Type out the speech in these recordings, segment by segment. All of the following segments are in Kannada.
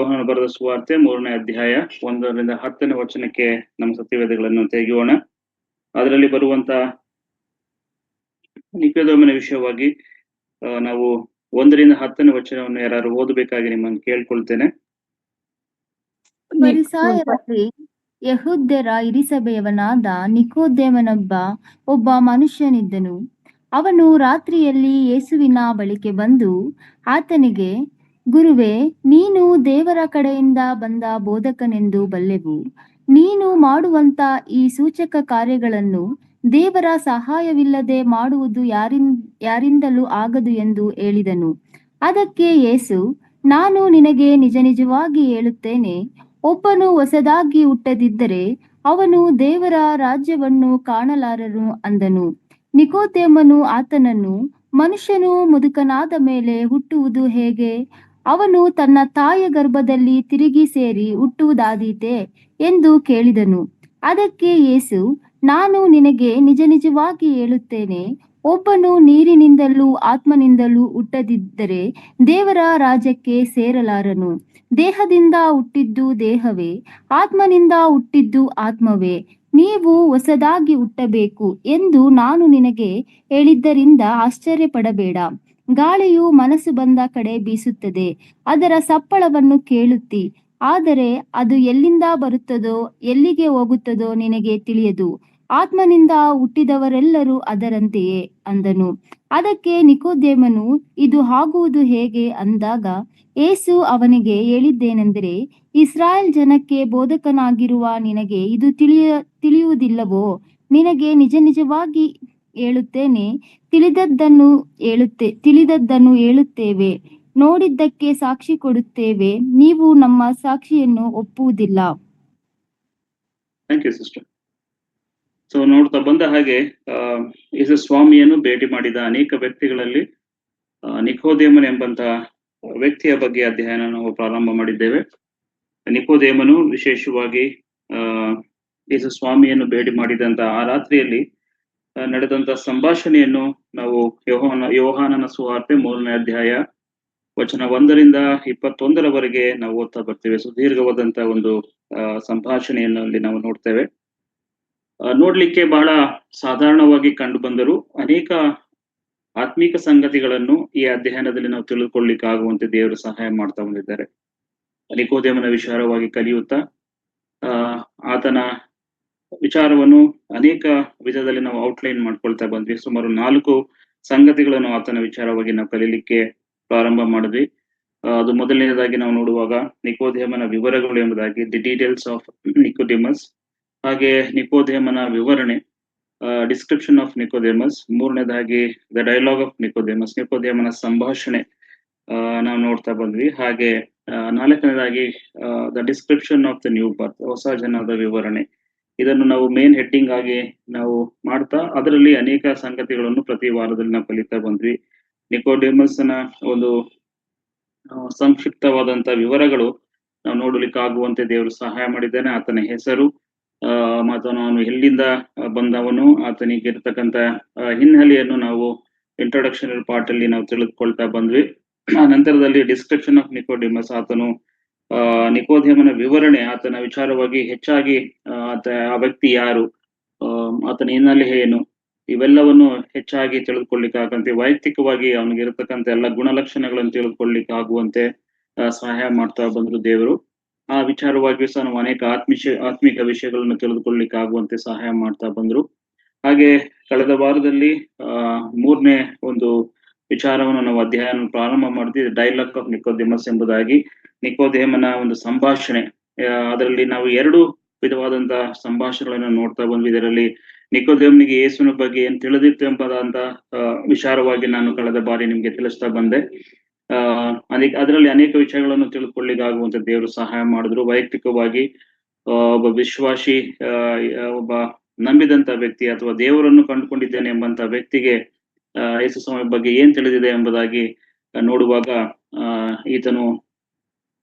ಯೋಹಾನ ಬರೆದ ಸುವಾರ್ತೆ 3ನೇ ಅಧ್ಯಾಯ 1ರಿಂದ 10ನೇ ವಚನಕ್ಕೆ ನಮ್ಮ ಸತ್ಯವೇದಗಳನ್ನು ತೆಗೆಯೋಣ. ಅದರಲ್ಲಿ ಬರುವಂತ ನಿಕೋದೇಮನ ವಿಷಯವಾಗಿ ನಾವು 1ರಿಂದ 10ನೇ ವಚನವನ್ನು ಯಾರು ಓದಬೇಕಾಗಿ ನಿಮ್ಮನ್ನು ಕೇಳ್ಕೊಳ್ತೇನೆ. ಫರಿಸಾಯರಲ್ಲಿ ಯೆಹೂದ್ಯರ ಹಿರೀಸಭೆಯವನಾದ ನಿಕೋದೇಮನೊಬ್ಬ ಒಬ್ಬ ಮನುಷ್ಯನಿದ್ದನು. ಅವನು ರಾತ್ರಿಯಲ್ಲಿ ಯೇಸುವಿನ ಬಳಿಗೆ ಬಂದು ಆತನಿಗೆ, ಗುರುವೇ, ನೀನು ದೇವರ ಕಡೆಯಿಂದ ಬಂದ ಬೋಧಕನೆಂದು ಬಲ್ಲೆವು. ನೀನು ಮಾಡುವಂತ ಈ ಸೂಚಕ ಕಾರ್ಯಗಳನ್ನು ದೇವರ ಸಹಾಯವಿಲ್ಲದೆ ಮಾಡುವುದು ಯಾರಿಂದಲೂ ಆಗದು ಎಂದು ಹೇಳಿದನು. ಅದಕ್ಕೆ ಯೇಸು, ನಾನು ನಿನಗೆ ನಿಜ ನಿಜವಾಗಿ ಹೇಳುತ್ತೇನೆ, ಒಬ್ಬನು ಹೊಸದಾಗಿ ಹುಟ್ಟದಿದ್ದರೆ ಅವನು ದೇವರ ರಾಜ್ಯವನ್ನು ಕಾಣಲಾರನು ಅಂದನು. ನಿಕೋದೇಮನು ಆತನನ್ನು, ಮನುಷ್ಯನು ಮುದುಕನಾದ ಮೇಲೆ ಹುಟ್ಟುವುದು ಹೇಗೆ? ಅವನು ತನ್ನ ತಾಯಿಯ ಗರ್ಭದಲ್ಲಿ ತಿರುಗಿ ಸೇರಿ ಹುಟ್ಟುವುದಾದೀತೆ ಎಂದು ಕೇಳಿದನು. ಅದಕ್ಕೆ ಯೇಸು, ನಾನು ನಿನಗೆ ನಿಜ ನಿಜವಾಗಿ ಹೇಳುತ್ತೇನೆ, ಒಬ್ಬನು ನೀರಿನಿಂದಲೂ ಆತ್ಮನಿಂದಲೂ ಹುಟ್ಟದಿದ್ದರೆ ದೇವರ ರಾಜ್ಯಕ್ಕೆ ಸೇರಲಾರನು. ದೇಹದಿಂದ ಹುಟ್ಟಿದ್ದು ದೇಹವೇ, ಆತ್ಮನಿಂದ ಹುಟ್ಟಿದ್ದು ಆತ್ಮವೇ. ನೀವು ಹೊಸದಾಗಿ ಹುಟ್ಟಬೇಕು ಎಂದು ನಾನು ನಿನಗೆ ಹೇಳಿದ್ದರಿಂದ ಆಶ್ಚರ್ಯಪಡಬೇಡ. ಗಾಳಿಯು ಮನಸ್ಸು ಬಂದ ಕಡೆ ಬೀಸುತ್ತದೆ, ಅದರ ಸಪ್ಪಳವನ್ನು ಕೇಳುತ್ತಿ, ಆದರೆ ಅದು ಎಲ್ಲಿಂದ ಬರುತ್ತದೋ ಎಲ್ಲಿಗೆ ಹೋಗುತ್ತದೋ ನಿನಗೆ ತಿಳಿಯದು. ಆತ್ಮನಿಂದ ಹುಟ್ಟಿದವರೆಲ್ಲರೂ ಅದರಂತೆಯೇ ಅಂದನು. ಅದಕ್ಕೆ ನಿಕೋದೇಮನು, ಇದು ಆಗುವುದು ಹೇಗೆ ಅಂದಾಗ ಯೇಸು ಅವನಿಗೆ ಹೇಳಿದ್ದೇನೆಂದರೆ, ಇಸ್ರಾಯೇಲ್ ಜನಕ್ಕೆ ಬೋಧಕನಾಗಿರುವ ನಿನಗೆ ಇದು ತಿಳಿಯುವುದಿಲ್ಲವೋ? ನಿನಗೆ ನಿಜ ನಿಜವಾಗಿ ಹೇಳುತ್ತೇನೆ, ತಿಳಿದದ್ದನ್ನು ಹೇಳುತ್ತೇವೆ, ನೋಡಿದ್ದಕ್ಕೆ ಸಾಕ್ಷಿ ಕೊಡುತ್ತೇವೆ, ನೀವು ನಮ್ಮ ಸಾಕ್ಷಿಯನ್ನು ಒಪ್ಪುವುದಿಲ್ಲ. Thank you sister. ಸೊ ನೋಡ್ತಾ ಬಂದ ಹಾಗೆ ಯೇಸು ಸ್ವಾಮಿಯನ್ನು ಭೇಟಿ ಮಾಡಿದ ಅನೇಕ ವ್ಯಕ್ತಿಗಳಲ್ಲಿ ನಿಕೋದೇಮನ್ ಎಂಬಂತಹ ವ್ಯಕ್ತಿಯ ಬಗ್ಗೆ ಅಧ್ಯಯನ ನಾವು ಪ್ರಾರಂಭ ಮಾಡಿದ್ದೇವೆ. ನಿಕೋದೇಮನು ವಿಶೇಷವಾಗಿ ಯೇಸು ಸ್ವಾಮಿಯನ್ನು ಭೇಟಿ ಮಾಡಿದಂತ ಆ ರಾತ್ರಿಯಲ್ಲಿ ನಡೆದಂತ ಸಂಭಾಷಣೆಯನ್ನು ನಾವು ಯೋಹಾನನ ಸುವಾರ್ತೆ 3ನೇ ಅಧ್ಯಾಯ ವಚನ 1ರಿಂದ 21ರವರೆಗೆ ನಾವು ಓದ್ತಾ ಬರ್ತೇವೆ. ಸುದೀರ್ಘವಾದಂತ ಒಂದು ಸಂಭಾಷಣೆಯನ್ನು ಅಲ್ಲಿ ನಾವು ನೋಡ್ತೇವೆ. ನೋಡ್ಲಿಕ್ಕೆ ಬಹಳ ಸಾಧಾರಣವಾಗಿ ಕಂಡು ಬಂದರೂ ಅನೇಕ ಆತ್ಮೀಕ ಸಂಗತಿಗಳನ್ನು ಈ ಅಧ್ಯಯನದಲ್ಲಿ ನಾವು ತಿಳಿದುಕೊಳ್ಳಿಕ್ಕೆ ಆಗುವಂತೆ ದೇವರು ಸಹಾಯ ಮಾಡ್ತಾ ಬಂದಿದ್ದಾರೆ. ನಿಕೋದೇಮನ ವಿಚಾರವಾಗಿ ಕಲಿಯುತ್ತಾ ಆತನ ವಿಚಾರವನ್ನು ಅನೇಕ ವಿಧದಲ್ಲಿ ನಾವು ಔಟ್ಲೈನ್ ಮಾಡ್ಕೊಳ್ತಾ ಬಂದ್ವಿ. ಸುಮಾರು 4 ಸಂಗತಿಗಳನ್ನು ಆತನ ವಿಚಾರವಾಗಿ ನಾವು ಕಲೀಲಿಕ್ಕೆ ಪ್ರಾರಂಭ ಮಾಡಿದ್ವಿ. ಅದು ಮೊದಲನೇದಾಗಿ ನಾವು ನೋಡುವಾಗ ನಿಕೋದೇಮನ ವಿವರಗಳು ಎಂಬುದಾಗಿ ದಿ ಡೀಟೇಲ್ಸ್ ಆಫ್ ನಿಕೋಡೆಮಸ್, ಹಾಗೆ ನಿಕೋದೇಮನ ವಿವರಣೆ ಡಿಸ್ಕ್ರಿಪ್ಷನ್ ಆಫ್ ನಿಕೋದೇಮಸ್. 3ನೇದಾಗಿ ದ ಡೈಲಾಗ್ ಆಫ್ ನಿಕೋದೇಮಸ್, ನಿಕೋದೇಮನ ಸಂಭಾಷಣೆ ನಾವು ನೋಡ್ತಾ ಬಂದ್ವಿ. ಹಾಗೆ 4ನೇದಾಗಿ the description of the new birth, ಹೊಸ ಜನದ ವಿವರಣೆ. ಇದನ್ನು ನಾವು ಮೇನ್ ಹೆಡ್ಡಿಂಗ್ ಆಗಿ ನಾವು ಮಾಡ್ತಾ ಅದರಲ್ಲಿ ಅನೇಕ ಸಂಗತಿಗಳನ್ನು ಪ್ರತಿ ವಾರದಲ್ಲಿ ನಾವು ಕಲಿತಾ ಬಂದ್ವಿ. ನಿಕೋಡೆಮಸ್ನ ಒಂದು ಸಂಕ್ಷಿಪ್ತವಾದಂತ ವಿವರಗಳು ನಾವು ನೋಡ್ಲಿಕ್ಕೆ ಆಗುವಂತೆ ದೇವರು ಸಹಾಯ ಮಾಡಿದ್ದಾನೆ. ಆತನ ಹೆಸರು, ಅವನು ಎಲ್ಲಿಂದ ಬಂದವನು, ಆತನಿಗೆ ಇರ್ತಕ್ಕಂಥ ಹಿನ್ನೆಲೆಯನ್ನು ನಾವು ಇಂಟ್ರೊಡಕ್ಷನಲ್ ಪಾರ್ಟ್ ಅಲ್ಲಿ ನಾವು ತಿಳಿದುಕೊಳ್ತಾ ಬಂದ್ವಿ. ಆ ನಂತರದಲ್ಲಿ ಡಿಸ್ಕ್ರಿಪ್ಷನ್ ಆಫ್ ನಿಕೋಡೆಮಸ್, ಆತನು ನಿಕೋದೇಮನ ವಿವರಣೆ, ಆತನ ವಿಚಾರವಾಗಿ ಹೆಚ್ಚಾಗಿ ಆ ವ್ಯಕ್ತಿ ಯಾರು, ಆತನ ಹಿನ್ನೆಲೆ ಏನು, ಇವೆಲ್ಲವನ್ನು ಹೆಚ್ಚಾಗಿ ತಿಳಿದುಕೊಳ್ಳಿಕ್ಕೆ ಆಗಂತೆ ವೈಯಕ್ತಿಕವಾಗಿ ಅವನಿಗೆ ಇರತಕ್ಕಂಥ ಎಲ್ಲ ಗುಣಲಕ್ಷಣಗಳನ್ನು ತಿಳಿದುಕೊಳ್ಳಿಕ್ಕೆ ಆಗುವಂತೆ ಸಹಾಯ ಮಾಡ್ತಾ ಬಂದ್ರು ದೇವರು. ಆ ವಿಚಾರವಾಗಿಯೂ ಸಹ ನಾವು ಅನೇಕ ಆತ್ಮಿಕ ವಿಷಯಗಳನ್ನು ತಿಳಿದುಕೊಳ್ಳಿಕ್ಕೆ ಆಗುವಂತೆ ಸಹಾಯ ಮಾಡ್ತಾ ಬಂದ್ರು. ಹಾಗೆ ಕಳೆದ ವಾರದಲ್ಲಿ 3ನೇ ಒಂದು ವಿಚಾರವನ್ನು ನಾವು ಅಧ್ಯಯನ ಪ್ರಾರಂಭ ಮಾಡಿದ್ವಿ, ಡೈಲಾಗ್ ಆಫ್ ನಿಕೋದೇಮಸ್ ಎಂಬುದಾಗಿ. ನಿಕೋದೇಮನ ಒಂದು ಸಂಭಾಷಣೆ, ಅದರಲ್ಲಿ ನಾವು 2 ವಿಧವಾದಂತಹ ಸಂಭಾಷಣೆಗಳನ್ನು ನೋಡ್ತಾ ಬಂದ್ವಿ. ಇದರಲ್ಲಿ ನಿಕೋದೇಮನಿಗೆ ಯೇಸುವಿನ ಬಗ್ಗೆ ಏನ್ ತಿಳಿದಿತ್ತು ಎಂಬುದಂತ ವಿಚಾರವಾಗಿ ನಾನು ಕಳೆದ ಬಾರಿ ನಿಮ್ಗೆ ತಿಳಿಸ್ತಾ ಬಂದೆ. ಅದರಲ್ಲಿ ಅನೇಕ ವಿಷಯಗಳನ್ನು ತಿಳ್ಕೊಳ್ಳಿಕ್ಕೆ ಆಗುವಂತ ದೇವರು ಸಹಾಯ ಮಾಡಿದ್ರು. ವೈಯಕ್ತಿಕವಾಗಿ ಒಬ್ಬ ವಿಶ್ವಾಸಿ, ಒಬ್ಬ ನಂಬಿದಂತ ವ್ಯಕ್ತಿ ಅಥವಾ ದೇವರನ್ನು ಕಂಡುಕೊಂಡಿದ್ದೇನೆ ಎಂಬಂತ ವ್ಯಕ್ತಿಗೆ ಯೇಸು ಸ್ವಾಮಿ ಬಗ್ಗೆ ಏನ್ ತಿಳಿದಿದೆ ಎಂಬುದಾಗಿ ನೋಡುವಾಗ ಈತನು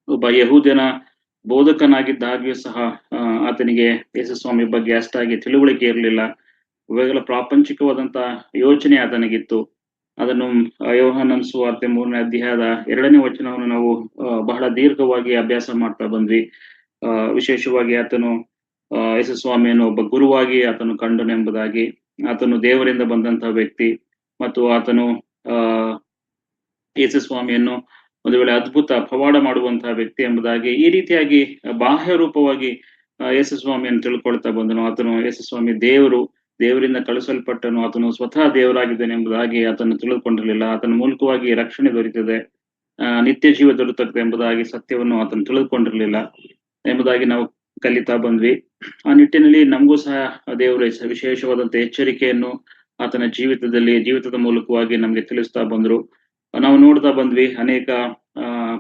ಒಬ್ಬ ಯಹೂದ್ಯನ ಬೋಧಕನಾಗಿದ್ದಾಗ್ಯೂ ಸಹ ಆತನಿಗೆ ಯೇಸು ಸ್ವಾಮಿ ಬಗ್ಗೆ ಅಷ್ಟಾಗಿ ತಿಳುವಳಿಕೆ ಇರಲಿಲ್ಲ. ಇವಾಗೆಲ್ಲ ಪ್ರಾಪಂಚಿಕವಾದಂತ ಯೋಚನೆ ಆತನಿಗಿತ್ತು. ಅದನ್ನು ಯೋಹಾನನ ಸುವಾರ್ತೆ 3ನೇ ಅಧ್ಯಾಯದ 2ನೇ ವಚನವನ್ನು ನಾವು ಬಹಳ ದೀರ್ಘವಾಗಿ ಅಭ್ಯಾಸ ಮಾಡ್ತಾ ಬಂದ್ವಿ. ವಿಶೇಷವಾಗಿ ಆತನು ಯೇಸು ಸ್ವಾಮಿಯನ್ನು ಒಬ್ಬ ಗುರುವಾಗಿ ಆತನು ಕಂಡನೆಂಬುದಾಗಿ, ಆತನು ದೇವರಿಂದ ಬಂದಂತಹ ವ್ಯಕ್ತಿ ಮತ್ತು ಆತನು ಯೇಸು ಸ್ವಾಮಿಯನ್ನು ಒಂದು ವೇಳೆ ಅದ್ಭುತ ಪವಾಡ ಮಾಡುವಂತಹ ವ್ಯಕ್ತಿ ಎಂಬುದಾಗಿ ಈ ರೀತಿಯಾಗಿ ಬಾಹ್ಯ ರೂಪವಾಗಿ ಯೇಸು ಸ್ವಾಮಿಯನ್ನು ತಿಳ್ಕೊಳ್ತಾ ಬಂದನು. ಆತನು ಯೇಸು ಸ್ವಾಮಿ ದೇವರಿಂದ ಕಳಿಸಲ್ಪಟ್ಟನು, ಆತನು ಸ್ವತಃ ದೇವರಾಗಿದ್ದಾನೆ ಎಂಬುದಾಗಿ ಆತನು ತಿಳಿದುಕೊಂಡಿರಲಿಲ್ಲ. ಆತನ ಮೂಲಕವಾಗಿ ರಕ್ಷಣೆ ದೊರೆತಿದೆ, ನಿತ್ಯ ಜೀವ ದೊರೆತದೆ ಎಂಬುದಾಗಿ ಸತ್ಯವನ್ನು ಆತನು ತಿಳಿದುಕೊಂಡಿರಲಿಲ್ಲ ಎಂಬುದಾಗಿ ನಾವು ಕಲಿತಾ ಬಂದ್ವಿ. ಆ ನಿಟ್ಟಿನಲ್ಲಿ ನಮಗೂ ಸಹ ದೇವರು ವಿಶೇಷವಾದಂತ ಎಚ್ಚರಿಕೆಯನ್ನು ಆತನ ಜೀವಿತದ ಮೂಲಕವಾಗಿ ನಮ್ಗೆ ತಿಳಿಸ್ತಾ ಬಂದ್ರು. ನಾವು ನೋಡ್ತಾ ಬಂದ್ವಿ ಅನೇಕ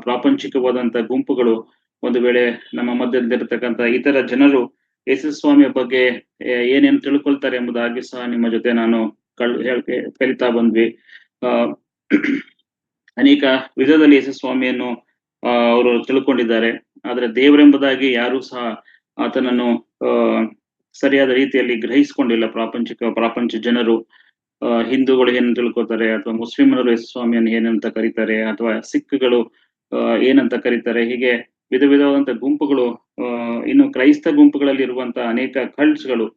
ಪ್ರಾಪಂಚಿಕವಾದಂತ ಗುಂಪುಗಳು ಒಂದು ವೇಳೆ ನಮ್ಮ ಮಧ್ಯದಲ್ಲಿರ್ತಕ್ಕಂಥ ಇತರ ಜನರು ಯೇಸು ಸ್ವಾಮಿಯ ಬಗ್ಗೆ ಏನೇನು ತಿಳ್ಕೊಳ್ತಾರೆ ಎಂಬುದಾಗಿ ಸಹ ನಿಮ್ಮ ಜೊತೆ ನಾನು ಕಲಿತಾ ಬಂದ್ವಿ. ಅನೇಕ ವಿಧದಲ್ಲಿ ಯೇಸು ಸ್ವಾಮಿಯನ್ನು ಅವರು ತಿಳ್ಕೊಂಡಿದ್ದಾರೆ. ಆದ್ರೆ ದೇವರೆಂಬುದಾಗಿ ಯಾರು ಸಹ ಆತನನ್ನು ಸರಿಯಾದ ರೀತಿಯಲ್ಲಿ ಗ್ರಹಿಸ್ಕೊಂಡಿಲ್ಲ. ಪ್ರಾಪಂಚ ಜನರು, ಹಿಂದೂಗಳು ಏನ್ ತಿಳ್ಕೊತಾರೆ, ಅಥವಾ ಮುಸ್ಲಿಮರು ಯೇಸು ಸ್ವಾಮಿಯನ್ನು ಏನಂತ ಕರೀತಾರೆ, ಅಥವಾ ಸಿಖ್ಗಳು ಏನಂತ ಕರೀತಾರೆ, ಹೀಗೆ ವಿಧ ವಿಧವಾದಂತ ಗುಂಪುಗಳು, ಇನ್ನು ಕ್ರೈಸ್ತ ಗುಂಪುಗಳಲ್ಲಿ ಇರುವಂತ ಅನೇಕ ಕಲ್ಟ್ಸ್ಗಳು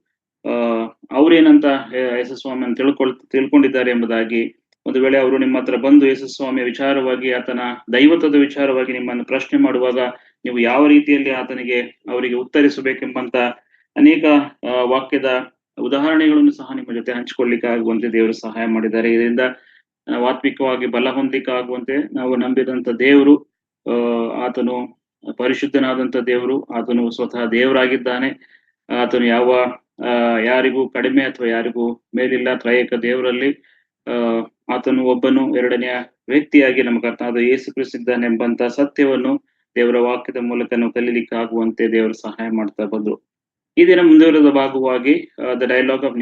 ಅವ್ರೇನಂತ ಯೇಸು ಸ್ವಾಮಿಯನ್ನು ತಿಳ್ಕೊಂಡಿದ್ದಾರೆ ಎಂಬುದಾಗಿ ಒಂದು ವೇಳೆ ಅವರು ನಿಮ್ಮ ಹತ್ರ ಬಂದು ಯೇಸು ಸ್ವಾಮಿಯ ವಿಚಾರವಾಗಿ, ಆತನ ದೈವತ್ವದ ವಿಚಾರವಾಗಿ ನಿಮ್ಮನ್ನು ಪ್ರಶ್ನೆ ಮಾಡುವಾಗ ನೀವು ಯಾವ ರೀತಿಯಲ್ಲಿ ಅವರಿಗೆ ಉತ್ತರಿಸಬೇಕೆಂಬಂತ ಅನೇಕ ವಾಕ್ಯದ ಉದಾಹರಣೆಗಳನ್ನು ಸಹ ನಿಮ್ಮ ಜೊತೆ ಹಂಚಿಕೊಳ್ಳಿಕ್ಕೆ ಆಗುವಂತೆ ದೇವರು ಸಹಾಯ ಮಾಡಿದ್ದಾರೆ. ಇದರಿಂದ ನಾವು ಆತ್ಮಿಕವಾಗಿ ಬಲ ಹೊಂದಲಿಕ್ಕೆ ಆಗುವಂತೆ ನಾವು ನಂಬಿದಂತ ದೇವರು, ಆತನು ಪರಿಶುದ್ಧನಾದಂತ ದೇವರು, ಆತನು ಸ್ವತಃ ದೇವರಾಗಿದ್ದಾನೆ. ಆತನು ಯಾರಿಗೂ ಕಡಿಮೆ ಅಥವಾ ಯಾರಿಗೂ ಮೇಲಿಲ್ಲ. ತ್ರಯೇಕ ದೇವರಲ್ಲಿ ಆತನು ಒಬ್ಬನು ಎರಡನೆಯ ವ್ಯಕ್ತಿಯಾಗಿ ನಮ್ಮ ಕರ್ತನಾದ ಯೇಸು ಕ್ರಿಸ್ತ ಇದ್ದಾನೆ ಎಂಬಂತ ಸತ್ಯವನ್ನು ದೇವರ ವಾಕ್ಯದ ಮೂಲಕ ನಾವು ಕಲೀಲಿಕ್ಕೆ ಆಗುವಂತೆ ದೇವರು ಸಹಾಯ ಮಾಡ್ತಾ ಬಂದ್ರು. ಈ ದಿನ ಮುಂದುವರೆದ ಭಾಗವಾಗಿ ದ ಡೈಲಾಗ್ ಆಫ್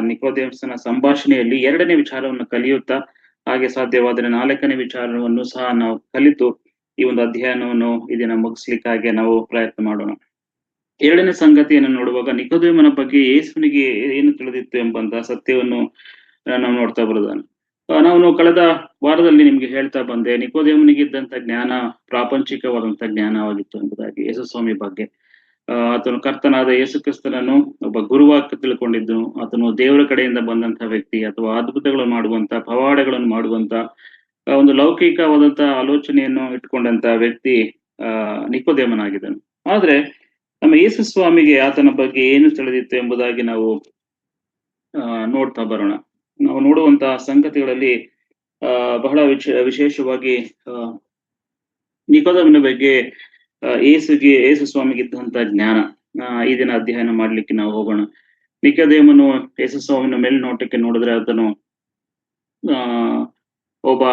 ನಿಕೋದೇಮಸ್ನ ಸಂಭಾಷಣೆಯಲ್ಲಿ 2ನೇ ವಿಚಾರವನ್ನು ಕಲಿಯುತ್ತಾ, ಹಾಗೆ ಸಾಧ್ಯವಾದರೆ 4ನೇ ವಿಚಾರವನ್ನು ಸಹ ನಾವು ಕಲಿತು ಈ ಒಂದು ಅಧ್ಯಯನವನ್ನು ಈ ದಿನ ಮುಗಿಸ್ಲಿಕ್ಕಾಗಿ ನಾವು ಪ್ರಯತ್ನ ಮಾಡೋಣ. 2ನೇ ಸಂಗತಿಯನ್ನು ನೋಡುವಾಗ ನಿಕೋದೇಮನ ಬಗ್ಗೆ ಯೇಸುವಿನಿಗೆ ಏನು ತಿಳಿದಿತ್ತು ಎಂಬಂತ ಸತ್ಯವನ್ನು ನಾವು ನೋಡ್ತಾ ಬರೋದಾನ. ನಾವು ಕಳೆದ ವಾರದಲ್ಲಿ ನಿಮ್ಗೆ ಹೇಳ್ತಾ ಬಂದೆ, ನಿಕೋದೇಮನಿಗಿದ್ದಂತ ಜ್ಞಾನ ಪ್ರಾಪಂಚಿಕವಾದಂತ ಜ್ಞಾನವಾಗಿತ್ತು ಎಂಬುದಾಗಿ. ಯೇಸು ಸ್ವಾಮಿ ಬಗ್ಗೆ ಆತನು ಕರ್ತನಾದ ಯೇಸು ಕ್ರಿಸ್ತನನ್ನು ಒಬ್ಬ ಗುರುವಾಗಿ ತಿಳ್ಕೊಂಡಿದ್ದು, ಆತನು ದೇವರ ಕಡೆಯಿಂದ ಬಂದಂತ ವ್ಯಕ್ತಿ, ಅಥವಾ ಅದ್ಭುತಗಳನ್ನು ಮಾಡುವಂತ, ಪವಾಡಗಳನ್ನು ಮಾಡುವಂತ ಒಂದು ಲೌಕಿಕವಾದಂತ ಆಲೋಚನೆಯನ್ನು ಇಟ್ಕೊಂಡಂತ ವ್ಯಕ್ತಿ ನಿಕೋದೇಮನಾಗಿದ್ದನು. ಆದ್ರೆ ನಮ್ಮ ಯೇಸು ಸ್ವಾಮಿಗೆ ಆತನ ಬಗ್ಗೆ ಏನು ತಿಳಿದಿತ್ತು ಎಂಬುದಾಗಿ ನಾವು ನೋಡ್ತಾ ಬರೋಣ. ನಾವು ನೋಡುವಂತ ಸಂಗತಿಗಳಲ್ಲಿ ಬಹಳ ವಿಶೇಷವಾಗಿ ನಿಕೋದೇಮನ ಬಗ್ಗೆ ಯೇಸು ಸ್ವಾಮಿಗೆ ಇದ್ದಂತ ಜ್ಞಾನ ಈ ದಿನ ಅಧ್ಯಯನ ಮಾಡ್ಲಿಕ್ಕೆ ನಾವು ಹೋಗೋಣ. ನಿಕೋದೇಮನು ಯೇಸು ಸ್ವಾಮಿನ ಮೇಲ್ನೋಟಕ್ಕೆ ನೋಡಿದ್ರೆ ಆತನು ಒಬ್ಬ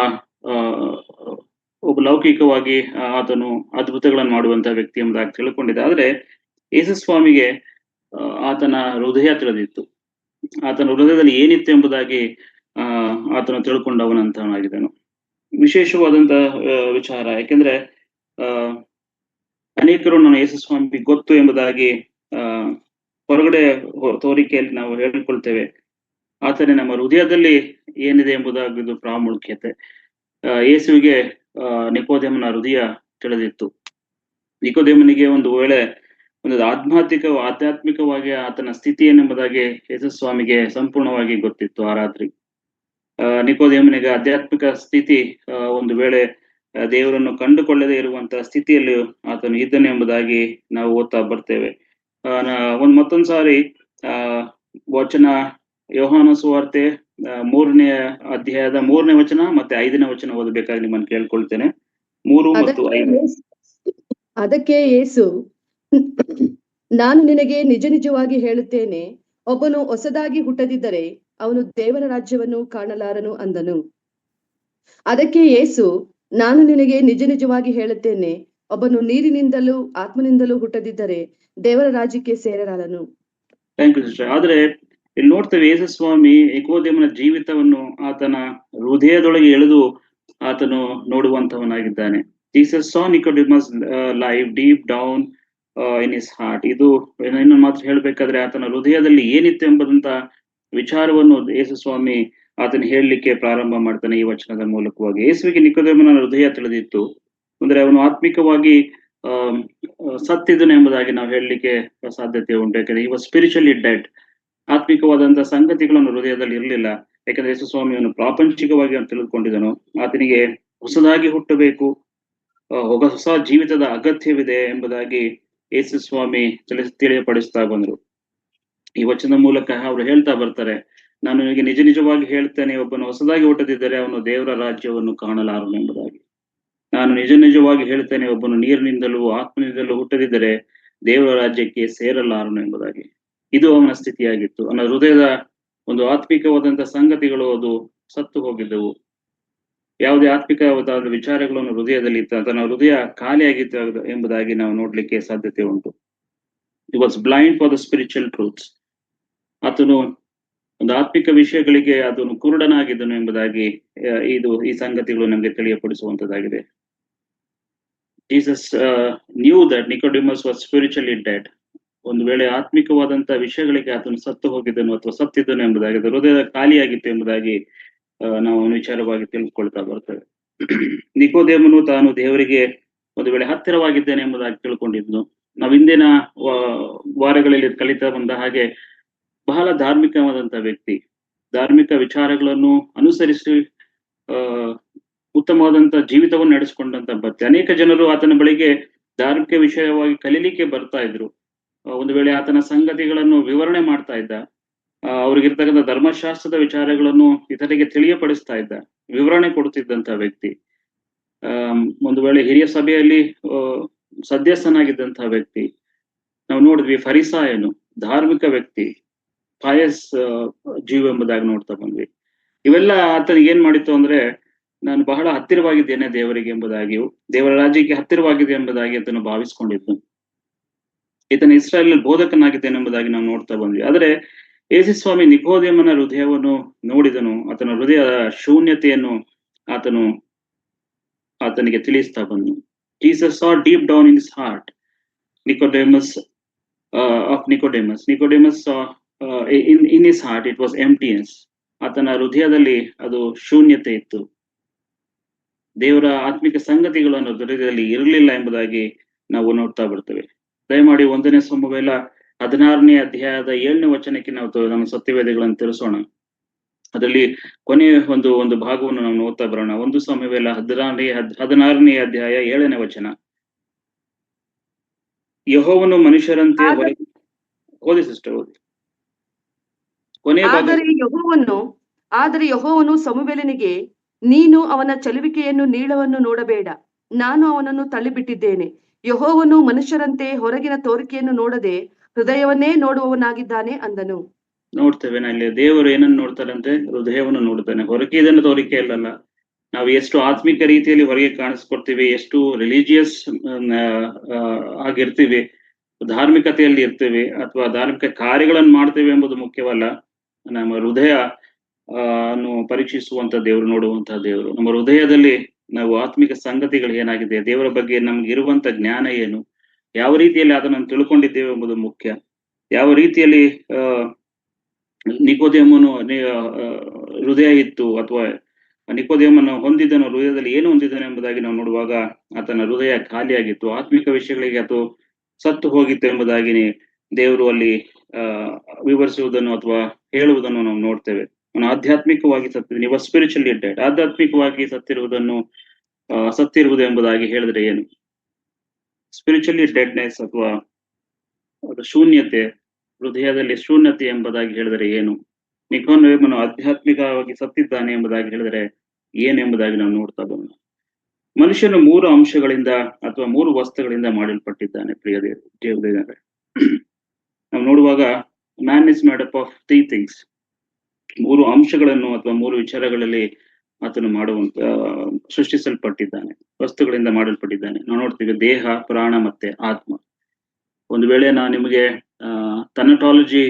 ಲೌಕಿಕವಾಗಿ ಆತನು ಅದ್ಭುತಗಳನ್ನು ಮಾಡುವಂತ ವ್ಯಕ್ತಿ ಎಂಬುದಾಗಿ ತಿಳ್ಕೊಂಡಿದ್ದ. ಆದ್ರೆ ಯೇಸು ಸ್ವಾಮಿಗೆ ಆತನ ಹೃದಯ ತಿಳಿದಿತ್ತು. ಆತನ ಹೃದಯದಲ್ಲಿ ಏನಿತ್ತು ಎಂಬುದಾಗಿ ಆತನು ತಿಳ್ಕೊಂಡವನಂತನಾಗಿದ್ದನು. ವಿಶೇಷವಾದಂತ ವಿಚಾರ, ಯಾಕೆಂದ್ರೆ ಅನೇಕರು ನನ್ನ ಯೇಸು ಸ್ವಾಮಿ ಗೊತ್ತು ಎಂಬುದಾಗಿ ಹೊರಗಡೆ ತೋರಿಕೆಯಲ್ಲಿ ನಾವು ಹೇಳಿಕೊಳ್ತೇವೆ. ಆತನೇ ನಮ್ಮ ಹೃದಯದಲ್ಲಿ ಏನಿದೆ ಎಂಬುದಾಗಿದ್ದು ಪ್ರಾಮುಖ್ಯತೆ. ಯೇಸುವಿಗೆ ನಿಕೋದೇಮನ ಹೃದಯ ತಿಳಿದಿತ್ತು. ನಿಕೋದೇಮನಿಗೆ ಒಂದು ವೇಳೆ ಒಂದು ಆಧ್ಯಾತ್ಮಿಕವಾಗಿ ಆತನ ಸ್ಥಿತಿ ಏನೆಂಬುದಾಗಿ ಯೇಸು ಸ್ವಾಮಿಗೆ ಸಂಪೂರ್ಣವಾಗಿ ಗೊತ್ತಿತ್ತು. ಆ ರಾತ್ರಿ ನಿಕೋದೇಮನಿಗೆ ಆಧ್ಯಾತ್ಮಿಕ ಸ್ಥಿತಿ, ಒಂದು ವೇಳೆ ದೇವರನ್ನು ಕಂಡುಕೊಳ್ಳದೆ ಇರುವಂತಹ ಸ್ಥಿತಿಯಲ್ಲಿ ಆತನು ಇದ್ದನು ಎಂಬುದಾಗಿ ನಾವು ಓದ್ತಾ ಬರ್ತೇವೆ. ಮತ್ತೊಂದು ಸಾರಿ ವಚನ ಯೋಹಾನ ಸುವಾರ್ತೆ 3ನೇ ಅಧ್ಯಾಯದ 3ನೇ ವಚನ ಮತ್ತೆ 5ನೇ ವಚನ ಓದಬೇಕಾಗಿ ನಿಮ್ಮನ್ನು ಕೇಳ್ಕೊಳ್ತೇನೆ. 3 ಮತ್ತು 5. ಅದಕ್ಕೆ ಯೇಸು, ನಾನು ನಿನಗೆ ನಿಜ ನಿಜವಾಗಿ ಹೇಳುತ್ತೇನೆ, ಒಬ್ಬನು ಹೊಸದಾಗಿ ಹುಟ್ಟದಿದ್ದರೆ ಅವನು ದೇವರ ರಾಜ್ಯವನ್ನು ಕಾಣಲಾರನು ಅಂದನು. ಅದಕ್ಕೆ ಯೇಸು, ನಾನು ನಿನಗೆ ನಿಜ ನಿಜವಾಗಿ ಹೇಳುತ್ತೇನೆ, ಒಬ್ಬನು ನೀರಿನಿಂದಲೂ ಆತ್ಮನಿಂದಲೂ ಹುಟ್ಟದಿದ್ದರೆ ದೇವರ ರಾಜ್ಯಕ್ಕೆ ಸೇರಲಾರನು. Thank you sister. ಆದ್ರೆ ಇಲ್ಲಿ ನೋಡ್ತೇವೆ, ಯೇಸು ಸ್ವಾಮಿ ನಿಕೋದೇಮನ ಜೀವಿತವನ್ನು ಆತನ ಹೃದಯದೊಳಗೆ ಎಳೆದು ಆತನು ನೋಡುವಂತವನಾಗಿದ್ದಾನೆ. Jesus saw Nicodemus life deep down in his heart. ಇದು ಇನ್ನೊಂದು ಮಾತ್ರ ಹೇಳ್ಬೇಕಾದ್ರೆ ಆತನ ಹೃದಯದಲ್ಲಿ ಏನಿತ್ತು ಎಂಬುದಂತ ವಿಚಾರವನ್ನು ಯೇಸು ಸ್ವಾಮಿ ಆತನ ಹೇಳಲಿಕ್ಕೆ ಪ್ರಾರಂಭ ಮಾಡ್ತಾನೆ ಈ ವಚನದ ಮೂಲಕವಾಗಿ. ಯೇಸುವಿಗೆ ನಿಕೋದೇಮನ ಹೃದಯ ತಿಳಿದಿತ್ತು, ಅಂದ್ರೆ ಅವನು ಆತ್ಮಿಕವಾಗಿ ಸತ್ತಿದ್ದನು ಎಂಬುದಾಗಿ ನಾವು ಹೇಳಲಿಕ್ಕೆ ಸಾಧ್ಯತೆ ಉಂಟು. ಯಾಕಂದ್ರೆ ಈ ವಾಸ್ ಸ್ಪಿರಿಚುವಲಿ ಡೆಡ್. ಆತ್ಮಿಕವಾದಂತಹ ಸಂಗತಿಗಳನ್ನು ಹೃದಯದಲ್ಲಿ ಇರಲಿಲ್ಲ. ಯಾಕಂದ್ರೆ ಯೇಸು ಸ್ವಾಮಿಯನ್ನು ಪ್ರಾಪಂಚಿಕವಾಗಿ ಅವನು ತಿಳಿದುಕೊಂಡಿದ್ದನು. ಆತನಿಗೆ ಹೊಸದಾಗಿ ಹುಟ್ಟಬೇಕು, ಹೊಸ ಜೀವಿತದ ಅಗತ್ಯವಿದೆ ಎಂಬುದಾಗಿ ಯೇಸು ಸ್ವಾಮಿ ತಿಳಿಯಪಡಿಸ್ತಾ ಬಂದ್ರು. ಈ ವಚನದ ಮೂಲಕ ಅವರು ಹೇಳ್ತಾ ಬರ್ತಾರೆ, ನಾನು ನಿಮಗೆ ನಿಜ ನಿಜವಾಗಿ ಹೇಳ್ತೇನೆ, ಒಬ್ಬನು ಹೊಸದಾಗಿ ಹುಟ್ಟದಿದ್ದರೆ ಅವನು ದೇವರ ರಾಜ್ಯವನ್ನು ಕಾಣಲಾರನು ಎಂಬುದಾಗಿ. ನಾನು ನಿಜ ನಿಜವಾಗಿ ಹೇಳ್ತೇನೆ, ಒಬ್ಬನು ನೀರಿನಿಂದಲೂ ಆತ್ಮನಿಂದಲೂ ಹುಟ್ಟದಿದ್ದರೆ ದೇವರ ರಾಜ್ಯಕ್ಕೆ ಸೇರಲಾರನು ಎಂಬುದಾಗಿ. ಇದು ಅವನ ಸ್ಥಿತಿಯಾಗಿತ್ತು. ಅವನ ಹೃದಯದ ಒಂದು ಆತ್ಮಿಕವಾದಂತಹ ಸಂಗತಿಗಳು ಅದು ಸತ್ತು ಹೋಗಿದ್ದವು. ಯಾವುದೇ ಆತ್ಮಿಕವಾದ ವಿಚಾರಗಳನ್ನು ಹೃದಯದಲ್ಲಿ ಇತ್ತು, ತನ್ನ ಹೃದಯ ಖಾಲಿಯಾಗಿತ್ತು ಎಂಬುದಾಗಿ ನಾವು ನೋಡ್ಲಿಕ್ಕೆ ಸಾಧ್ಯತೆ ಉಂಟು. He was blind for the spiritual truths. ಆತನು ಒಂದು ಆತ್ಮಿಕ ವಿಷಯಗಳಿಗೆ ಅದನ್ನು ಕುರುಡನಾಗಿದ್ದನು ಎಂಬುದಾಗಿ ಈ ಸಂಗತಿಗಳು ನಮಗೆ ತಿಳಿಯಪಡಿಸುವಂತದ್ದಾಗಿದೆ. Jesus knew that Nicodemus was spiritually dead. ಒಂದು ವೇಳೆ ಆತ್ಮಿಕವಾದಂತಹ ವಿಷಯಗಳಿಗೆ ಆತನು ಸತ್ತು ಹೋಗಿದ್ದನು ಅಥವಾ ಸತ್ತಿದ್ದನು ಎಂಬುದಾಗಿ, ಹೃದಯದ ಖಾಲಿಯಾಗಿತ್ತು ಎಂಬುದಾಗಿ ನಾವು ವಿಚಾರವಾಗಿ ತಿಳಿದುಕೊಳ್ತಾ ಬರ್ತೇವೆ. ನಿಕೋದೇಮನು ತಾನು ದೇವರಿಗೆ ಒಂದು ವೇಳೆ ಹತ್ತಿರವಾಗಿದ್ದೇನೆ ಎಂಬುದಾಗಿ ತಿಳ್ಕೊಂಡಿದ್ನು. ನಾವು ಹಿಂದಿನ ವಾರಗಳಲ್ಲಿ ಕಲಿತಾ ಬಂದ ಹಾಗೆ ಬಹಳ ಧಾರ್ಮಿಕವಾದಂತಹ ವ್ಯಕ್ತಿ, ಧಾರ್ಮಿಕ ವಿಚಾರಗಳನ್ನು ಅನುಸರಿಸಿ ಉತ್ತಮವಾದಂತಹ ಜೀವಿತವನ್ನು ನಡೆಸಿಕೊಂಡಂತ ಭಕ್ತಿ. ಅನೇಕ ಜನರು ಆತನ ಬಳಿಗೆ ಧಾರ್ಮಿಕ ವಿಷಯವಾಗಿ ಕಲೀಲಿಕ್ಕೆ ಬರ್ತಾ ಇದ್ರು. ಒಂದು ವೇಳೆ ಆತನ ಸಂಗತಿಗಳನ್ನು ವಿವರಣೆ ಮಾಡ್ತಾ ಇದ್ದ, ಅವ್ರಿಗಿರ್ತಕ್ಕಂಥ ಧರ್ಮಶಾಸ್ತ್ರದ ವಿಚಾರಗಳನ್ನು ಇತರಿಗೆ ತಿಳಿಯಪಡಿಸ್ತಾ ಇದ್ದ, ವಿವರಣೆ ಕೊಡ್ತಿದ್ದಂತ ವ್ಯಕ್ತಿ. ಒಂದು ವೇಳೆ ಹಿರಿಯ ಸಭೆಯಲ್ಲಿ ಸದಸ್ಯನಾಗಿದ್ದಂತಹ ವ್ಯಕ್ತಿ. ನಾವು ನೋಡಿದ್ವಿ ಫರಿಸಾಯನು, ಧಾರ್ಮಿಕ ವ್ಯಕ್ತಿ, ಪಾಯಸ್ ಜೀವ ಎಂಬುದಾಗಿ ನೋಡ್ತಾ ಬಂದ್ವಿ. ಇವೆಲ್ಲ ಆತನಿಗೆ ಏನ್ ಮಾಡಿತ್ತು ಅಂದ್ರೆ, ನಾನು ಬಹಳ ಹತ್ತಿರವಾಗಿದ್ದೇನೆ ದೇವರಿಗೆ ಎಂಬುದಾಗಿ, ದೇವರ ರಾಜ್ಯಕ್ಕೆ ಹತ್ತಿರವಾಗಿದೆ ಎಂಬುದಾಗಿ ಆತನು ಭಾವಿಸ್ಕೊಂಡಿದ್ನು. ಈತನ ಇಸ್ರಾಯೇಲ್ ಬೋಧಕನಾಗಿದ್ದೇನೆ ಎಂಬುದಾಗಿ ನಾವು ನೋಡ್ತಾ ಬಂದ್ವಿ. ಆದ್ರೆ ಯೇಸು ಸ್ವಾಮಿ ನಿಕೋದೇಮನ ಹೃದಯವನ್ನು ನೋಡಿದನು. ಆತನ ಹೃದಯದ ಶೂನ್ಯತೆಯನ್ನು ಆತನಿಗೆ ತಿಳಿಸ್ತಾ ಬಂದನು. Jesus saw deep down in his heart Nicodemus saw in his heart it was emptiness. ಆತನ ಹೃದಯದಲ್ಲಿ ಅದು ಶೂನ್ಯತೆ ಇತ್ತು. ದೇವರ ಆತ್ಮಿಕ ಸಂಗತಿಗಳನ್ನು ಹೃದಯದಲ್ಲಿ ಇರಲಿಲ್ಲ ಎಂಬುದಾಗಿ ನಾವು ನೋಡ್ತಾ ಬರ್ತೇವೆ. ದಯಮಾಡಿ 1ನೇ ಸಮುವೇಲ 16ನೇ ಅಧ್ಯಾಯದ 7ನೇ ವಚನಕ್ಕೆ ನಾವು ನಮ್ಮ ಸತ್ಯವೇದಗಳನ್ನು ತಿಳಿಸೋಣ. ಅದರಲ್ಲಿ ಕೊನೆಯ ಒಂದು ಭಾಗವನ್ನು ನಾವು ನೋಡ್ತಾ ಬರೋಣ. 1 ಸಮುವೇಲ 16ನೇ ಅಧ್ಯಾಯ 7ನೇ ವಚನ. ಯೆಹೋವನು ಮನುಷ್ಯರಂತೆ ಓದಿ ಸಿಸ್ಟರ್, ಓದಿ ಕೊನೆಯ ಭಾಗ. ಆದರೆ ಯೆಹೋವನು ಸಮುವೇಲನಿಗೆ, ನೀನು ಅವನ ಚಲುವಿಕೆಯನ್ನು ನೀಳವನ್ನು ನೋಡಬೇಡ, ನಾನು ಅವನನ್ನು ತಳ್ಳಿಬಿಟ್ಟಿದ್ದೇನೆ. ಯೆಹೋವನು ಮನುಷ್ಯರಂತೆ ಹೊರಗಿನ ತೋರಿಕೆಯನ್ನು ನೋಡದೆ ಹೃದಯವನ್ನೇ ನೋಡುವವನಾಗಿದ್ದಾನೆ ಅಂದನು. ನೋಡ್ತೇವೆ ಇಲ್ಲಿ ದೇವರು ಏನನ್ನು ನೋಡ್ತಾರಂತೆ? ಹೃದಯವನ್ನು ನೋಡ್ತಾನೆ, ಹೊರಗೆ ಇದನ್ನು ತೋರಿಕೆ ಇಲ್ಲಲ್ಲ. ನಾವು ಎಷ್ಟು ಆತ್ಮಿಕ ರೀತಿಯಲ್ಲಿ ಹೊರಗೆ ಕಾಣಿಸ್ಕೊಡ್ತೀವಿ, ಎಷ್ಟು ರಿಲಿಜಿಯಸ್ ಆಗಿರ್ತೀವಿ, ಧಾರ್ಮಿಕತೆಯಲ್ಲಿ ಇರ್ತೀವಿ ಅಥವಾ ಧಾರ್ಮಿಕ ಕಾರ್ಯಗಳನ್ನು ಮಾಡ್ತೇವೆ ಎಂಬುದು ಮುಖ್ಯವಲ್ಲ. ನಮ್ಮ ಹೃದಯ ಅನ್ನು ಪರೀಕ್ಷಿಸುವಂತ ದೇವರು, ನೋಡುವಂತಹ ದೇವರು. ನಮ್ಮ ಹೃದಯದಲ್ಲಿ ನಾವು ಆತ್ಮಿಕ ಸಂಗತಿಗಳು ಏನಾಗಿದೆ, ದೇವರ ಬಗ್ಗೆ ನಮ್ಗೆ ಇರುವಂತ ಜ್ಞಾನ ಏನು, ಯಾವ ರೀತಿಯಲ್ಲಿ ಅದನ್ನು ತಿಳ್ಕೊಂಡಿದ್ದೇವೆ ಎಂಬುದು ಮುಖ್ಯ. ಯಾವ ರೀತಿಯಲ್ಲಿ ನಿಕೋದೇಮನು ಹೃದಯ ಇತ್ತು ಅಥವಾ ನಿಕೋದೇಮನು ಹೊಂದಿದ್ದನು, ಹೃದಯದಲ್ಲಿ ಏನು ಹೊಂದಿದ್ದನು ಎಂಬುದಾಗಿ ನಾವು ನೋಡುವಾಗ ಆತನ ಹೃದಯ ಖಾಲಿಯಾಗಿತ್ತು, ಆತ್ಮಿಕ ವಿಷಯಗಳಿಗೆ ಅದು ಸತ್ತು ಹೋಗಿತ್ತು ಎಂಬುದಾಗಿ ದೇವರು ಅಲ್ಲಿ ವಿವರಿಸುವುದನ್ನು ಅಥವಾ ಹೇಳುವುದನ್ನು ನಾವು ನೋಡ್ತೇವೆ. ಅವನು ಆಧ್ಯಾತ್ಮಿಕವಾಗಿ ಸತ್ತಿದ್ದಾನೆ. ಇವ ಸ್ಪಿರಿಚುವಲಿ ಡೆಡ್. ಆಧ್ಯಾತ್ಮಿಕವಾಗಿ ಸತ್ತಿರುವುದು ಎಂಬುದಾಗಿ ಹೇಳಿದ್ರೆ ಏನು? ಸ್ಪಿರಿಚುವಲಿ ಡೆಡ್ನೆಸ್ ಅಥವಾ ಶೂನ್ಯತೆ, ಹೃದಯದಲ್ಲಿ ಶೂನ್ಯತೆ ಎಂಬುದಾಗಿ ಹೇಳಿದರೆ ಏನು? ನಿಕೋದೇಮನು ಆಧ್ಯಾತ್ಮಿಕವಾಗಿ ಸತ್ತಿದ್ದಾನೆ ಎಂಬುದಾಗಿ ಹೇಳಿದರೆ ಏನು ಎಂಬುದಾಗಿ ನಾವು ನೋಡ್ತಾ ಬಂದ. ಮನುಷ್ಯನು 3 ಅಂಶಗಳಿಂದ ಅಥವಾ 3 ವಸ್ತುಗಳಿಂದ ಮಾಡಲ್ಪಟ್ಟಿದ್ದಾನೆ. ಪ್ರಿಯ ದೇವರೇ, ನಾವು ನೋಡುವಾಗ man is made up of 3 things. 3 ಅಂಶಗಳನ್ನು ಅಥವಾ 3 ವಿಚಾರಗಳಲ್ಲಿ ಆತನು ಸೃಷ್ಟಿಸಲ್ಪಟ್ಟಿದ್ದಾನೆ, ವಸ್ತುಗಳಿಂದ ಮಾಡಲ್ಪಟ್ಟಿದ್ದಾನೆ. ನಾವು ನೋಡ್ತೀವಿ ದೇಹ, ಪ್ರಾಣ ಮತ್ತೆ ಆತ್ಮ. ಒಂದು ವೇಳೆ ನಾನು ನಿಮಗೆ ಥನಟಾಲಜಿ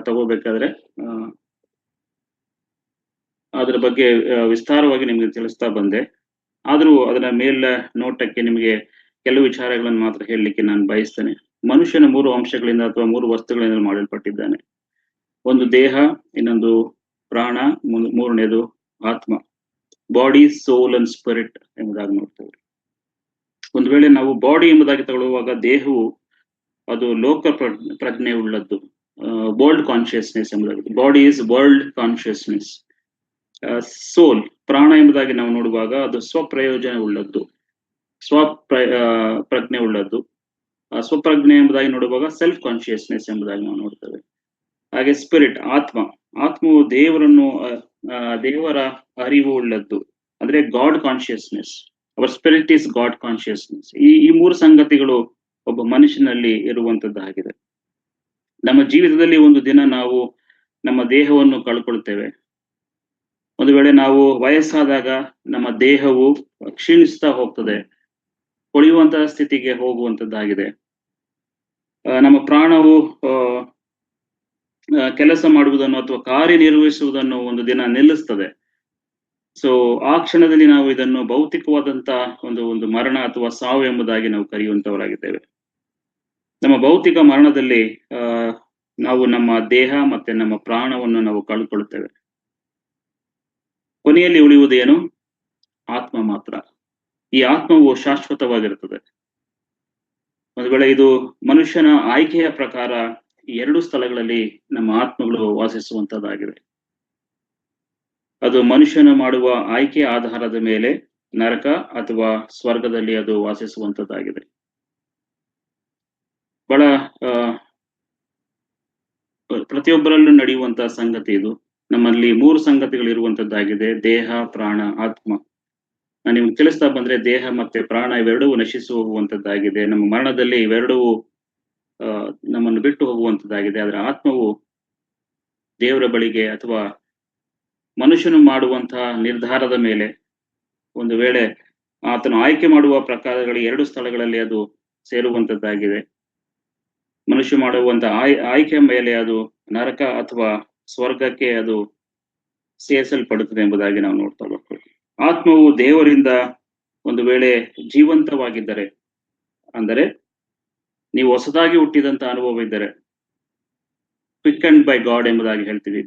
ತಗೋಬೇಕಾದ್ರೆ ಅದರ ಬಗ್ಗೆ ವಿಸ್ತಾರವಾಗಿ ನಿಮಗೆ ತಿಳಿಸ್ತಾ ಬಂದೆ. ಆದ್ರೂ ಅದರ ಮೇಲ ನೋಟಕ್ಕೆ ನಿಮಗೆ ಕೆಲವು ವಿಚಾರಗಳನ್ನು ಮಾತ್ರ ಹೇಳಲಿಕ್ಕೆ ನಾನು ಬಯಸ್ತೇನೆ. ಮನುಷ್ಯನ 3 ಅಂಶಗಳಿಂದ ಅಥವಾ 3 ವಸ್ತುಗಳಿಂದ ಮಾಡಲ್ಪಟ್ಟಿದ್ದಾನೆ. ಒಂದು ದೇಹ, ಇನ್ನೊಂದು ಪ್ರಾಣ, ಮೂರನೇದು ಆತ್ಮ. ಬಾಡಿ, ಸೋಲ್ ಅಂಡ್ ಸ್ಪಿರಿಟ್ ಎಂಬುದಾಗಿ ನೋಡ್ತೇವೆ. ಒಂದು ವೇಳೆ ನಾವು ಬಾಡಿ ಎಂಬುದಾಗಿ ತಗೊಳ್ಳುವಾಗ ದೇಹವು ಅದು ಲೋಕ ಪ್ರಜ್ಞೆ ಉಳ್ಳದ್ದು, ವರ್ಲ್ಡ್ ಕಾನ್ಶಿಯಸ್ನೆಸ್ ಎಂಬುದಾಗಿ. Body is world consciousness. Soul, ಪ್ರಾಣ ಎಂಬುದಾಗಿ ನಾವು ನೋಡುವಾಗ ಅದು ಸ್ವಪ್ರಯೋಜನ ಉಳ್ಳದ್ದು, ಪ್ರಜ್ಞೆ ಉಳ್ಳದ್ದು. ಸ್ವಪ್ರಜ್ಞೆ ಎಂಬುದಾಗಿ ನೋಡುವಾಗ ಸೆಲ್ಫ್ ಕಾನ್ಶಿಯಸ್ನೆಸ್ ಎಂಬುದಾಗಿ ನಾವು ನೋಡ್ತೇವೆ. ಹಾಗೆ ಸ್ಪಿರಿಟ್, ಆತ್ಮವು ದೇವರ ಅರಿವು ಉಳ್ಳದ್ದು, ಅಂದ್ರೆ god consciousness. Hour spirit is god consciousness. ಈ ಮೂರು ಸಂಗತಿಗಳು ಒಬ್ಬ ಮನುಷ್ಯನಲ್ಲಿ ಇರುವಂತದ್ದಾಗಿದೆ. ನಮ್ಮ ಜೀವಿತದಲ್ಲಿ ಒಂದು ದಿನ ನಾವು ನಮ್ಮ ದೇಹವನ್ನು ಕಳ್ಕೊಳ್ತೇವೆ. ಒಂದು ವೇಳೆ ನಾವು ವಯಸ್ಸಾದಾಗ ನಮ್ಮ ದೇಹವು ಕ್ಷೀಣಿಸ್ತಾ ಹೋಗ್ತದೆ, ಕೊಳೆಯುವಂತಹ ಸ್ಥಿತಿಗೆ ಹೋಗುವಂತದ್ದಾಗಿದೆ. ನಮ್ಮ ಪ್ರಾಣವು ಕೆಲಸ ಮಾಡುವುದನ್ನು ಅಥವಾ ಕಾರ್ಯನಿರ್ವಹಿಸುವುದನ್ನು ಒಂದು ದಿನ ನಿಲ್ಲಿಸ್ತದೆ. ಸೊ ಆ ಕ್ಷಣದಲ್ಲಿ ನಾವು ಇದನ್ನು ಭೌತಿಕವಾದಂತ ಒಂದು ಮರಣ ಅಥವಾ ಸಾವು ಎಂಬುದಾಗಿ ನಾವು ಕರೆಯುವಂತವರಾಗಿದ್ದೇವೆ. ನಮ್ಮ ಭೌತಿಕ ಮರಣದಲ್ಲಿ ನಾವು ನಮ್ಮ ದೇಹ ಮತ್ತೆ ನಮ್ಮ ಪ್ರಾಣವನ್ನು ನಾವು ಕಳ್ಕೊಳ್ತೇವೆ. ಕೊನೆಯಲ್ಲಿ ಉಳಿಯುವುದೇನು? ಆತ್ಮ ಮಾತ್ರ. ಈ ಆತ್ಮವು ಶಾಶ್ವತವಾಗಿರುತ್ತದೆ. ಒಂದು ವೇಳೆ ಇದು ಮನುಷ್ಯನ ಆಯ್ಕೆಯ ಪ್ರಕಾರ 2 ಸ್ಥಳಗಳಲ್ಲಿ ನಮ್ಮ ಆತ್ಮಗಳು ವಾಸಿಸುವಂತದ್ದಾಗಿದೆ. ಅದು ಮನುಷ್ಯನ ಮಾಡುವ ಆಯ್ಕೆಯ ಆಧಾರದ ಮೇಲೆ ನರಕ ಅಥವಾ ಸ್ವರ್ಗದಲ್ಲಿ ಅದು ವಾಸಿಸುವಂತದ್ದಾಗಿದೆ. ಬಹಳ ಪ್ರತಿಯೊಬ್ಬರಲ್ಲೂ ನಡೆಯುವಂತಹ ಸಂಗತಿ ಇದು. ನಮ್ಮಲ್ಲಿ 3 ಸಂಗತಿಗಳು ಇರುವಂತದ್ದಾಗಿದೆ: ದೇಹ, ಪ್ರಾಣ, ಆತ್ಮ. ನಾನು ನಿಮ್ಗೆ ತಿಳಿಸ್ತಾ ಬಂದ್ರೆ ದೇಹ ಮತ್ತೆ ಪ್ರಾಣ ಇವೆರಡೂ ನಶಿಸಿ ಹೋಗುವಂತದ್ದಾಗಿದೆ. ನಮ್ಮ ಮರಣದಲ್ಲಿ ಇವೆರಡೂ ನಮ್ಮನ್ನು ಬಿಟ್ಟು ಹೋಗುವಂತದ್ದಾಗಿದೆ. ಆದ್ರೆ ಆತ್ಮವು ದೇವರ ಬಳಿಗೆ ಅಥವಾ ಮನುಷ್ಯನು ಮಾಡುವಂತಹ ನಿರ್ಧಾರದ ಮೇಲೆ, ಒಂದು ವೇಳೆ ಆತನು ಆಯ್ಕೆ ಮಾಡುವ ಪ್ರಕಾರಗಳು 2 ಸ್ಥಳಗಳಲ್ಲಿ ಅದು ಸೇರುವಂತದ್ದಾಗಿದೆ. ಮನುಷ್ಯ ಮಾಡುವಂತ ಆಯ್ಕೆಯ ಮೇಲೆ ಅದು ನರಕ ಅಥವಾ ಸ್ವರ್ಗಕ್ಕೆ ಅದು ಸೇರಿಸಲ್ಪಡುತ್ತದೆ ಎಂಬುದಾಗಿ ನಾವು ನೋಡ್ತಾ ಬರ್ತೀವಿ. ಆತ್ಮವು ದೇವರಿಂದ ಒಂದು ವೇಳೆ ಜೀವಂತವಾಗಿದ್ದರೆ, ಅಂದರೆ ನೀವು ಹೊಸದಾಗಿ ಹುಟ್ಟಿದಂತ ಅನುಭವ ಇದ್ದರೆ, ಕ್ವಿಕನ್ಡ್ ಬೈ ಗಾಡ್ ಎಂಬುದಾಗಿ ಹೇಳ್ತೀವಿ.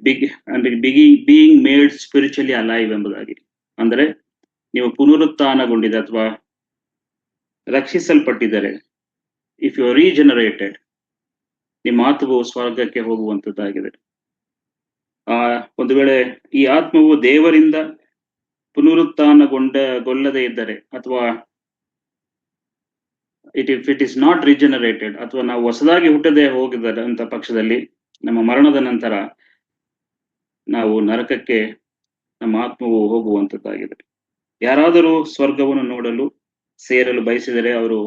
ಬೀಯಿಂಗ್ ಮೇಡ್ ಸ್ಪಿರಿಚುವಲಿ ಅಲೈವ್ ಎಂಬುದಾಗಿ. ಅಂದರೆ ನೀವು ಪುನರುತ್ಥಾನಗೊಂಡಿದೆ ಅಥವಾ ರಕ್ಷಿಸಲ್ಪಟ್ಟಿದ್ದಾರೆ, ಇಫ್ ಯು ಆರ್ ರೀಜನರೇಟೆಡ್, ನಿಮ್ಮ ಆತ್ಮವು ಸ್ವರ್ಗಕ್ಕೆ ಹೋಗುವಂತದ್ದಾಗಿದೆ. ಒಂದು ವೇಳೆ ಈ ಆತ್ಮವು ದೇವರಿಂದ ಪುನರುತ್ಥಾನಗೊಳ್ಳದೇ ಇದ್ದರೆ, ಅಥವಾ ಇಫ್ ಇಟ್ ಇಸ್ ನಾಟ್ ರಿಜನರೇಟೆಡ್, ಅಥವಾ ನಾವು ಹೊಸದಾಗಿ ಹುಟ್ಟದೆ ಹೋಗಿದ್ದಾರೆ ಅಂತ ಪಕ್ಷದಲ್ಲಿ, ನಮ್ಮ ಮರಣದ ನಂತರ ನಾವು ನರಕಕ್ಕೆ ನಮ್ಮ ಆತ್ಮವು ಹೋಗುವಂತದ್ದಾಗಿದೆ. ಯಾರಾದರೂ ಸ್ವರ್ಗವನ್ನು ನೋಡಲು ಸೇರಲು ಬಯಸಿದರೆ, ಅವರು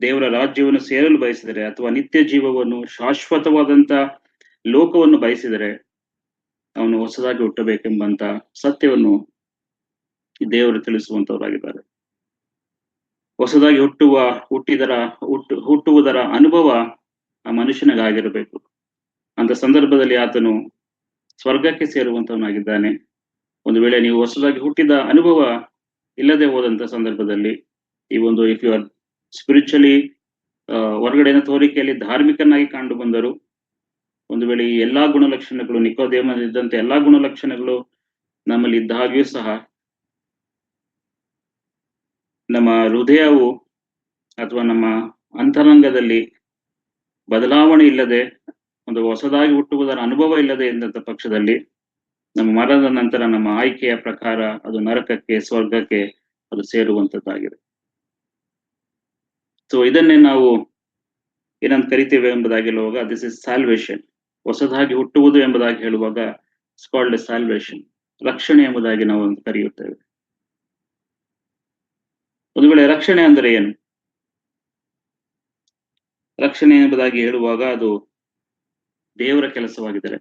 ದೇವರ ರಾಜ್ಯವನ್ನು ಸೇರಲು ಬಯಸಿದರೆ, ಅಥವಾ ನಿತ್ಯ ಜೀವವನ್ನು, ಶಾಶ್ವತವಾದಂತ ಲೋಕವನ್ನು ಬಯಸಿದರೆ, ಅವನು ಹೊಸದಾಗಿ ಹುಟ್ಟಬೇಕೆಂಬಂತ ಸತ್ಯವನ್ನು ದೇವರು ತಿಳಿಸುವಂತವರಾಗಿದ್ದಾರೆ. ಹೊಸದಾಗಿ ಹುಟ್ಟುವುದರ ಅನುಭವ ಆ ಮನುಷ್ಯನಿಗಾಗಿರಬೇಕು. ಅಂತ ಸಂದರ್ಭದಲ್ಲಿ ಆತನು ಸ್ವರ್ಗಕ್ಕೆ ಸೇರುವಂತವನಾಗಿದ್ದಾನೆ. ಒಂದು ವೇಳೆ ನೀವು ಹೊಸದಾಗಿ ಹುಟ್ಟಿದ ಅನುಭವ ಇಲ್ಲದೆ ಹೋದಂತ ಸಂದರ್ಭದಲ್ಲಿ, ಈ ಒಂದು ಇಫ್ ಯು ಆರ್ ಸ್ಪಿರಿಚುವಲಿ ಹೊರಗಡೆನ ತೋರಿಕೆಯಲ್ಲಿ ಧಾರ್ಮಿಕನಾಗಿ ಕಂಡು ಬಂದರು, ಒಂದು ವೇಳೆ ಈ ಎಲ್ಲಾ ಗುಣಲಕ್ಷಣಗಳು, ನಿಕೋದೇಮನಿದ್ದಂತೆ ಎಲ್ಲಾ ಗುಣಲಕ್ಷಣಗಳು ನಮ್ಮಲ್ಲಿ ಇದ್ದ ಹಾಗೆಯೂ ಸಹ ನಮ್ಮ ಹೃದಯವು ಅಥವಾ ನಮ್ಮ ಅಂತರಂಗದಲ್ಲಿ ಬದಲಾವಣೆ ಇಲ್ಲದೆ, ಒಂದು ಹೊಸದಾಗಿ ಹುಟ್ಟುವುದರ ಅನುಭವ ಇಲ್ಲದೆ ಇದ್ದಂತ ಪಕ್ಷದಲ್ಲಿ, ನಮ್ಮ ಮರಣದ ನಂತರ ನಮ್ಮ ಆಯ್ಕೆಯ ಪ್ರಕಾರ ಅದು ನರಕಕ್ಕೆ, ಸ್ವರ್ಗಕ್ಕೆ ಅದು ಸೇರುವಂತದ್ದಾಗಿದೆ. ಸೊ ಇದನ್ನೇ ನಾವು ಏನಂತ ಕರಿತೇವೆ ಎಂಬುದಾಗಿ ಹೇಳುವಾಗ, ದಿಸ್ ಇಸ್ ಸಾಲ್ವೇಷನ್. ಹೊಸದಾಗಿ ಹುಟ್ಟುವುದು ಎಂಬುದಾಗಿ ಹೇಳುವಾಗ ಇಟ್ಸ್ ಕಾಲ್ಡ್ ಸಾಲ್ವೇಷನ್, ರಕ್ಷಣೆ ಎಂಬುದಾಗಿ ನಾವು ಕರೆಯುತ್ತೇವೆ. ಒಂದು ವೇಳೆ ರಕ್ಷಣೆ ಅಂದರೆ ಏನು? ರಕ್ಷಣೆ ಎಂಬುದಾಗಿ ಹೇಳುವಾಗ ಅದು ದೇವರ ಕೆಲಸವಾಗಿದ್ದರೆ,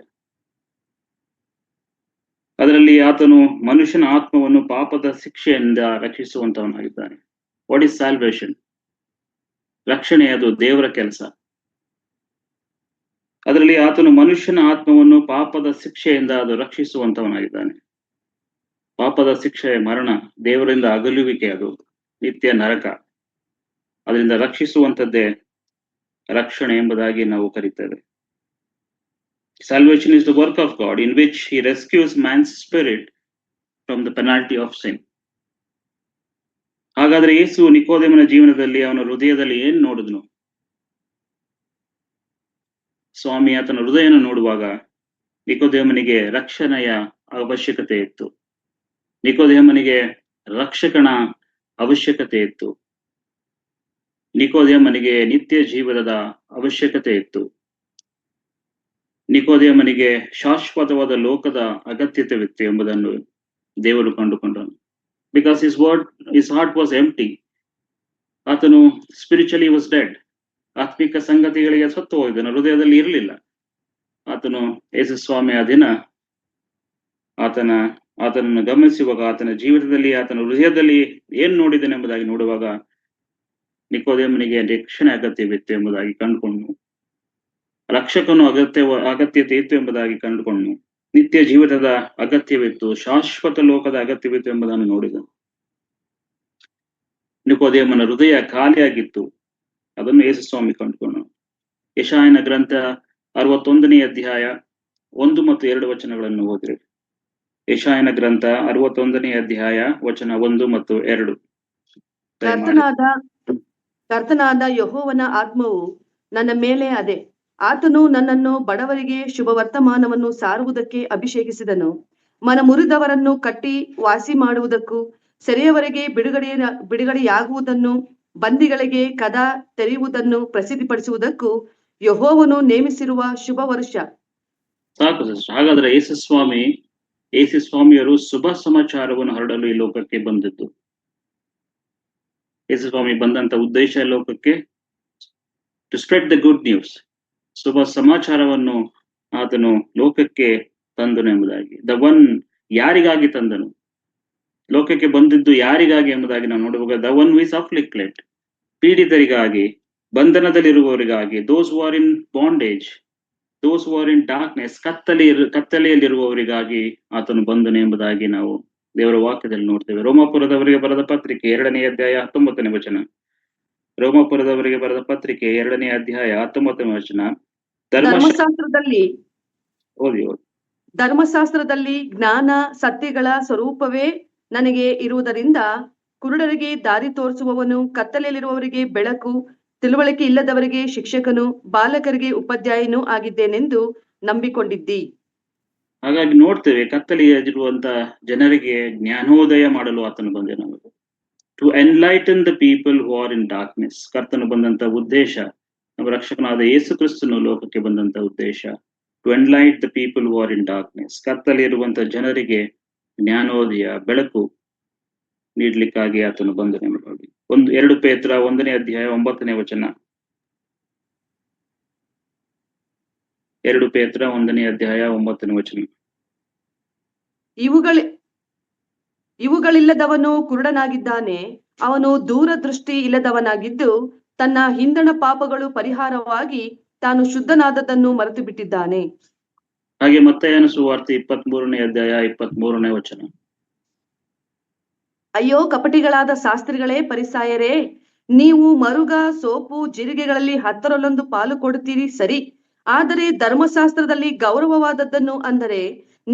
ಅದರಲ್ಲಿ ಆತನು ಮನುಷ್ಯನ ಆತ್ಮವನ್ನು ಪಾಪದ ಶಿಕ್ಷೆಯಿಂದ ರಕ್ಷಿಸುವಂತವನಾಗಿದ್ದಾನೆ. What is salvation? ರಕ್ಷಣೆ ಅದು ದೇವರ ಕೆಲಸ. ಅದರಲ್ಲಿ ಆತನು ಮನುಷ್ಯನ ಆತ್ಮವನ್ನು ಪಾಪದ ಶಿಕ್ಷೆಯಿಂದ ಅದು ರಕ್ಷಿಸುವಂತವನಾಗಿದ್ದಾನೆ. ಪಾಪದ ಶಿಕ್ಷೆ ಮರಣ, ದೇವರಿಂದ ಅಗಲುವಿಕೆ, ಅದು ನಿತ್ಯ ನರಕ. ಅದರಿಂದ ರಕ್ಷಿಸುವಂತದ್ದೇ ರಕ್ಷಣೆ ಎಂಬುದಾಗಿ ನಾವು ಕರೀತೇವೆ. Salvation is the work of God in which he rescues man's spirit from the penalty of sin. ಹಾಗಾದ್ರೆ ಯೇಸು ನಿಕೋದೇಮನ ಜೀವನದಲ್ಲಿ ಅವನ ಹೃದಯದಲ್ಲಿ ಏನ್ ನೋಡಿದ್ನು? ಸ್ವಾಮಿ ಆತನ ಹೃದಯನ ನೋಡುವಾಗ ನಿಕೋದೇಮನಿಗೆ ರಕ್ಷಣೆಯ ಅವಶ್ಯಕತೆ ಇತ್ತು. ನಿಕೋದೇಮನಿಗೆ ರಕ್ಷಕನ ಅವಶ್ಯಕತೆ ಇತ್ತು. ನಿಕೋದೇಮನಿಗೆ ನಿತ್ಯ ಜೀವನದ ಅವಶ್ಯಕತೆ ಇತ್ತು. ನಿಕೋದೇಮನಿಗೆ ಶಾಶ್ವತವಾದ ಲೋಕದ ಅಗತ್ಯತೆವಿತ್ತು ಎಂಬುದನ್ನು ದೇವರು ಕಂಡುಕೊಂಡನು. Because his heart was empty. ಆತನು ಸ್ಪಿರಿಚುವಲಿ ವಾಸ್ ಡೆಡ್. ಆತ್ಮಿಕ ಸಂಗತಿಗಳಿಗೆ ಸತ್ತು ಹೋಗಿದ್ದನು, ಹೃದಯದಲ್ಲಿ ಇರಲಿಲ್ಲ. ಆತನು ಯೇಸು ಸ್ವಾಮಿಯ ದಿನ ಆತನನ್ನು ಗಮನಿಸುವಾಗ, ಆತನ ಜೀವಿತದಲ್ಲಿ ಆತನ ಹೃದಯದಲ್ಲಿ ಏನ್ ನೋಡಿದನೆಂಬುದಾಗಿ ನೋಡುವಾಗ ನಿಕೋದೇಮನಿಗೆ ರಕ್ಷಣೆ ಅಗತ್ಯವಿತ್ತು ಎಂಬುದಾಗಿ ಕಂಡುಕೊಂಡು, ರಕ್ಷಕನು ಅಗತ್ಯತೆ ಇತ್ತು ಎಂಬುದಾಗಿ ಕಂಡುಕೊಂಡು, ನಿತ್ಯ ಜೀವಿತದ ಅಗತ್ಯವಿತ್ತು, ಶಾಶ್ವತ ಲೋಕದ ಅಗತ್ಯವಿತ್ತು ಎಂಬುದನ್ನು ನೋಡಿದನು. ನಿಕೋದೇಮನ ಹೃದಯ ಖಾಲಿಯಾಗಿತ್ತು, ಅದನ್ನು ಯೇಸು ಸ್ವಾಮಿ ಕಂಡುಕೊಂಡು. ಯೆಶಾಯನ ಗ್ರಂಥ 61ನೇ ಅಧ್ಯಾಯ 1 ಮತ್ತು 2 ವಚನಗಳನ್ನು ಓದಿರಿ. ಯೆಶಾಯನ ಗ್ರಂಥ 61ನೇ ಅಧ್ಯಾಯ ವಚನ 1 ಮತ್ತು 2. ಕರ್ತನಾದ ಯೆಹೋವನ ಆತ್ಮವು ನನ್ನ ಮೇಲೆ ಅದೆ. ಆತನು ನನ್ನನ್ನು ಬಡವರಿಗೆ ಶುಭ ವರ್ತಮಾನವನ್ನು ಸಾರುವುದಕ್ಕೆ ಅಭಿಷೇಕಿಸಿದನು. ಮನ ಮುರಿದವರನ್ನು ಕಟ್ಟಿ ವಾಸಿ ಮಾಡುವುದಕ್ಕೂ, ಸೆರೆಯವರೆಗೆ ಬಿಡುಗಡೆಯಾಗುವುದನ್ನು, ಬಂದಿಗಳಿಗೆ ಕದ ತೆರೆಯುವುದನ್ನು ಪ್ರಸಿದ್ಧಿಪಡಿಸುವುದಕ್ಕೂ ಯೆಹೋವನು ನೇಮಿಸಿರುವ ಶುಭ ವರ್ಷ. ಸಾಕು ಸಿಸ್ಟರ್. ಹಾಗಾದ್ರೆ ಯೇಸು ಸ್ವಾಮಿಯವರು ಶುಭ ಸಮಾಚಾರವನ್ನು ಹರಡಲು ಈ ಲೋಕಕ್ಕೆ ಬಂದಿದ್ದು. ಯೇಸು ಸ್ವಾಮಿ ಬಂದಂತ ಉದ್ದೇಶ ಲೋಕಕ್ಕೆ to spread the good news, ಶುಭ ಸಮಾಚಾರವನ್ನು ಆತನು ಲೋಕಕ್ಕೆ ತಂದನು ಎಂಬುದಾಗಿ. ದ ಒನ್, ಯಾರಿಗಾಗಿ ತಂದನು, ಲೋಕಕ್ಕೆ ಬಂದಿದ್ದು ಯಾರಿಗಾಗಿ ಎಂಬುದಾಗಿ ನಾವು ನೋಡುವಾಗ, ದ ಒನ್ ವಿಸ್ ಅಫ್ಲಿಕ್ಟೆಡ್, ಪೀಡಿತರಿಗಾಗಿ, ಬಂಧನದಲ್ಲಿರುವವರಿಗಾಗಿ, those who are in bondage, those who are in darkness, ಕತ್ತಲೆಯಲ್ಲಿರುವವರಿಗಾಗಿ ಆತನು ಬಂದನು ಎಂಬುದಾಗಿ ನಾವು ದೇವರ ವಾಕ್ಯದಲ್ಲಿ ನೋಡ್ತೇವೆ. ರೋಮಾಪುರದವರಿಗೆ ಬರೆದ ಪತ್ರಿಕೆ 2ನೇ ಅಧ್ಯಾಯ 19ನೇ ವಚನ. ರೋಮಾಪುರದವರಿಗೆ ಬರೆದ ಪತ್ರಿಕೆ 2ನೇ ಅಧ್ಯಾಯ 19ನೇ ವಚನ. ಧರ್ಮಶಾಸ್ತ್ರದಲ್ಲಿ ಜ್ಞಾನ ಸತ್ಯಗಳ ಸ್ವರೂಪವೇ ನನಗೆ ಇರುವುದರಿಂದ ಕುರುಡರಿಗೆ ದಾರಿ ತೋರಿಸುವವನು, ಕತ್ತಲೆಯಲ್ಲಿರುವವರಿಗೆ ಬೆಳಕು, ತಿಳುವಳಿಕೆ ಇಲ್ಲದವರಿಗೆ ಶಿಕ್ಷಕನು, ಬಾಲಕರಿಗೆ ಉಪಾಧ್ಯಾಯನೂ ಆಗಿದ್ದೇನೆಂದು ನಂಬಿಕೊಂಡಿದ್ದಿ. ಹಾಗಾಗಿ ನೋಡ್ತೇವೆ, ಕತ್ತಲೆಯಲ್ಲಿರುವಂತ ಜನರಿಗೆ ಜ್ಞಾನೋದಯ ಮಾಡಲು ಆತನು ಬಂದೆ. ನಮಗೆ to enlighten the people who are in darkness. ಕರ್ತನು ಬಂದಂತ ಉದ್ದೇಶ, ನಮ್ಮ ರಕ್ಷಕನಾದ ಯೇಸು ಕ್ರಿಸ್ತನು ಲೋಕಕ್ಕೆ ಬಂದಂತ ಉದ್ದೇಶ to enlight the people who are in darkness. ಕತ್ತಲೆಯಿರುವಂತ ಜನರಿಗೆ ಜ್ಞಾನೋದಯ, ಬೆಳಕು ನೀಡ್ಲಿಕ್ಕಾಗಿ ಆತನು ಬಂದನು ಎಂಬುದಾಗಿ. 2 ಪೇತ್ರ 1ನೇ ಅಧ್ಯಾಯ 9ನೇ ವಚನ. 2 ಪೇತ್ರ 1ನೇ ಅಧ್ಯಾಯ 9ನೇ ವಚನ. ಇವುಗಳಿಲ್ಲದವನು ಕುರುಡನಾಗಿದ್ದಾನೆ, ಅವನು ದೂರದೃಷ್ಟಿ ಇಲ್ಲದವನಾಗಿದ್ದು ತನ್ನ ಹಿಂದಣ ಪಾಪಗಳು ಪರಿಹಾರವಾಗಿ ತಾನು ಶುದ್ಧನಾದದನ್ನು ಮರೆತು ಬಿಟ್ಟಿದ್ದಾನೆ. ಹಾಗೆ ಮತ್ತಾಯನ ಸುವಾರ್ತೆ 23ನೇ ಅಧ್ಯಾಯ 23ನೇ ವಚನ. ಅಯ್ಯೋ ಕಪಟಿಗಳಾದ ಶಾಸ್ತ್ರಿಗಳೇ, ಪರಿಸಾಯರೇ, ನೀವು ಮರುಗ, ಸೋಪು, ಜೀರಿಗೆಗಳಲ್ಲಿ 10ರಲ್ಲೊಂದು ಪಾಲು ಕೊಡುತ್ತೀರಿ ಸರಿ, ಆದರೆ ಧರ್ಮಶಾಸ್ತ್ರದಲ್ಲಿ ಗೌರವವಾದದ್ದನ್ನು, ಅಂದರೆ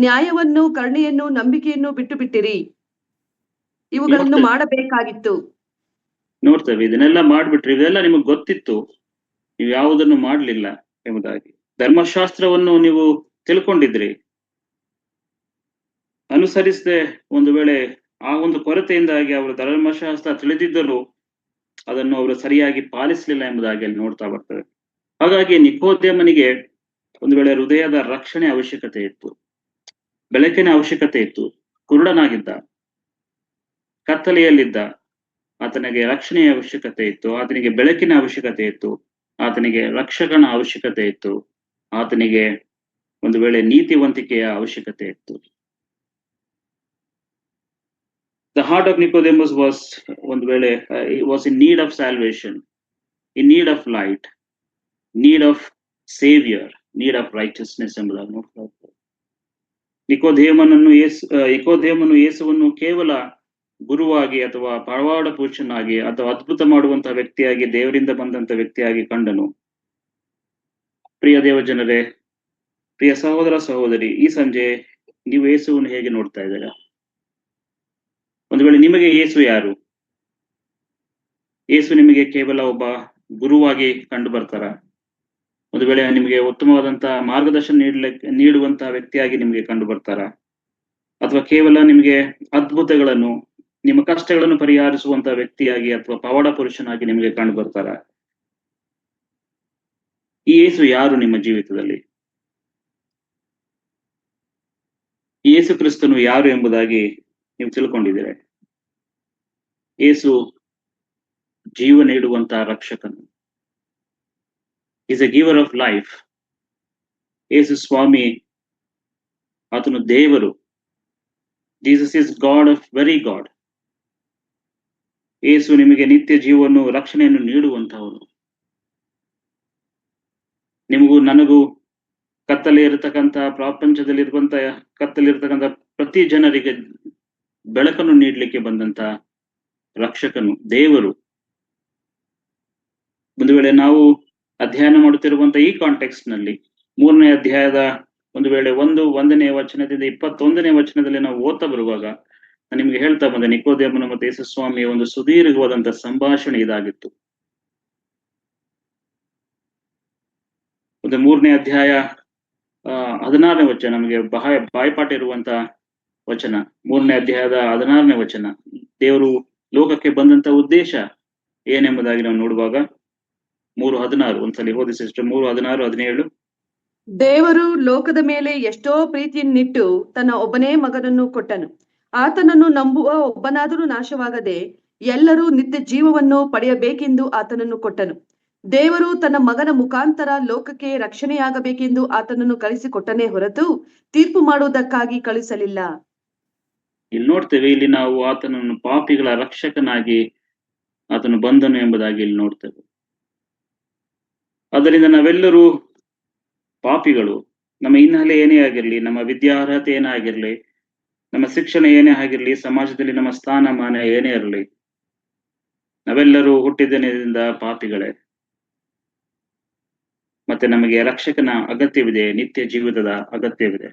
ನ್ಯಾಯವನ್ನು, ಕರುಣೆಯನ್ನು, ನಂಬಿಕೆಯನ್ನು ಬಿಟ್ಟು ಬಿಟ್ಟಿರಿ. ಇವುಗಳನ್ನು ಮಾಡಬೇಕಾಗಿತ್ತು. ನೋಡ್ತೇವೆ, ಇದನ್ನೆಲ್ಲ ಮಾಡ್ಬಿಟ್ರಿ, ಇದೆಲ್ಲ ನಿಮಗೆ ಗೊತ್ತಿತ್ತು, ನೀವು ಯಾವುದನ್ನು ಮಾಡ್ಲಿಲ್ಲ ಎಂಬುದಾಗಿ. ಧರ್ಮಶಾಸ್ತ್ರವನ್ನು ನೀವು ತಿಳ್ಕೊಂಡಿದ್ರಿ, ಅನುಸರಿಸದೆ ಒಂದು ವೇಳೆ ಆ ಒಂದು ಕೊರತೆಯಿಂದಾಗಿ ಅವರು ಧರ್ಮಶಾಸ್ತ್ರ ತಿಳಿದಿದ್ದರೂ ಅದನ್ನು ಅವರು ಸರಿಯಾಗಿ ಪಾಲಿಸಲಿಲ್ಲ ಎಂಬುದಾಗಿ ಅಲ್ಲಿ ನೋಡ್ತಾ ಬರ್ತೇವೆ. ಹಾಗಾಗಿ ನಿಕೋದೇಮನಿಗೆ ಒಂದು ವೇಳೆ ಹೃದಯದ ರಕ್ಷಣೆ ಅವಶ್ಯಕತೆ ಇತ್ತು, ಬೆಳಕಿನ ಅವಶ್ಯಕತೆ ಇತ್ತು. ಕುರುಡನಾಗಿದ್ದ, ಕತ್ತಲೆಯಲ್ಲಿದ್ದ, ಆತನಿಗೆ ರಕ್ಷಣೆಯ ಅವಶ್ಯಕತೆ ಇತ್ತು, ಆತನಿಗೆ ಬೆಳಕಿನ ಅವಶ್ಯಕತೆ ಇತ್ತು, ಆತನಿಗೆ ರಕ್ಷಕನ ಅವಶ್ಯಕತೆ ಇತ್ತು, ಆತನಿಗೆ ಒಂದು ವೇಳೆ ನೀತಿವಂತಿಕೆಯ ಅವಶ್ಯಕತೆ ಇತ್ತು. The heart of Nicodemus was ಒಂದು ವೇಳೆ was in need of salvation, in need of light, need of savior, need of righteousness ಎಂಬುದಾಗಿ ನೋಡ್ತಾ ಇದ್ದಾರೆ. ನಿಕೋದೇಮನು ಯೇಸುವನ್ನು ಕೇವಲ ಗುರುವಾಗಿ ಅಥವಾ ಪವಾಡ ಪುರುಷನಾಗಿ ಅಥವಾ ಅದ್ಭುತ ಮಾಡುವಂತಹ ವ್ಯಕ್ತಿಯಾಗಿ, ದೇವರಿಂದ ಬಂದಂತ ವ್ಯಕ್ತಿಯಾಗಿ ಕಂಡನು. ಪ್ರಿಯ ದೇವಜನರೇ, ಪ್ರಿಯ ಸಹೋದರ ಸಹೋದರಿ, ಈ ಸಂಜೆ ನೀವು ಯೇಸುವನ್ನು ಹೇಗೆ ನೋಡ್ತಾ ಇದ್ದೀರಾ? ಒಂದು ವೇಳೆ ನಿಮಗೆ ಯೇಸು ಯಾರು? ಯೇಸು ನಿಮಗೆ ಕೇವಲ ಒಬ್ಬ ಗುರುವಾಗಿ ಕಂಡು ಬರ್ತಾರ? ಒಂದು ವೇಳೆ ನಿಮಗೆ ಉತ್ತಮವಾದಂತಹ ಮಾರ್ಗದರ್ಶನ ನೀಡುವಂತಹ ವ್ಯಕ್ತಿಯಾಗಿ ನಿಮಗೆ ಕಂಡು ಬರ್ತಾರ? ಅಥವಾ ಕೇವಲ ನಿಮಗೆ ಅದ್ಭುತಗಳನ್ನು, ನಿಮ್ಮ ಕಷ್ಟಗಳನ್ನು ಪರಿಹರಿಸುವಂತಹ ವ್ಯಕ್ತಿಯಾಗಿ ಅಥವಾ ಪವಾಡ ಪುರುಷನಾಗಿ ನಿಮಗೆ ಕಂಡು ಬರ್ತಾರ? ಈ ಯೇಸು ಯಾರು ನಿಮ್ಮ ಜೀವಿತದಲ್ಲಿ? ಯೇಸು ಕ್ರಿಸ್ತನು ಯಾರು ಎಂಬುದಾಗಿ ನೀವು ತಿಳ್ಕೊಂಡಿದ್ದೀರಾ? ಯೇಸು ಜೀವ ನೀಡುವಂತಹ ರಕ್ಷಕನು. Is a giver of life. Yesu ಸ್ವಾಮಿ, ಆತನು ದೇವರು. Jesus is God of very God. Yesu ನಿಮಗೆ ನಿತ್ಯ ಜೀವವನ್ನು, ರಕ್ಷಣೆಯನ್ನು ನೀಡುವಂತಹವರು. ನಿಮಗೂ ನನಗೂ ಕತ್ತಲೆ ಇರತಕ್ಕಂತಹ ಪ್ರಪಂಚದಲ್ಲಿರುವಂತಹ ಕತ್ತಲಿರ್ತಕ್ಕಂಥ ಪ್ರತಿ ಜನರಿಗೆ ಬೆಳಕನ್ನು ನೀಡಲಿಕ್ಕೆ ಬಂದಂತ ರಕ್ಷಕನು, ದೇವರು. ಒಂದು ವೇಳೆ ನಾವು ಅಧ್ಯಯನ ಮಾಡುತ್ತಿರುವಂತಹ ಈ ಕಾಂಟೆಕ್ಸ್ಟ್ ನಲ್ಲಿ 3ನೇ ಅಧ್ಯಾಯದ ಒಂದು ವೇಳೆ 1ನೇ ವಚನದಿಂದ 21ನೇ ವಚನದಲ್ಲಿ ನಾವು ಓದ್ತಾ ಬರುವಾಗ ನಾನು ನಿಮ್ಗೆ ಹೇಳ್ತಾ ಬಂದೆ, ನಿಕೋದೇಮನ ಮತ್ತು ಯೇಸು ಸ್ವಾಮಿಯ ಒಂದು ಸುದೀರ್ಘವಾದಂತಹ ಸಂಭಾಷಣೆ ಇದಾಗಿತ್ತು. ಒಂದು 3ನೇ ಅಧ್ಯಾಯ 16ನೇ ವಚನ ನಮಗೆ ಬಾಯ್ಪಾಠ ಇರುವಂತಹ ವಚನ. 3ನೇ ಅಧ್ಯಾಯದ 16ನೇ ವಚನ, ದೇವರು ಲೋಕಕ್ಕೆ ಬಂದಂತ ಉದ್ದೇಶ ಏನೆಂಬುದಾಗಿ ನಾವು ನೋಡುವಾಗ 3:16 ಒಂದ್ಸಲಿ ಓದಿ ಸಿಸ್ಟರ್. 3:16, 17. ದೇವರು ಲೋಕದ ಮೇಲೆ ಎಷ್ಟೋ ಪ್ರೀತಿಯನ್ನಿಟ್ಟು ತನ್ನ ಒಬ್ಬನೇ ಮಗನನ್ನು ಕೊಟ್ಟನು. ಆತನನ್ನು ನಂಬುವ ಒಬ್ಬನಾದರೂ ನಾಶವಾಗದೆ ಎಲ್ಲರೂ ನಿತ್ಯ ಜೀವವನ್ನು ಪಡೆಯಬೇಕೆಂದು ಆತನನ್ನು ಕೊಟ್ಟನು. ದೇವರು ತನ್ನ ಮಗನ ಮುಖಾಂತರ ಲೋಕಕ್ಕೆ ರಕ್ಷಣೆಯಾಗಬೇಕೆಂದು ಆತನನ್ನು ಕಳಿಸಿಕೊಟ್ಟನೇ ಹೊರತು ತೀರ್ಪು ಮಾಡುವುದಕ್ಕಾಗಿ ಕಳಿಸಲಿಲ್ಲ. ಇಲ್ಲಿ ನೋಡ್ತೇವೆ, ಇಲ್ಲಿ ನಾವು ಆತನನ್ನು ಪಾಪಿಗಳ ರಕ್ಷಕನಾಗಿ ಆತನು ಬಂದನು ಎಂಬುದಾಗಿ ಇಲ್ಲಿ ನೋಡ್ತೇವೆ. ಅದರಿಂದ ನಾವೆಲ್ಲರೂ ಪಾಪಿಗಳು. ನಮ್ಮ ಹಿನ್ನೆಲೆ ಏನೇ ಆಗಿರ್ಲಿ, ನಮ್ಮ ವಿದ್ಯಾರ್ಹತೆ ಏನೇ ಆಗಿರ್ಲಿ, ನಮ್ಮ ಶಿಕ್ಷಣ ಏನೇ ಆಗಿರ್ಲಿ, ಸಮಾಜದಲ್ಲಿ ನಮ್ಮ ಸ್ಥಾನಮಾನ ಏನೇ ಇರಲಿ, ನಾವೆಲ್ಲರೂ ಹುಟ್ಟಿದನಿಂದ ಪಾಪಿಗಳೇ. ಮತ್ತೆ ನಮಗೆ ರಕ್ಷಕನ ಅಗತ್ಯವಿದೆ, ನಿತ್ಯ ಜೀವಿತದ ಅಗತ್ಯವಿದೆ.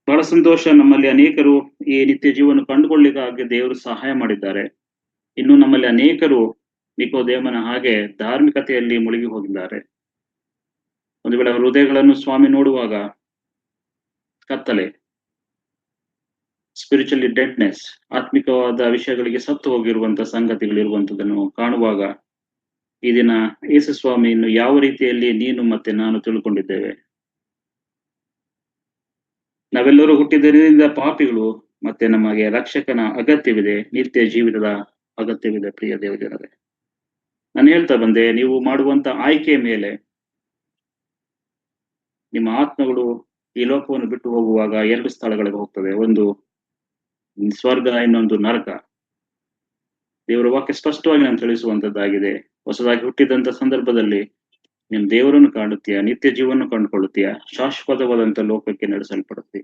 ಬಹಳ ಸಂತೋಷ, ನಮ್ಮಲ್ಲಿ ಅನೇಕರು ಈ ನಿತ್ಯ ಜೀವನ ಕಂಡುಕೊಳ್ಳಿಕ್ಕಾಗಿ ದೇವರು ಸಹಾಯ ಮಾಡಿದ್ದಾರೆ. ಇನ್ನು ನಮ್ಮಲ್ಲಿ ಅನೇಕರು ನಿಕೋದೇಮನ ಹಾಗೆ ಧಾರ್ಮಿಕತೆಯಲ್ಲಿ ಮುಳುಗಿ ಹೋಗಿದ್ದಾರೆ. ಒಂದು ವೇಳೆ ಹೃದಯಗಳನ್ನು ಸ್ವಾಮಿ ನೋಡುವಾಗ ಕತ್ತಲೆ, ಸ್ಪಿರಿಚುವಲಿ ಡೆಡ್ನೆಸ್, ಆತ್ಮಿಕವಾದ ವಿಷಯಗಳಿಗೆ ಸತ್ತು ಹೋಗಿರುವಂತಹ ಸಂಗತಿಗಳಿರುವಂತದನ್ನು ಕಾಣುವಾಗ ಈ ದಿನ ಯೇಸು ಸ್ವಾಮಿಯನ್ನು ಯಾವ ರೀತಿಯಲ್ಲಿ ನೀನು ಮತ್ತೆ ನಾನು ತಿಳ್ಕೊಂಡಿದ್ದೇವೆ. ನಾವೆಲ್ಲರೂ ಹುಟ್ಟಿದರಿಂದ ಪಾಪಿಗಳು, ಮತ್ತೆ ನಮಗೆ ರಕ್ಷಕನ ಅಗತ್ಯವಿದೆ, ನಿತ್ಯ ಜೀವಿತದ ಅಗತ್ಯವಿದೆ. ಪ್ರಿಯ ದೇವಜನರೇ, ನಾನು ಹೇಳ್ತಾ ಬಂದೆ, ನೀವು ಮಾಡುವಂತ ಆಯ್ಕೆಯ ಮೇಲೆ ನಿಮ್ಮ ಆತ್ಮಗಳು ಈ ಲೋಕವನ್ನು ಬಿಟ್ಟು ಹೋಗುವಾಗ 2 ಸ್ಥಳಗಳಿಗೆ ಹೋಗ್ತದೆ. ಒಂದು ಸ್ವರ್ಗ, ಇನ್ನೊಂದು ನರಕ. ದೇವರ ವಾಕ್ಯ ಸ್ಪಷ್ಟವಾಗಿ ನಾನು ತಿಳಿಸುವಂತದ್ದಾಗಿದೆ. ಹೊಸದಾಗಿ ಹುಟ್ಟಿದಂತ ಸಂದರ್ಭದಲ್ಲಿ ನೀನು ದೇವರನ್ನು ಕಾಣುತ್ತೀಯ, ನಿತ್ಯ ಜೀವವನ್ನು ಕಂಡುಕೊಳ್ಳುತ್ತೀಯ, ಶಾಶ್ವತವಾದಂತ ಲೋಕಕ್ಕೆ ನಡೆಸಲ್ಪಡುತ್ತೀಯ.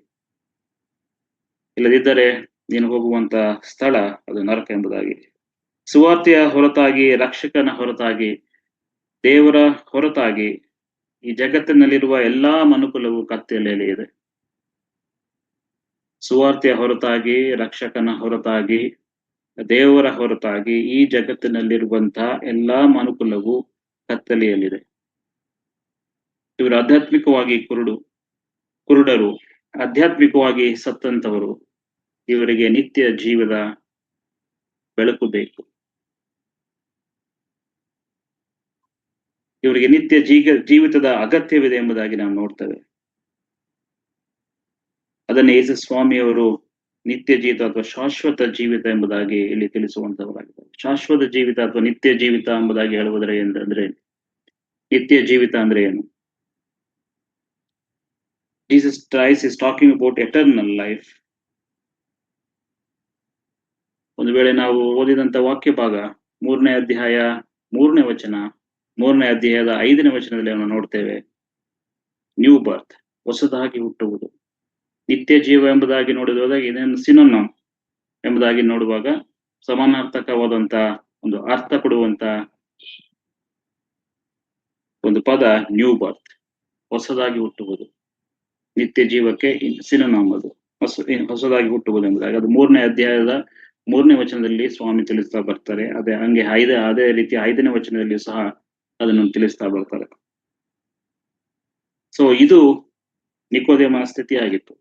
ಇಲ್ಲದಿದ್ದರೆ ನೀನು ಹೋಗುವಂತ ಸ್ಥಳ ಅದು ನರಕ ಎಂಬುದಾಗಿ. ಸುವಾರ್ತೆಯ ಹೊರತಾಗಿ, ರಕ್ಷಕನ ಹೊರತಾಗಿ, ದೇವರ ಹೊರತಾಗಿ ಈ ಜಗತ್ತಿನಲ್ಲಿರುವ ಎಲ್ಲಾ ಮನುಕುಲವು ಕತ್ತಲೆಯಲ್ಲಿ ಇದೆ. ಸುವಾರ್ತೆಯ ಹೊರತಾಗಿ, ರಕ್ಷಕನ ಹೊರತಾಗಿ, ದೇವರ ಹೊರತಾಗಿ ಈ ಜಗತ್ತಿನಲ್ಲಿರುವಂತಹ ಎಲ್ಲಾ ಮನುಕುಲವು ಕತ್ತಲೆಯಲ್ಲಿದೆ. ಇವರು ಆಧ್ಯಾತ್ಮಿಕವಾಗಿ ಕುರುಡರು, ಆಧ್ಯಾತ್ಮಿಕವಾಗಿ ಸತ್ತಂತವರು. ಇವರಿಗೆ ನಿತ್ಯ ಜೀವದ ಬೆಳಕು ಬೇಕು. ಇವರಿಗೆ ನಿತ್ಯ ಜೀವಿತದ ಅಗತ್ಯವಿದೆ ಎಂಬುದಾಗಿ ನಾವು ನೋಡ್ತೇವೆ. ಅದನ್ನೇ ಯೇಸು ಸ್ವಾಮಿಯವರು ನಿತ್ಯ ಜೀವಿತ ಅಥವಾ ಶಾಶ್ವತ ಜೀವಿತ ಎಂಬುದಾಗಿ ಇಲ್ಲಿ ತಿಳಿಸುವಂತವರಾಗಿದ್ದಾರೆ. ಶಾಶ್ವತ ಜೀವಿತ ಅಥವಾ ನಿತ್ಯ ಜೀವಿತ ಎಂಬುದಾಗಿ ಹೇಳುವುದರ ಅಂದ್ರೆ ನಿತ್ಯ ಜೀವಿತ ಅಂದ್ರೆ ಏನು? Jesus Christ is talking about eternal life. ಒಂದು ವೇಳೆ ನಾವು ಓದಿದಂತ ವಾಕ್ಯ ಭಾಗ 3ನೇ ಅಧ್ಯಾಯ 3ನೇ ವಚನ, 3ನೇ ಅಧ್ಯಾಯದ 5ನೇ ವಚನದಲ್ಲಿ ನಾವು ನೋಡ್ತೇವೆ, ನ್ಯೂ ಬರ್ತ್, ಹೊಸದಾಗಿ ಹುಟ್ಟುವುದು. ನಿತ್ಯ ಜೀವ ಎಂಬುದಾಗಿ ನೋಡಿದಾಗ ಇದನ್ನು ಸಿನೋನಿಮ್ ಎಂಬುದಾಗಿ ನೋಡುವಾಗ ಸಮಾನಾರ್ಥಕವಾದಂತ ಒಂದು ಅರ್ಥ ಕೊಡುವಂತ ಒಂದು ಪದ ನ್ಯೂ ಬರ್ತ್, ಹೊಸದಾಗಿ ಹುಟ್ಟುವುದು. ನಿತ್ಯ ಜೀವಕ್ಕೆ ಸಿನೋನಿಮ್ ಅದು. ಹೊಸದಾಗಿ ಹುಟ್ಟುವುದು ಎಂಬುದಾಗಿ ಅದು 3ನೇ ಅಧ್ಯಾಯದ 3ನೇ ವಚನದಲ್ಲಿ ಸ್ವಾಮಿ ತಿಳಿಸ್ತಾ ಬರ್ತಾರೆ. ಹಂಗೆ ಅದೇ ರೀತಿ 5ನೇ ವಚನದಲ್ಲಿ ಸಹ ಅದನ್ನು ತಿಳಿಸ್ತಾ ಬರ್ತಾರೆ. ಸೊ ಇದು ನಿಕೋದೇಮನ ಸ್ಥಿತಿ ಆಗಿತ್ತು.